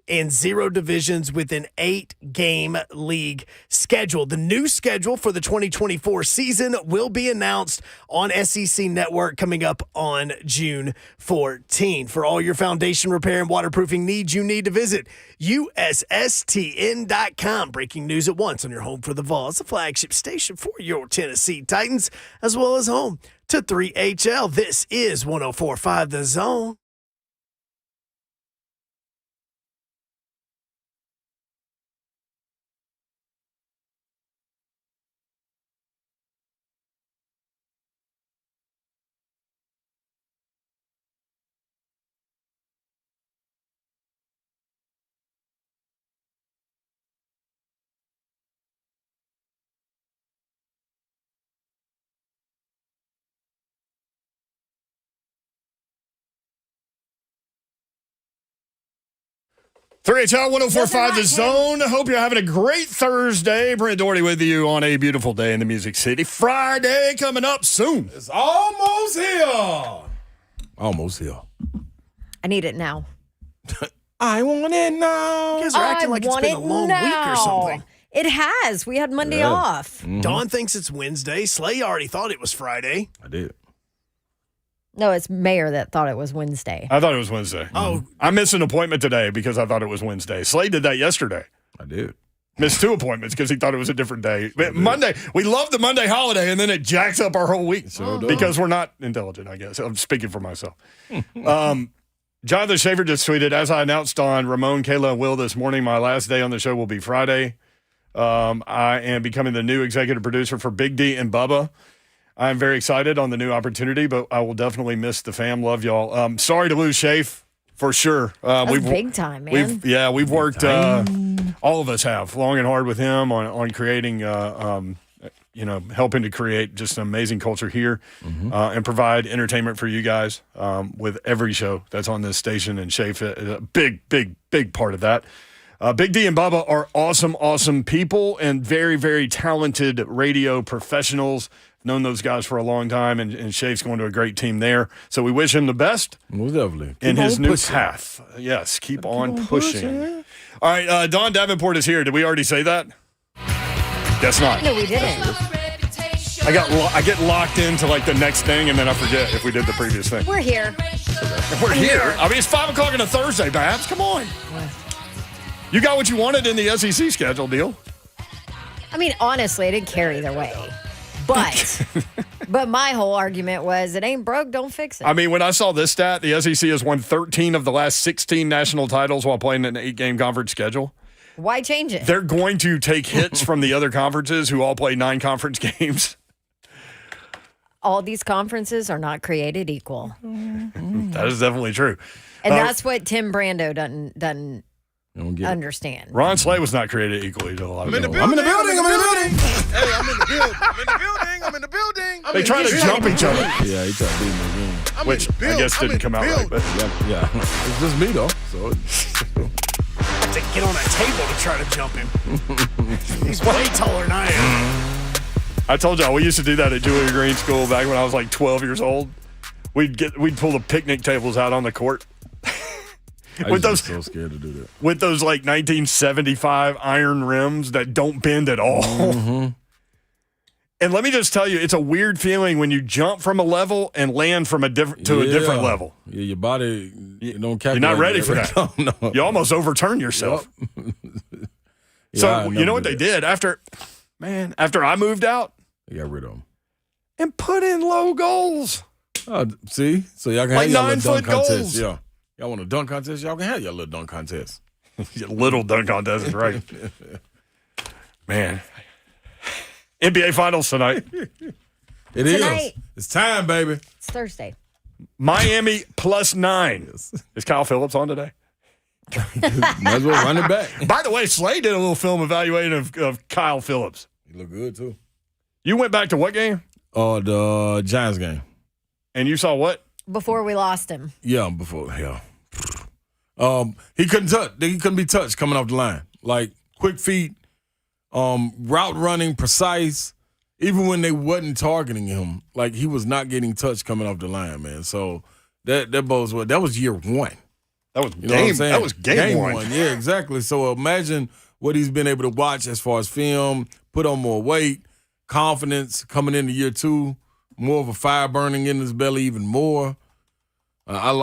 and 0 divisions with an 8-game league schedule. The new schedule for the 2024 season will be announced on SEC Network coming up on June 14. For all your foundation repair and waterproofing needs, you need to visit USSTN.com. Breaking news at once on your home for the Vols, the flagship station for your Tennessee Titans, as well as home to 3HL. This is 104.5 The Zone. HL 104.5 The Zone. Hope you're having a great Thursday. Brent Doherty with you on a beautiful day in the Music City. Friday coming up soon. It's almost here. Almost here. I need it now. I want it now. You guys are acting like it's been a long week or something. It has. We had Monday off. Mm-hmm. Dawn thinks it's Wednesday. Slay already thought it was Friday. I did. No, it's Mayor that thought it was Wednesday. I thought it was Wednesday. Oh. I missed an appointment today because I thought it was Wednesday. Slade did that yesterday. I did. Missed 2 appointments because he thought it was a different day. But Monday, we love the Monday holiday, and then it jacks up our whole week because we're not intelligent, I guess. I'm speaking for myself. Jonathan Schaefer just tweeted, as I announced on Ramon, Kayla, and Will this morning, my last day on the show will be Friday. I am becoming the new executive producer for Big D and Bubba. I'm very excited on the new opportunity, but I will definitely miss the fam. Love y'all. Sorry to lose Schaefer, for sure. That's big time, man. We've worked, all of us have, long and hard with him on creating, helping to create just an amazing culture here and provide entertainment for you guys with every show that's on this station. And Schaefer is a big, big, big part of that. Big D and Bubba are awesome, awesome people and very, very talented radio professionals. Known those guys for a long time, and Shafe's going to a great team there. So we wish him the best. Most definitely. In his new path. Yes, keep on pushing. All right, Don Davenport is here. Did we already say that? Guess not. No, we didn't. I get locked into like the next thing, and then I forget if we did the previous thing. We're here. We're here. I mean, it's 5 o'clock on a Thursday, Babs. Come on. You got what you wanted in the SEC schedule, deal? I mean, honestly, I didn't care either way. But my whole argument was it ain't broke, don't fix it. I mean, when I saw this stat, the SEC has won 13 of the last 16 national titles while playing an 8-game conference schedule. Why change it? They're going to take hits from the other conferences who all play 9 conference games. All these conferences are not created equal. That is definitely true. And that's what Tim Brando doesn't understand. Ron Slay was not created equally to a lot of people. I'm in the building. Hey, I'm in the building. They try to jump each other. Yeah, he tried to beat me again. Which I guess didn't come out right. But Yeah. It's just me, though. So I have to get on a table to try to jump him. He's way taller than I am. I told y'all, we used to do that at Julia Green School back when I was like 12 years old. We'd pull the picnic tables out on the court. I was so scared to do that. With those like 1975 iron rims that don't bend at all. Mm-hmm. And let me just tell you, it's a weird feeling when you jump from a level and land from a different level. Yeah, your body don't calculate. You're not ready for that. No. You almost overturn yourself. Yep. So you know what they did after I moved out? They got rid of them and put in low goals. See, so y'all can like have your little 9-foot dunk goals. contest. Yeah, y'all want a dunk contest? Y'all can have your little dunk contest. Your little dunk contest is right, man. NBA Finals tonight. It is. It's time, baby. It's Thursday. Miami +9. Is Kyle Phillips on today? Might as well run it back. By the way, Slade did a little film evaluating of Kyle Phillips. He looked good, too. You went back to what game? The Giants game. And you saw what? Before we lost him. Yeah, before. Yeah. He couldn't touch. He couldn't be touched coming off the line. Like, quick feet, route running, precise. Even when they wasn't targeting him, like, he was not getting touched coming off the line, man. So that bodes well. That was year one. That was game one. Yeah, exactly. So imagine what he's been able to watch as far as film, put on more weight, confidence coming into year two, more of a fire burning in his belly, even more. I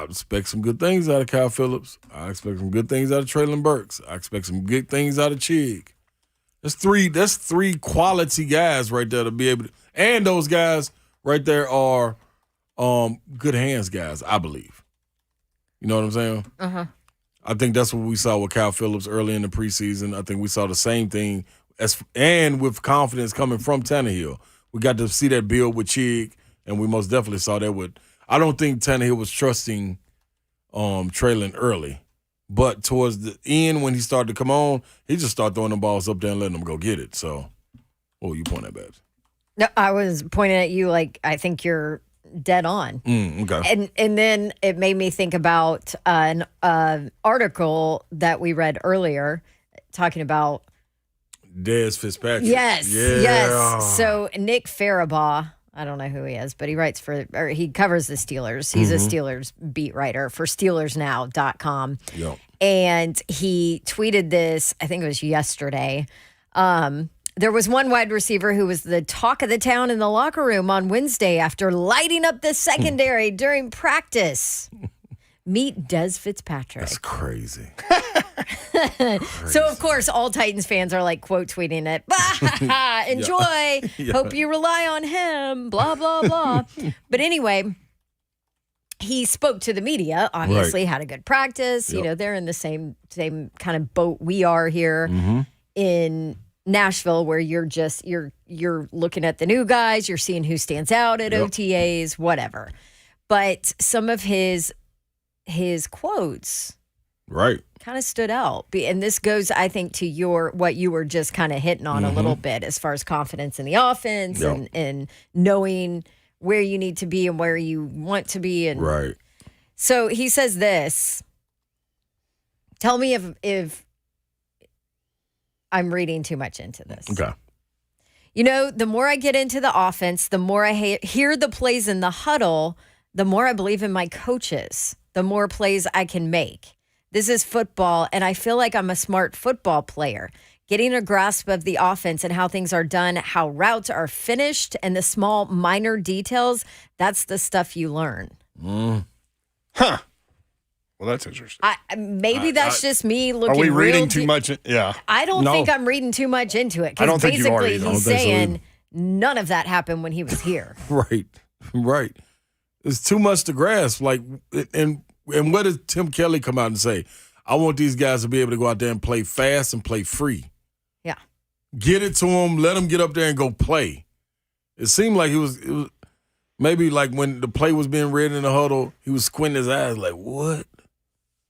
expect some good things out of Kyle Phillips. I expect some good things out of Traylon Burks. I expect some good things out of Chig. That's three quality guys right there to be able to, and those guys right there are good hands guys, I believe. You know what I'm saying? Uh-huh. I think that's what we saw with Kyle Phillips early in the preseason. I think we saw the same thing and with confidence coming from Tannehill. We got to see that build with Chig, and we most definitely saw that with. I don't think Tannehill was trusting Traylon early, but towards the end when he started to come on, he just started throwing the balls up there and letting them go get it. So, what were you pointing at, Babs? No, I was pointing at you like I think you're dead on. Okay. And then it made me think about an article that we read earlier talking about Dez Fitzpatrick. Yes. So Nick Farabaugh, I don't know who he is, but he he covers the Steelers. He's a Steelers beat writer for SteelersNow.com. Yep. And he tweeted this, I think it was yesterday. There was one wide receiver who was the talk of the town in the locker room on Wednesday after lighting up the secondary during practice. Meet Dez Fitzpatrick. That's crazy. So, of course, all Titans fans are like quote tweeting it. Enjoy. Yeah. Hope you rely on him. Blah, blah, blah. But anyway, he spoke to the media, obviously, had a good practice. Yep. You know, they're in the same kind of boat we are here in Nashville, where you're looking at the new guys, you're seeing who stands out at OTAs, whatever. But some of his quotes kind of stood out. And this goes, I think, to what you were just kind of hitting on a little bit as far as confidence in the offense and knowing where you need to be and where you want to be. And so he says this. Tell me if I'm reading too much into this. Okay. You know, the more I get into the offense, the more I hear the plays in the huddle, the more I believe in my coaches, the more plays I can make. This is football, and I feel like I'm a smart football player. Getting a grasp of the offense and how things are done, how routes are finished, and the small minor details, that's the stuff you learn. Huh. Well, that's interesting. Maybe that's just me looking. Are we reading real too much? Yeah. I don't think I'm reading too much into it. I don't think you are basically either. he's saying none of that happened when he was here. Right. It's too much to grasp. Like, and what did Tim Kelly come out and say? I want these guys to be able to go out there and play fast and play free. Yeah. Get it to them. Let them get up there and go play. It seemed like it was maybe like when the play was being read in the huddle, he was squinting his eyes like, what?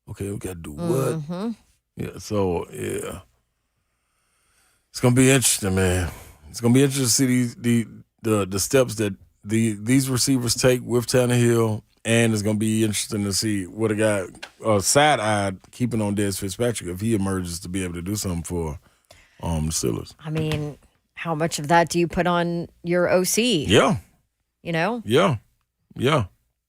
Okay, we got to do what? Yeah, so, yeah. It's going to be interesting, man. It's going to be interesting to see the steps that these receivers take with Tannehill, and it's going to be interesting to see what a guy side-eyed keeping on Dez Fitzpatrick if he emerges to be able to do something for the Steelers. I mean, how much of that do you put on your OC? Yeah. You know? Yeah.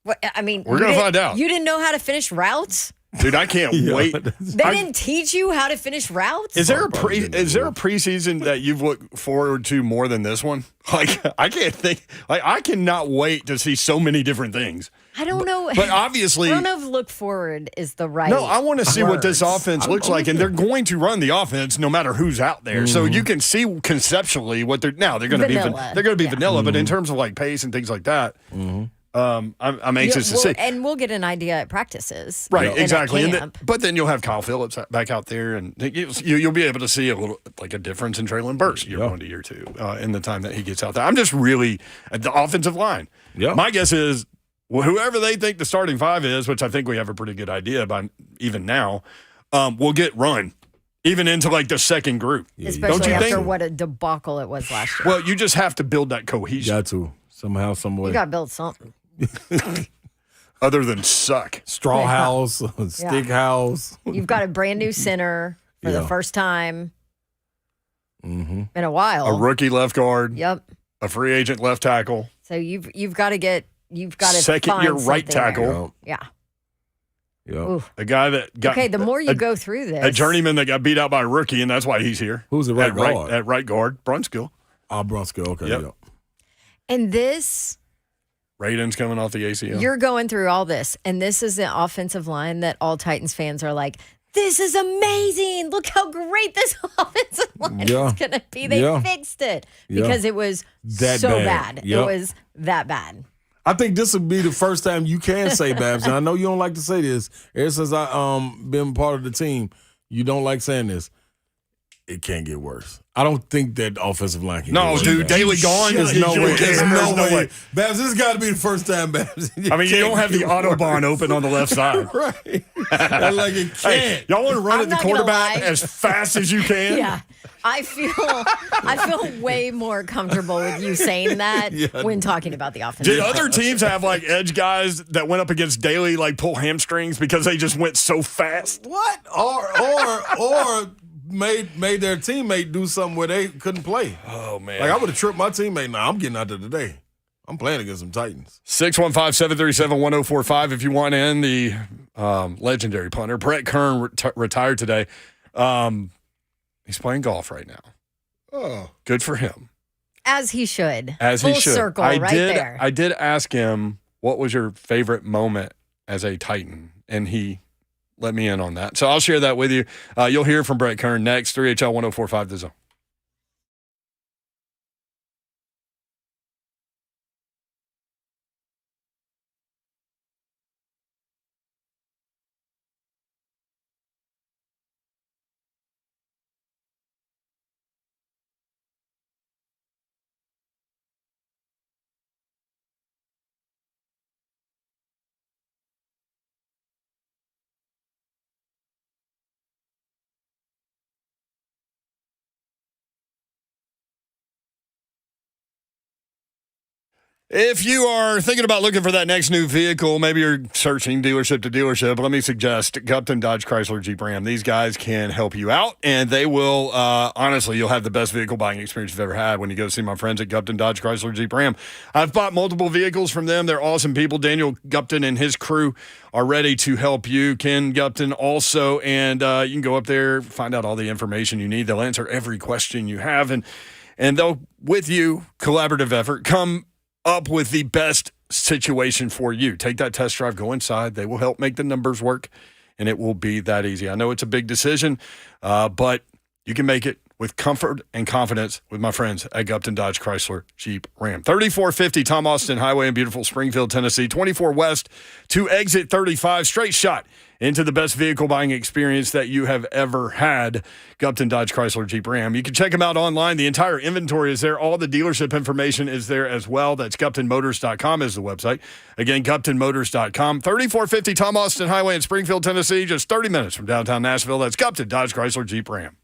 What, I mean, we're going to find out. You didn't know how to finish routes? Dude, I can't wait. They didn't teach you how to finish routes? Is there a preseason that you've looked forward to more than this one? Like, I can't think. Like, I cannot wait to see so many different things. I don't know. But obviously, I don't know if look forward is the right. No, I want to see what this offense looks like, and they're going to run the offense no matter who's out there. So you can see conceptually what they're going to be. They're going to be vanilla, but in terms of like pace and things like that. I'm anxious to see. And we'll get an idea at practices. Right, exactly. But then you'll have Kyle Phillips back out there, and you'll be able to see a little like a difference in Traylon Burks year one to year two in the time that he gets out there. I'm just really – the offensive line. Yeah. My guess is whoever they think the starting five is, which I think we have a pretty good idea by even now, will get run even into like the second group. Especially Don't you after think? what a debacle it was last year. Well, you just have to build that cohesion. Got to somehow, some way. You got to build something. Other than suck. Straw house, stick house. You've got a brand new center for the first time in a while. A rookie left guard. Yep. A free agent left tackle. So you've got to second year right tackle. Yeah. Yep. A guy that got the more you go through this, a journeyman that got beat out by a rookie, and that's why he's here. Who's the right guard? At right guard, Brunskill. Brunskill. Okay. Yep. and this. Raiden's coming off the ACL. You're going through all this, and this is the offensive line that all Titans fans are like, this is amazing. Look how great this offensive line is going to be. They fixed it because it was that so bad. Yep. It was that bad. I think this will be the first time you can say Babs. And I know you don't like to say this. Ever since I been part of the team, you don't like saying this. It can't get worse. I don't think that offensive line can get worse. No, dude, Daly gone. There's no way. There's no way. Babs, this has got to be the first time, Babs. I mean, you don't have the Autobahn open on the left side. Right. Like it can't. Hey, y'all want to run I'm at the not gonna quarterback lie. as fast as you can? Yeah. I feel way more comfortable with you saying that when talking about the offense. Did other teams have like edge guys that went up against Daly like pull hamstrings because they just went so fast? What? Or made their teammate do something where they couldn't play. Oh, man. Like I would have tripped my teammate. Nah, I'm getting out there today. I'm playing against some Titans. 615-737-1045 if you want in the legendary punter. Brett Kern retired today. He's playing golf right now. Oh. Good for him. As he should. As Full he should. circle right there. I did ask him, what was your favorite moment as a Titan? And he let me in on that. So I'll share that with you. You'll hear from Brett Kern next. 3HL 1045 The Zone. If you are thinking about looking for that next new vehicle, maybe you're searching dealership to dealership, let me suggest Gupton Dodge Chrysler Jeep Ram. These guys can help you out, and they will, honestly, you'll have the best vehicle buying experience you've ever had when you go see my friends at Gupton Dodge Chrysler Jeep Ram. I've bought multiple vehicles from them. They're awesome people. Daniel Gupton and his crew are ready to help you. Ken Gupton also, and you can go up there, find out all the information you need. They'll answer every question you have, and they'll, with you, collaborative effort, come up with the best situation for you. Take that test drive, go inside. They will help make the numbers work, and it will be that easy. I know it's a big decision, but you can make it with comfort and confidence with my friends at Gupton Dodge Chrysler Jeep Ram. 3450 Tom Austin Highway in beautiful Springfield, Tennessee. 24 west to exit 35. Straight shot into the best vehicle buying experience that you have ever had. Gupton Dodge Chrysler Jeep Ram. You can check them out online. The entire inventory is there. All the dealership information is there as well. That's GuptonMotors.com is the website. Again, GuptonMotors.com. 3450 Tom Austin Highway in Springfield, Tennessee. Just 30 minutes from downtown Nashville. That's Gupton Dodge Chrysler Jeep Ram.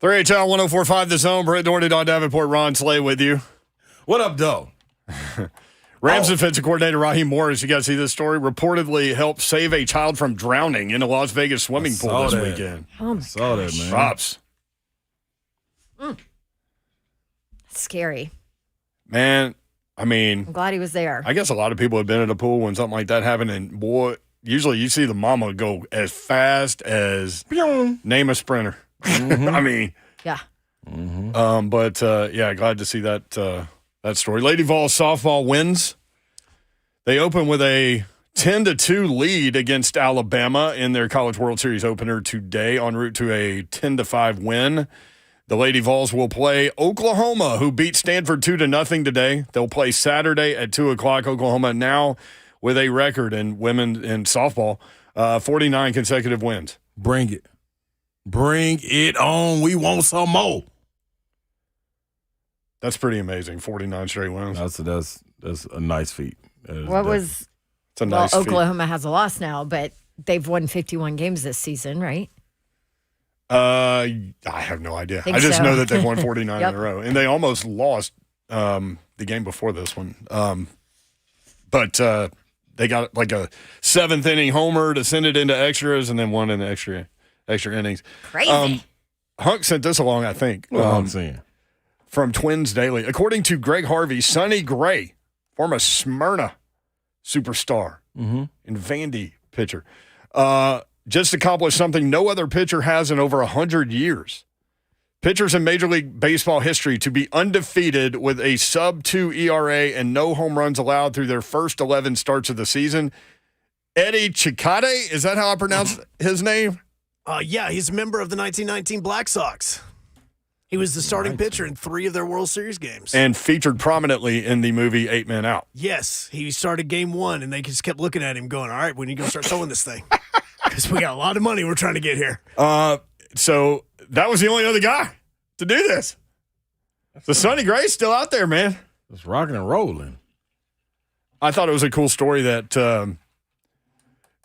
3HL 104.5 The Zone. Brett Doherty, Don Davenport, Ron Slay with you. What up, though? Rams defensive coordinator Raheem Morris, you guys see this story, reportedly helped save a child from drowning in a Las Vegas swimming pool this weekend. Oh, my Saw that, man. Props. Scary. Man, I mean, I'm glad he was there. I guess a lot of people have been at a pool when something like that happened, and boy, usually you see the mama go as fast as name a sprinter. I mean, yeah. But glad to see that story. Lady Vols softball wins. They open with a 10-2 lead against Alabama in their College World Series opener today, en route to a 10-5 win. The Lady Vols will play Oklahoma, who beat Stanford 2-0 today. They'll play Saturday at 2:00. Oklahoma now with a record in women in softball, 49 consecutive wins. Bring it. Bring it on. We want some more. That's pretty amazing. 49 straight wins. That's a nice feat. It's a nice feat. Oklahoma has a loss now, but they've won 51 games this season, right? I have no idea. I just know that they've won 49 in a row, and they almost lost the game before this one. But they got like a 7th inning homer to send it into extras, and then one in the extra innings. Crazy. Hunk sent this along, I think. I'm saying. From Twins Daily. According to Greg Harvey, Sonny Gray, former Smyrna superstar and Vandy pitcher, just accomplished something no other pitcher has in over 100 years. Pitchers in Major League Baseball history to be undefeated with a sub-2 ERA and no home runs allowed through their first 11 starts of the season. Eddie Chicade, is that how I pronounce his name? Yeah, he's a member of the 1919 Black Sox. He was the starting pitcher in 3 of their World Series games. And featured prominently in the movie 8 Men Out. Yes, he started game 1, and they just kept looking at him going, all right, when are you going to start throwing this thing? Because we got a lot of money we're trying to get here. So that was the only other guy to do this. So Sonny Gray's still out there, man. It's rocking and rolling. I thought it was a cool story that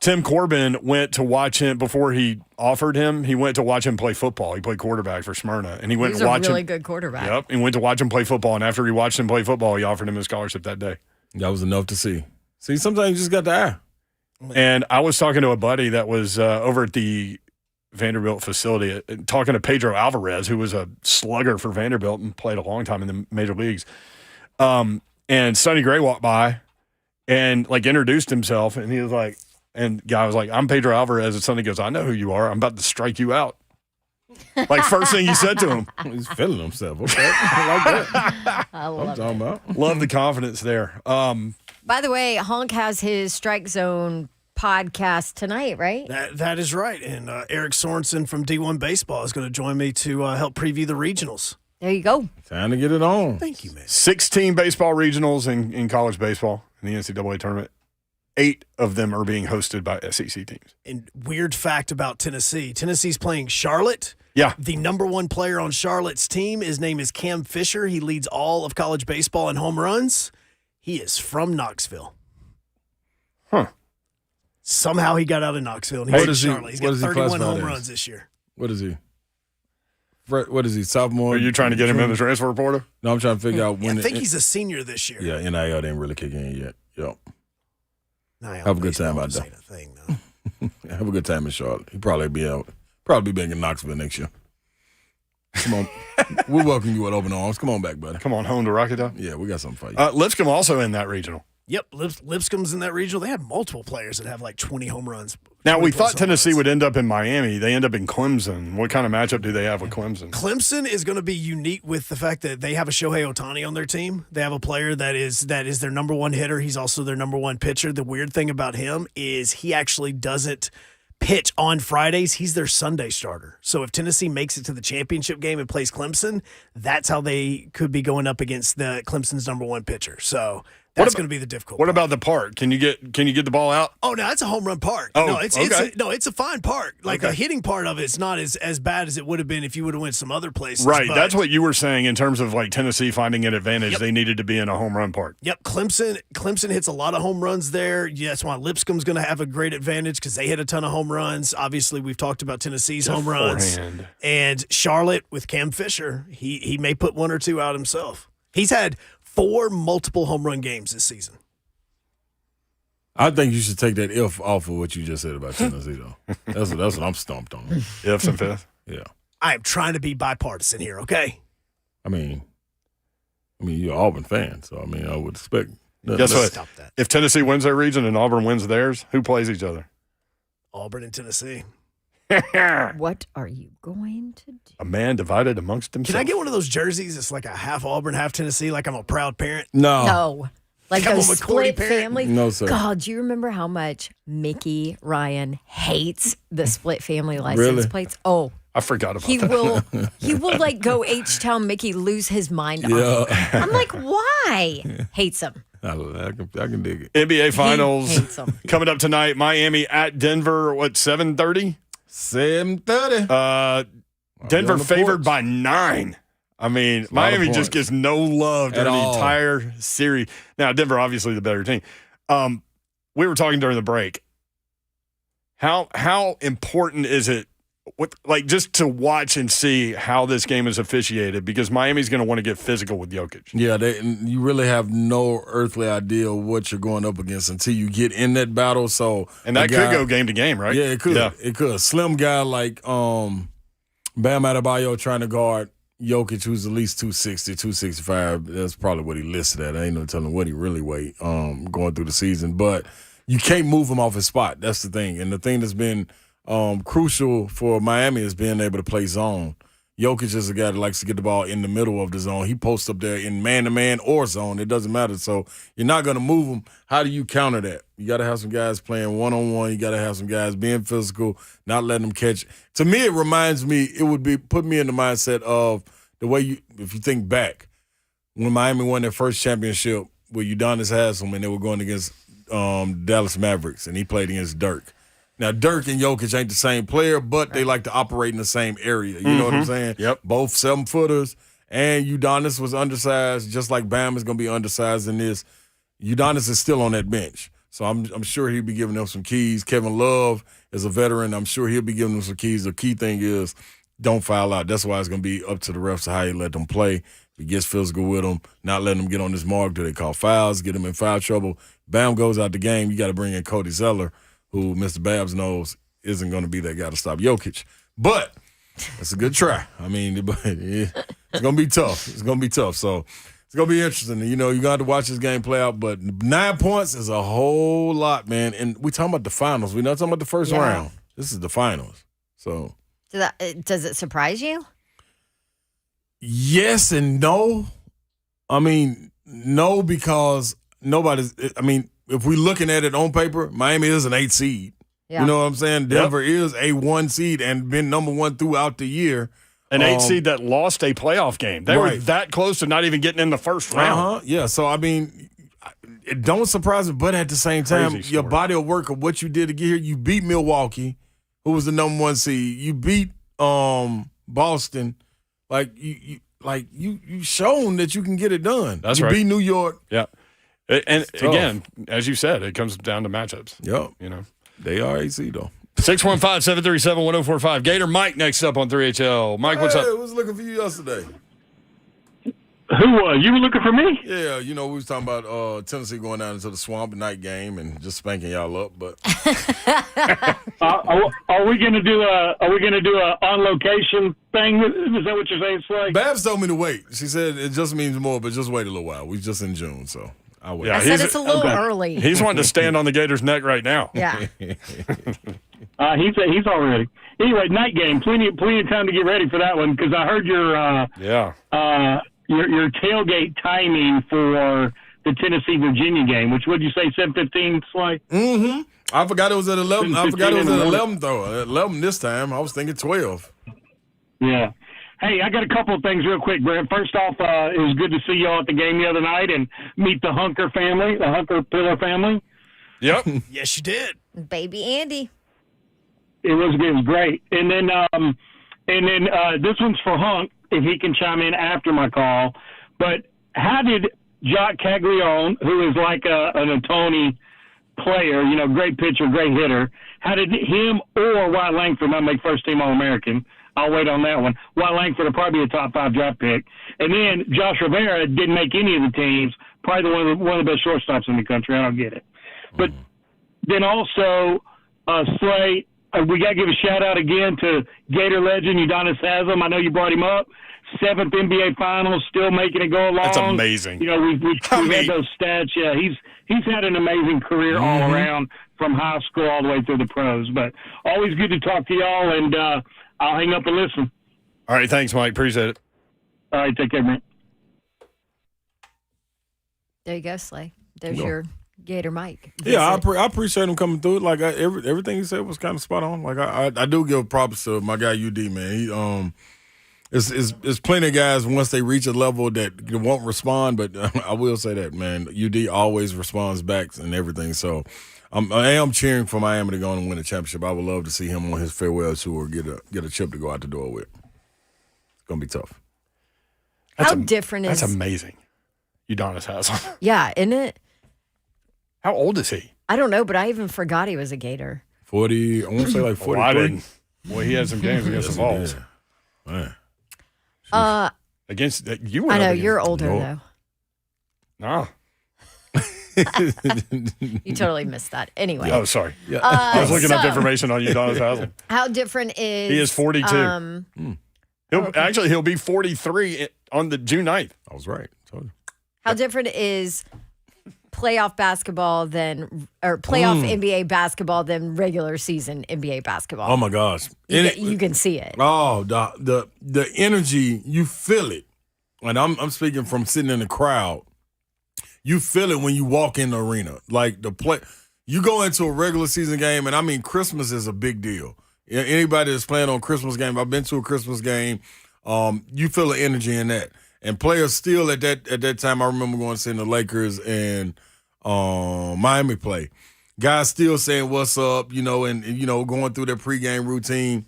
Tim Corbin went to watch him before he offered him. He went to watch him play football. He played quarterback for Smyrna, and he went to watch him. He's a really good quarterback. Yep, he went to watch him play football, and after he watched him play football, he offered him a scholarship that day. That was enough to see. See, sometimes you just got the eye. And I was talking to a buddy that was over at the Vanderbilt facility, talking to Pedro Alvarez, who was a slugger for Vanderbilt and played a long time in the major leagues. And Sonny Gray walked by and like introduced himself, and he was like, and guy was like, I'm Pedro Alvarez. And Sonny goes, I know who you are. I'm about to strike you out. Like first thing he said to him. He's feeling himself. Okay. I like that. I love talking about. Love the confidence there. By the way, Honk has his Strike Zone podcast tonight, right? That is right. And Eric Sorensen from D1 Baseball is going to join me to help preview the regionals. There you go. Time to get it on. Thank you, man. 16 baseball regionals in college baseball in the NCAA tournament. 8 of them are being hosted by SEC teams. And weird fact about Tennessee. Tennessee's playing Charlotte. Yeah. The number 1 player on Charlotte's team, his name is Cam Fisher. He leads all of college baseball in home runs. He is from Knoxville. Huh. Somehow he got out of Knoxville. And he's in Charlotte. He's got 31 home runs this year. What is he? What is he, sophomore? Are you trying to get him in the transfer portal? No, I'm trying to figure out when. I think he's a senior this year. Yeah, NIL didn't really kick in yet. Yep. Have a good time out there. Have a good time in Charlotte. He'll probably be back in Knoxville next year. Come on. We welcome you with open arms. Come on back, buddy. Come on home to Rocketown. Yeah, we got something for you. Lipscomb also in that regional. Yep, Lipscomb's in that regional. They have multiple players that have like 20 home runs. Now, we thought Tennessee would end up in Miami. They end up in Clemson. What kind of matchup do they have with Clemson? Clemson is going to be unique with the fact that they have a Shohei Ohtani on their team. They have a player that is their number 1 hitter. He's also their number 1 pitcher. The weird thing about him is he actually doesn't pitch on Fridays. He's their Sunday starter. So if Tennessee makes it to the championship game and plays Clemson, that's how they could be going up against the Clemson's number 1 pitcher. So That's going to be the difficult What part. about the park? Can you get the ball out? Oh, no, it's a home run park. Oh, no, it's okay. it's a fine park. Like the hitting part of it's not as bad as it would have been if you would have went some other places. Right. but- That's what you were saying in terms of like Tennessee finding an advantage. Yep. They needed to be in a home run park. Yep, Clemson hits a lot of home runs there. Yeah, that's why Lipscomb's going to have a great advantage because they hit a ton of home runs. Obviously, we've talked about Tennessee's home runs. Forehand. And Charlotte with Cam Fisher, he may put one or two out himself. He's had 4 multiple home run games this season. I think you should take that if off of what you just said about Tennessee, though. That's what I'm stumped on. Ifs and fifths. Yeah. I am trying to be bipartisan here, okay? I mean, you're an Auburn fan, so I would expect. Guess what? Stop that. If Tennessee wins their region and Auburn wins theirs, who plays each other? Auburn and Tennessee. What are you going to do? A man divided amongst Can himself. I get one of those jerseys that's like a half Auburn, half Tennessee, like I'm a proud parent? No. Like Come those on, McCourty split parent. family. No, sir. God, do you remember how much Mickey Ryan hates the split family license Really? plates? Oh, I forgot about he that. will like go H-Town Mickey lose his mind on Yeah. it. I'm like, why? Hates him. I can dig it. NBA Finals hates 'em. coming up tonight. Miami at Denver. What, 7:30? 7:30. Denver on the favored porch. by 9. I mean, lot of Miami just points. gets no love At during the all. entire series. Now, Denver obviously the better team. We were talking during the break. How important is it, just to watch and see how this game is officiated? Because Miami's going to want to get physical with Jokic. Yeah, and you really have no earthly idea what you're going up against until you get in that battle. So, And that a guy- could go game to game, right? Yeah, it could. Yeah. It could. A slim guy like Bam Adebayo trying to guard Jokic, who's at least 260, 265. That's probably what he listed at. I ain't no telling what he really weighed going through the season. But you can't move him off his spot. That's the thing. And the thing that's been crucial for Miami is being able to play zone. Jokic is a guy that likes to get the ball in the middle of the zone. He posts up there in man-to-man or zone. It doesn't matter. So you're not going to move him. How do you counter that? You got to have some guys playing one-on-one. You got to have some guys being physical, not letting them catch. To me, it reminds me, it would be put me in the mindset of the way if you think back, when Miami won their first championship with Udonis Haslem and they were going against Dallas Mavericks, and he played against Dirk. Now, Dirk and Jokic ain't the same player, but they like to operate in the same area. You know what I'm saying? Yep. Both 7-footers, and Udonis was undersized, just like Bam is going to be undersized in this. Udonis is still on that bench, so I'm sure he'll be giving them some keys. Kevin Love is a veteran. I'm sure he'll be giving them some keys. The key thing is don't foul out. That's why it's going to be up to the refs how you let them play. If he gets physical with them, not letting them get on this mark till they call fouls, get them in foul trouble. Bam goes out the game. You got to bring in Cody Zeller, who Mr. Babs knows isn't going to be that guy to stop Jokic. But it's a good try. I mean, it's going to be tough. It's going to be tough. So it's going to be interesting. You know, you got to watch this game play out. But 9 points is a whole lot, man. And we talking about the finals. We're not talking about the first round. This is the finals. So Does it surprise you? yes and no. I mean, no, because if we're looking at it on paper, Miami is an 8 seed. Yeah. You know what I'm saying? Denver is a 1 seed and been number 1 throughout the year. An 8 seed that lost a playoff game. They were Right. that close to not even getting in the first round. Yeah, so I mean, it don't surprise me, but at the same time, Crazy your story. body of work of what you did to get here, you beat Milwaukee, who was the number 1 seed. You beat Boston. You shown that you can get it done. That's you right. beat New York. Yeah. And tough. again, as you said, it comes down to matchups. Yep. You know. They are 8 seed, though. 615-737-1045. Gator Mike next up on 3HL. Mike, what's Hey, up? was looking for you yesterday. Who was? You were looking for me? Yeah, we was talking about Tennessee going down into the swamp night game and just spanking y'all up, but Are we gonna do a on location thing? Is that what you're saying, Slay? Babs told me to wait. She said it just means more, but just wait a little while. We just in June, so I'll wait. Yeah, I said it's a little early. He's wanting to stand on the Gator's neck right now. Yeah. He's all ready. Anyway, night game. Plenty of time to get ready for that one because I heard your tailgate timing for the Tennessee-Virginia game, which would you say 7:15, Slay? Mm-hmm. I forgot it was at 11. I 7:15 forgot it was in at the 11 though. At 11 this time. I was thinking 12. Yeah. Hey, I got a couple of things real quick, Brent. First off, it was good to see y'all at the game the other night and meet the Hunker family, the Hunker Pillar family. Yep. Yes, you did. Baby Andy. It was great. And then this one's for Hunk, if he can chime in after my call. But how did Jock Caglione, who is like an Ohtani player, great pitcher, great hitter, how did him or Wyatt Langford not make first-team All-American? I'll wait on that one. Wyatt Langford will probably be a top 5 draft pick. And then Josh Rivera didn't make any of the teams, probably one of the best shortstops in the country. I don't get it. But then also, Slay, we got to give a shout-out again to Gator legend Udonis Haslem. I know you brought him up. 7th NBA Finals, still making it go along. That's amazing. We've had those stats. Yeah, he's had an amazing career all around from high school all the way through the pros. But always good to talk to y'all, and I'll hang up and listen. All right, thanks, Mike. Appreciate it. All right, take care, man. There you go, Slay. There's your Gator Mike. Yeah, I appreciate him coming through. Like everything he said was kind of spot on. Like I do give props to my guy UD, man. He It's plenty of guys once they reach a level that won't respond, but I will say that, man, UD always responds back and everything. So I am cheering for Miami to go on and win a championship. I would love to see him on his farewell tour get a chip to go out the door with. It's gonna be tough. How different is that's amazing? Udonis Haslem. Yeah, isn't it? How old is he? I don't know, but I even forgot he was a Gator. 40. I want to say like 43. I didn't. Boy, he had some games against the Vols. Man. Against you were. I know you're older though. No. You totally missed that. Anyway. Oh, sorry. Yeah. I was looking up information on Udonis Haslem. How different is he is 42. He'll be 43 on the June 9th. I was right. Told you. How different is playoff basketball playoff NBA basketball than regular season NBA basketball? Oh my gosh. You can see it. Oh, the energy, you feel it. And I'm speaking from sitting in the crowd. You feel it when you walk in the arena. Like you go into a regular season game, and I mean Christmas is a big deal. Anybody that's playing on Christmas game, I've been to a Christmas game, you feel the energy in that. And players still at that time, I remember going to see the Lakers and Miami play. Guys still saying what's up, and going through their pregame routine.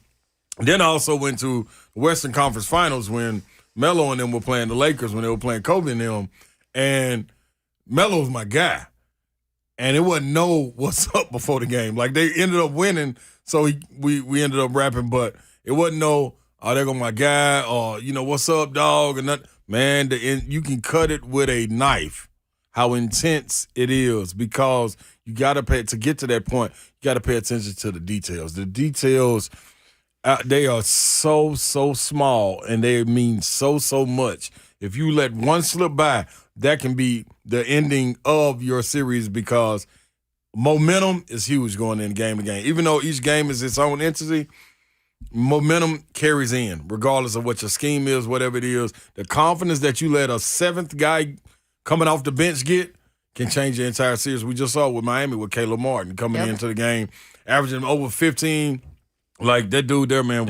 Then I also went to the Western Conference Finals when Melo and them were playing the Lakers, when they were playing Kobe and them. And Melo was my guy. And it wasn't no what's up before the game. Like, they ended up winning, so we ended up rapping, but it wasn't no, oh, there go my guy, or, what's up, dog, and that. Man, you can cut it with a knife, how intense it is, because you got to to get to that point, you got to pay attention to the details. The details, they are so small, and they mean so much. If you let one slip by, that can be the ending of your series, because momentum is huge going in game to game. Even though each game is its own entity, momentum carries in, regardless of what your scheme is, whatever it is. The confidence that you let a 7th guy coming off the bench get can change the entire series. We just saw it with Miami with Caleb Martin coming into the game, averaging over 15. Like, that dude there, man,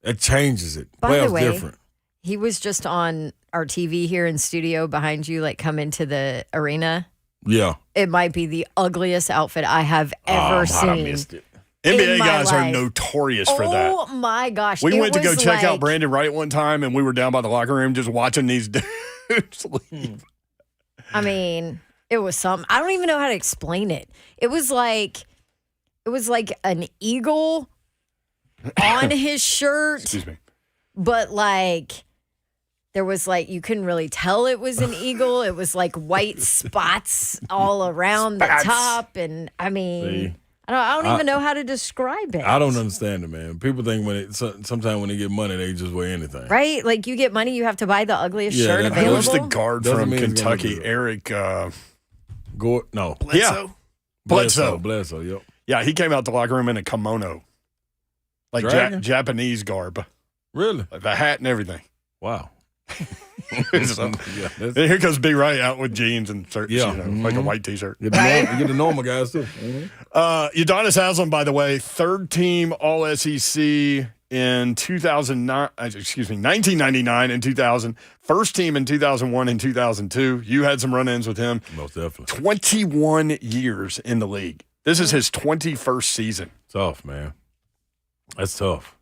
it changes it. By the way, different. He was just on our TV here in studio behind you, like come into the arena. Yeah. It might be the ugliest outfit I have ever seen. I missed it. NBA guys are notorious for that. Oh, my gosh. We went to go check out Brandon Wright one time, and we were down by the locker room just watching these dudes leave. I mean, it was something. I don't even know how to explain it. It was like an eagle on his shirt. Excuse me. But like there was like, you couldn't really tell it was an eagle. It was like white spots all around the top. And I mean, I don't even know how to describe it. I don't understand it, man. People think sometimes when they get money, they just wear anything. Right? Like, you get money, you have to buy the ugliest shirt available. Who's the guard from Kentucky? Eric Bledsoe. Yeah. Bledsoe, yep. Yeah, he came out the locker room in a kimono. Like Japanese garb. Really? Like the hat and everything. Wow. So, here comes B. Wright out with jeans and shirts, like a white T-shirt. You get the normal guys, too. Udonis Haslem, by the way, 3rd team All-SEC in 1999 and 2000, first team in 2001 and 2002. You had some run-ins with him. Most definitely. 21 years in the league. This is his 21st season. Tough, man. That's tough.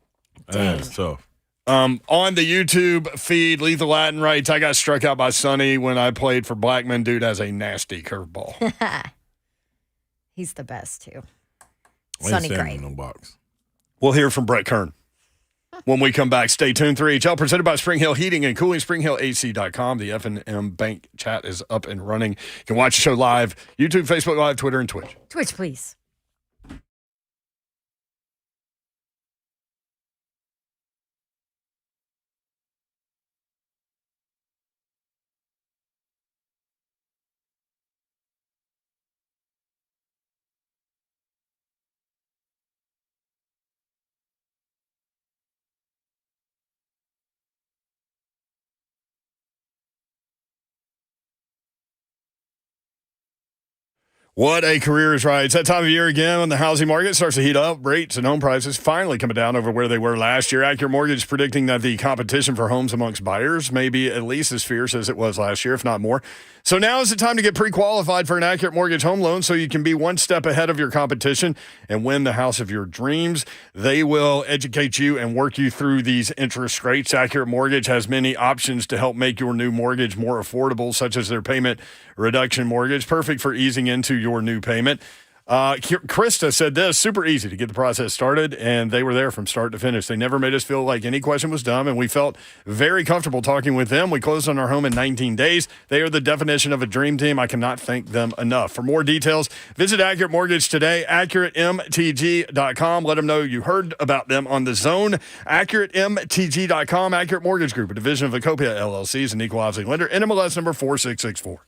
That's tough. On the YouTube feed, Lethal Latin writes, I got struck out by Sonny when I played for Blackman. Dude has a nasty curveball. He's the best, too. I ain't Sonny standing Gray. in no box. We'll hear from Brett Kern when we come back. Stay tuned. 3HL presented by Spring Hill Heating and Cooling, springhillac.com. The F&M Bank chat is up and running. You can watch the show live, YouTube, Facebook Live, Twitter, and Twitch. Twitch, please. What a career is right. It's that time of year again when the housing market starts to heat up. Rates and home prices finally coming down over where they were last year. Accurate Mortgage is predicting that the competition for homes amongst buyers may be at least as fierce as it was last year, if not more. So now is the time to get pre-qualified for an Accurate Mortgage home loan so you can be one step ahead of your competition and win the house of your dreams. They will educate you and work you through these interest rates. Accurate Mortgage has many options to help make your new mortgage more affordable, such as their payment reduction mortgage, perfect for easing into your new payment. Krista said this, super easy to get the process started, and they were there from start to finish. They never made us feel like any question was dumb, and we felt very comfortable talking with them. We closed on our home in 19 days. They are the definition of a dream team. I cannot thank them enough. For more details, visit Accurate Mortgage today, AccurateMTG.com. Let them know you heard about them on The Zone. AccurateMTG.com, Accurate Mortgage Group, a division of Acopia LLC, is an equal housing lender, NMLS number 4664.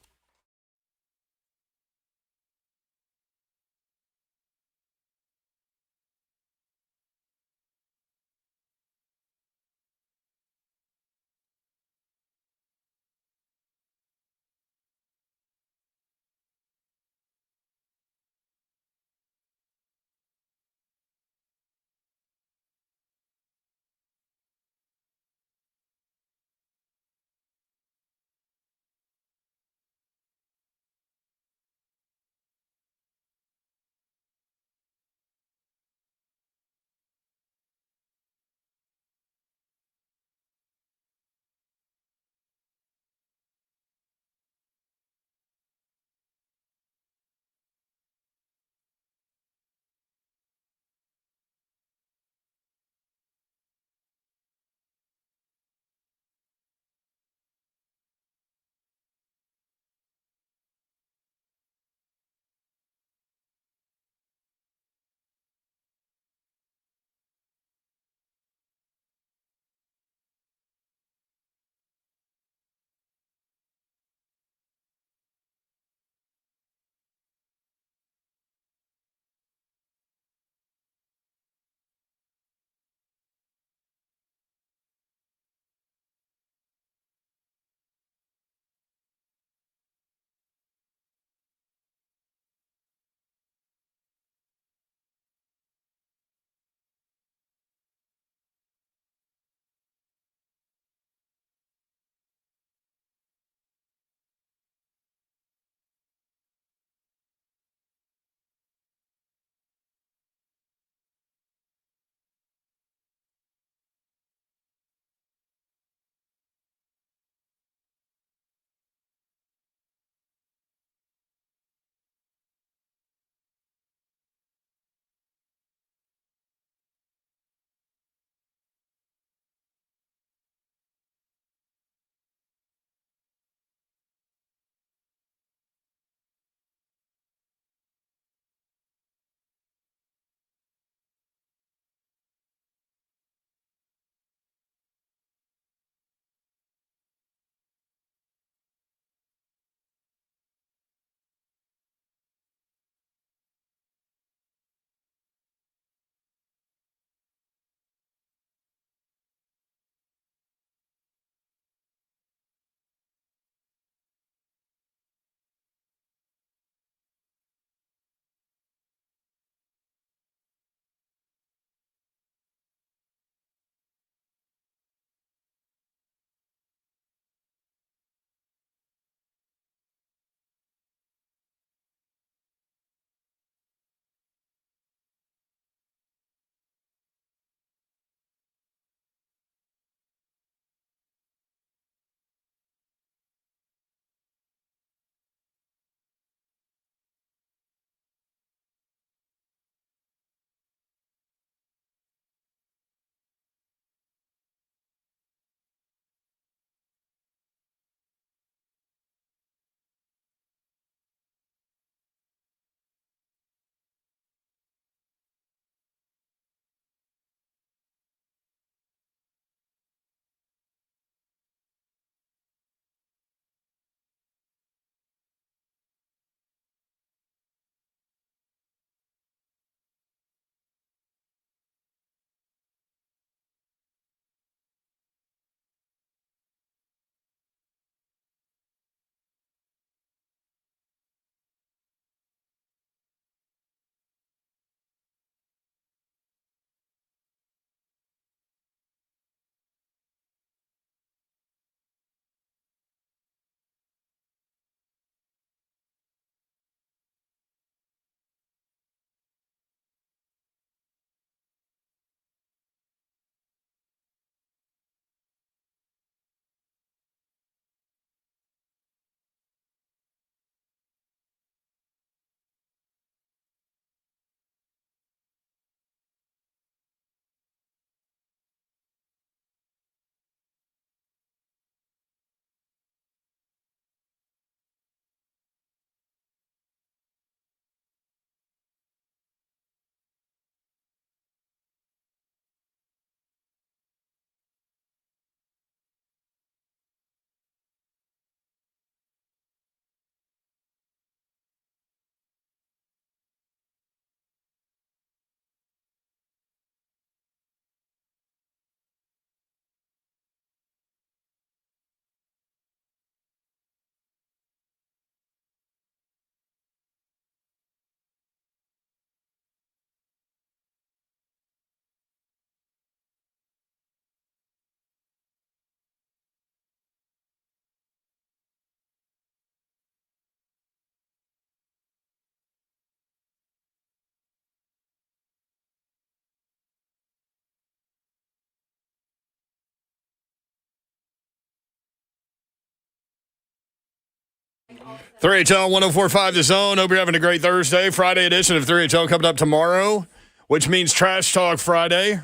3HL 104.5 The Zone. Hope you're having a great Thursday. Friday edition of 3HL coming up tomorrow, which means Trash Talk Friday.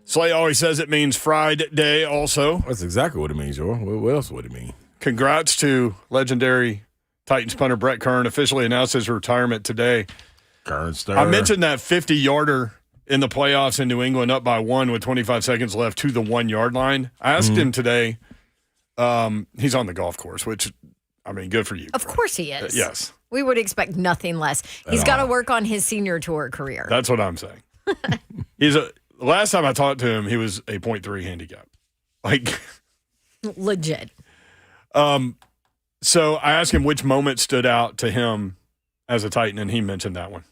Slay always says it means Friday also. That's exactly what it means, Joe. What else would it mean? Congrats to legendary Titans punter Brett Kern, officially announced his retirement today. Kern star. I mentioned that 50-yarder in the playoffs in New England up by 1 with 25 seconds left to the 1-yard line. I asked him today, he's on the golf course, which – I mean, good for you. Of course he is. Yes. We would expect nothing less. He's got to work on his senior tour career. That's what I'm saying. Last time I talked to him, he was a 0.3 handicap. Like legit. So I asked him which moment stood out to him as a Titan, and he mentioned that one.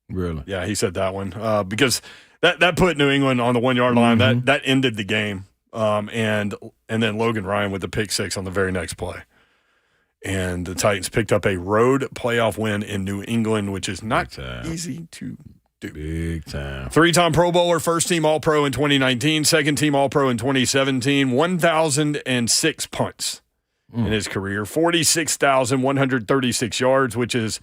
Really? Yeah, he said that one. Because that put New England on the 1-yard line. That ended the game. And then Logan Ryan with the pick six on the very next play. And the Titans picked up a road playoff win in New England, which is not easy to do. Big time. 3-time Pro Bowler, first-team All-Pro in 2019, second-team All-Pro in 2017, 1,006 punts in his career, 46,136 yards, which is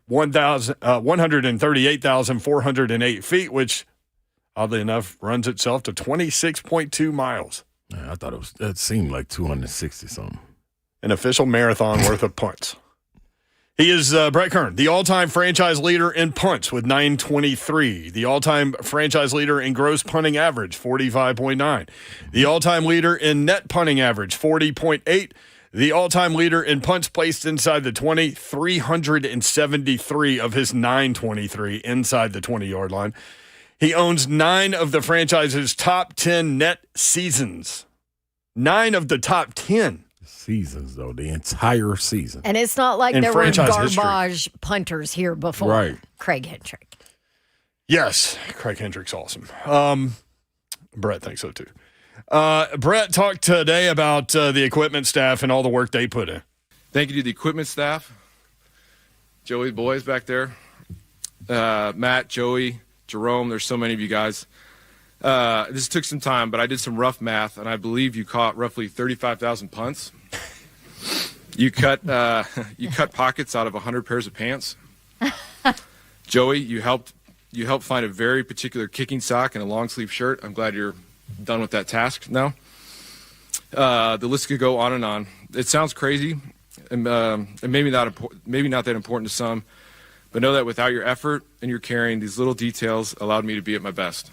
138,408 feet, which, oddly enough, runs itself to 26.2 miles. Man, I thought that seemed like 260-something. An official marathon worth of punts. He is Brett Kern, the all-time franchise leader in punts with 923. The all-time franchise leader in gross punting average, 45.9. The all-time leader in net punting average, 40.8. The all-time leader in punts placed inside the 20, 373 of his 923 inside the 20-yard line. He owns 9 of the franchise's top 10 net seasons. 9 of the top 10. Seasons, though, the entire season. And it's not like In there were franchise garbage punters here before. Right. Craig Hendrick. Yes, Craig Hendrick's awesome. Brett thinks so too. Brett talked today about the equipment staff and all the work they put in. Thank you to the equipment staff, Joey, boys back there, Matt, Joey, Jerome. There's so many of you guys. This took some time, but I did some rough math, and I believe you caught roughly 35,000 punts. You cut pockets out of 100 pairs of pants. Joey, you helped find a very particular kicking sock and a long sleeve shirt. I'm glad you're done with that task now. The list could go on and on. It sounds crazy, and maybe not that important to some, but know that without your effort and your caring, these little details allowed me to be at my best.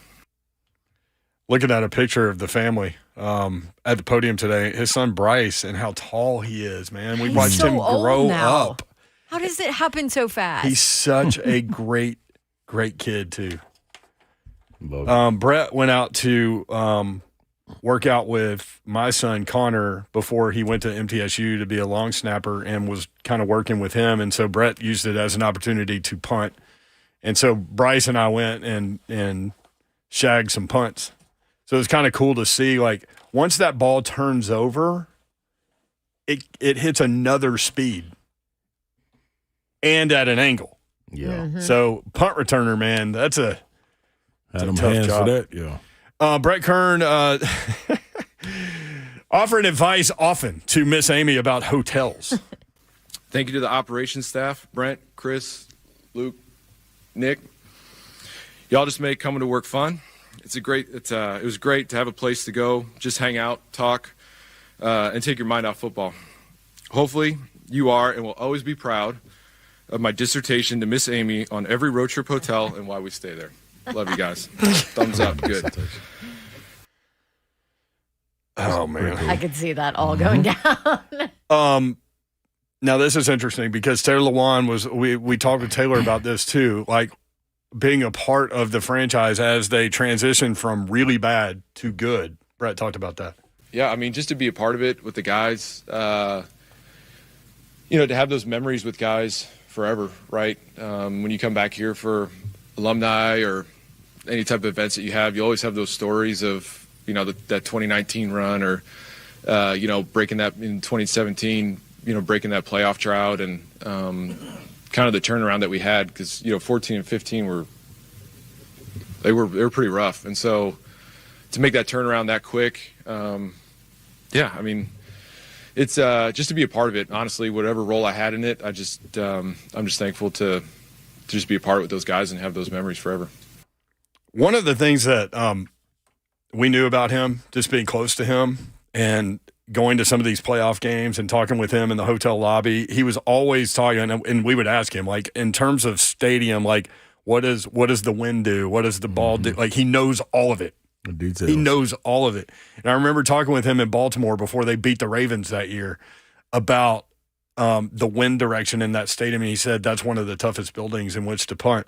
Looking at a picture of the family at the podium today, his son Bryce and how tall he is, man. We watched him grow up. How does it happen so fast? He's such a great kid, too. Brett went out to work out with my son Connor before he went to MTSU to be a long snapper and was kind of working with him. And so Brett used it as an opportunity to punt. And so Bryce and I went and shagged some punts. So it's kind of cool to see, like, once that ball turns over, it hits another speed and at an angle. Yeah. Mm-hmm. So punt returner, man, that's a Had tough hands job. for that, yeah. Brett Kern offering advice often to Miss Amy about hotels. Thank you to the operations staff, Brent, Chris, Luke, Nick. Y'all just made coming to work fun. It was great to have a place to go, just hang out, talk, and take your mind off football. Hopefully, you are and will always be proud of my dissertation to Miss Amy on every road trip hotel and why we stay there. Love you guys. Thumbs up. Good. Oh, man. I could see that all going down. Now, this is interesting because Taylor Lewan we talked with Taylor about this too, like being a part of the franchise as they transition from really bad to good. Brett talked about that. Yeah, I mean, just to be a part of it with the guys, to have those memories with guys forever, right? When you come back here for alumni or any type of events that you always have those stories of, that 2019 run or, breaking that in 2017, breaking that playoff drought and kind of the turnaround that we had because, 14 and 15 they were pretty rough. And so to make that turnaround that quick, it's just to be a part of it. Honestly, whatever role I had in it, I'm just thankful to just be a part with those guys and have those memories forever. One of the things that we knew about him, just being close to him and going to some of these playoff games and talking with him in the hotel lobby, he was always talking, and we would ask him, like, in terms of stadium, like, what does the wind do? What does the ball do? Like, he knows all of it. Details. He knows all of it. And I remember talking with him in Baltimore before they beat the Ravens that year about the wind direction in that stadium. And he said that's one of the toughest buildings in which to punt.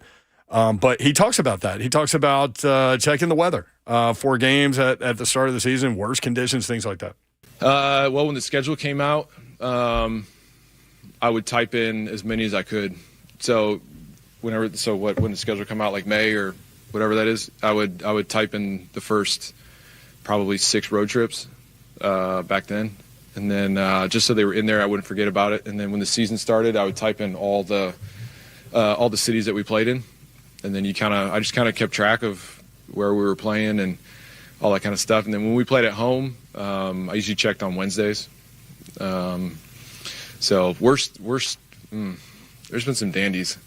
But he talks about that. He talks about checking the weather for games at the start of the season, worst conditions, things like that. Well, when the schedule came out, I would type in as many as I could. So when the schedule come out, like May or whatever that is, I would type in the first probably 6 road trips back then, and then just so they were in there, I wouldn't forget about it. And then when the season started, I would type in all the cities that we played in, and then I just kind of kept track of where we were playing and all that kind of stuff. And then when we played at home, I usually checked on Wednesdays. So worst. There's been some dandies.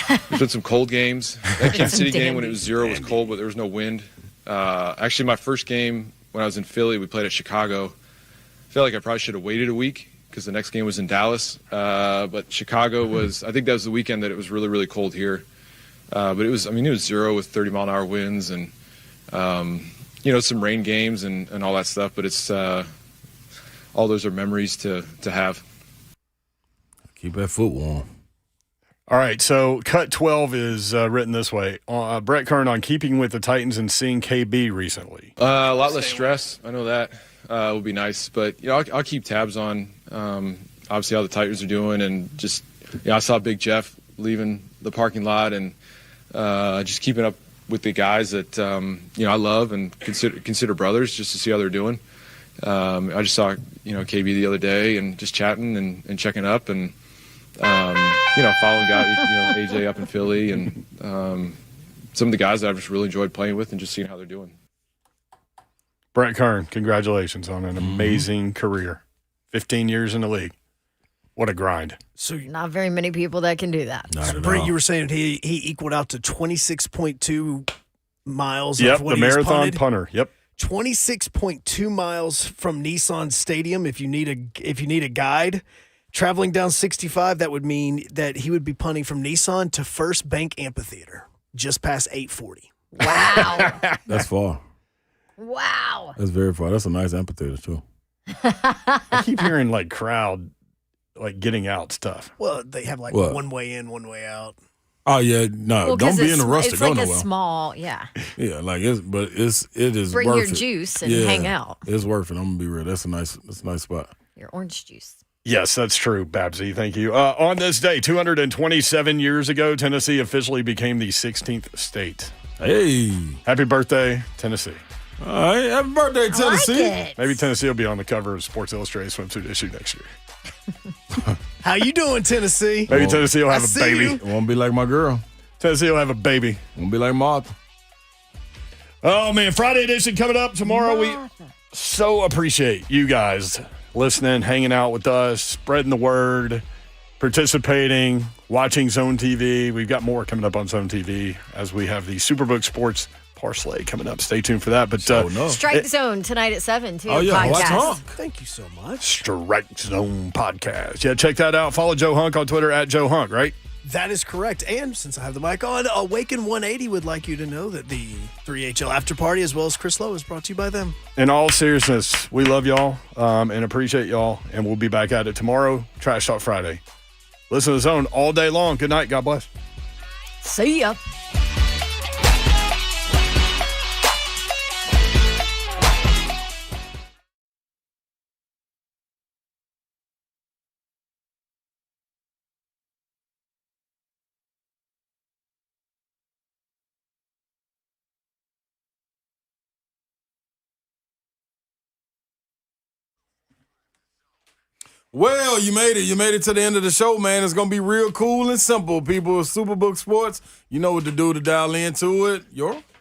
There's been some cold games. That Kansas City game when it was 0 was cold, but there was no wind. Actually, my first game when I was in Philly, we played at Chicago. I feel like I probably should have waited a week because the next game was in Dallas. But Chicago was, I think that was the weekend that it was really, really cold here. But it was 0 with 30-mile-an-hour winds and, some rain games and all that stuff. But it's all those are memories to have. Keep that foot warm. All right, so cut 12 is written this way. Brett Kern on keeping with the Titans and seeing KB recently. A lot less stress. I know that would be nice. But, I'll keep tabs on, obviously, how the Titans are doing. And just, I saw Big Jeff leaving the parking lot and just keeping up with the guys that, I love and consider brothers just to see how they're doing. I just saw, KB the other day and just chatting and checking up and, following guys, AJ up in Philly and some of the guys that I've just really enjoyed playing with and just seeing how they're doing. Brett Kern, congratulations on an amazing career. 15 years in the league. What a grind. So not very many people that can do that. So Brett, you were saying he equaled out to 26.2 miles of what the he was marathon punted. punter. Yep. 26.2 miles from Nissan Stadium. If you need a guide, traveling down 65, that would mean that he would be punting from Nissan to First Bank Amphitheater, just past 840. Wow. That's far. Wow. That's very far. That's a nice amphitheater, too. I keep hearing getting out stuff. Well, they have one way in, one way out. Oh yeah, no, Well, don't be in a rush to it's go like nowhere. a small, yeah. Yeah, it is Bring worth your it. juice and hang out. It's worth it. I'm gonna be real. That's a nice spot. Your orange juice. Yes, that's true, Babsy. Thank you. On this day, 227 years ago, Tennessee officially became the 16th state. Hey. Happy birthday, Tennessee. All right, happy birthday, Tennessee. Like it. Maybe Tennessee will be on the cover of Sports Illustrated swimsuit issue next year. How you doing, Tennessee? Maybe Tennessee will have a baby. you. It won't be like my girl. Tennessee will have a baby. Won't be like Martha. Oh, man, Friday edition coming up tomorrow. We so appreciate you guys listening, hanging out with us, spreading the word, participating, watching Zone TV. We've got more coming up on Zone TV as we have the Superbook Sports Parlay coming up. Stay tuned for that. But Strike Zone tonight at 7 too. Oh yeah, podcast. watch Hunk. Thank you so much. Strike Zone Podcast. Yeah, check that out. Follow Joe Hunk on Twitter at Joe Hunk, right? That is correct. And since I have the mic on, Awaken 180 would like you to know that the 3HL After Party, as well as Chris Lowe, is brought to you by them. In all seriousness, we love y'all and appreciate y'all, and we'll be back at it tomorrow, Trash Talk Friday. Listen to the Zone all day long. Good night. God bless. See ya. Well, you made it. You made it to the end of the show, man. It's going to be real cool and simple, people. Superbook Sports, you know what to do to dial into it.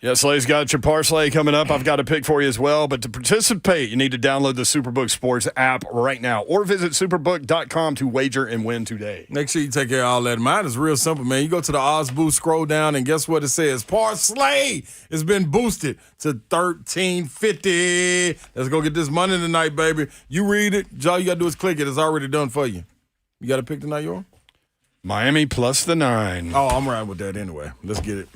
Yeah, Slay's got your parlay coming up. I've got a pick for you as well. But to participate, you need to download the Superbook Sports app right now or visit superbook.com to wager and win today. Make sure you take care of all that. Mine is real simple, man. You go to the odds boost, scroll down, and guess what it says? Parlay has been boosted to $13.50. Let's go get this money tonight, baby. You read it. All you got to do is click it. It's already done for you. You got a pick tonight, Yor? Miami plus the 9. Oh, I'm riding with that anyway. Let's get it.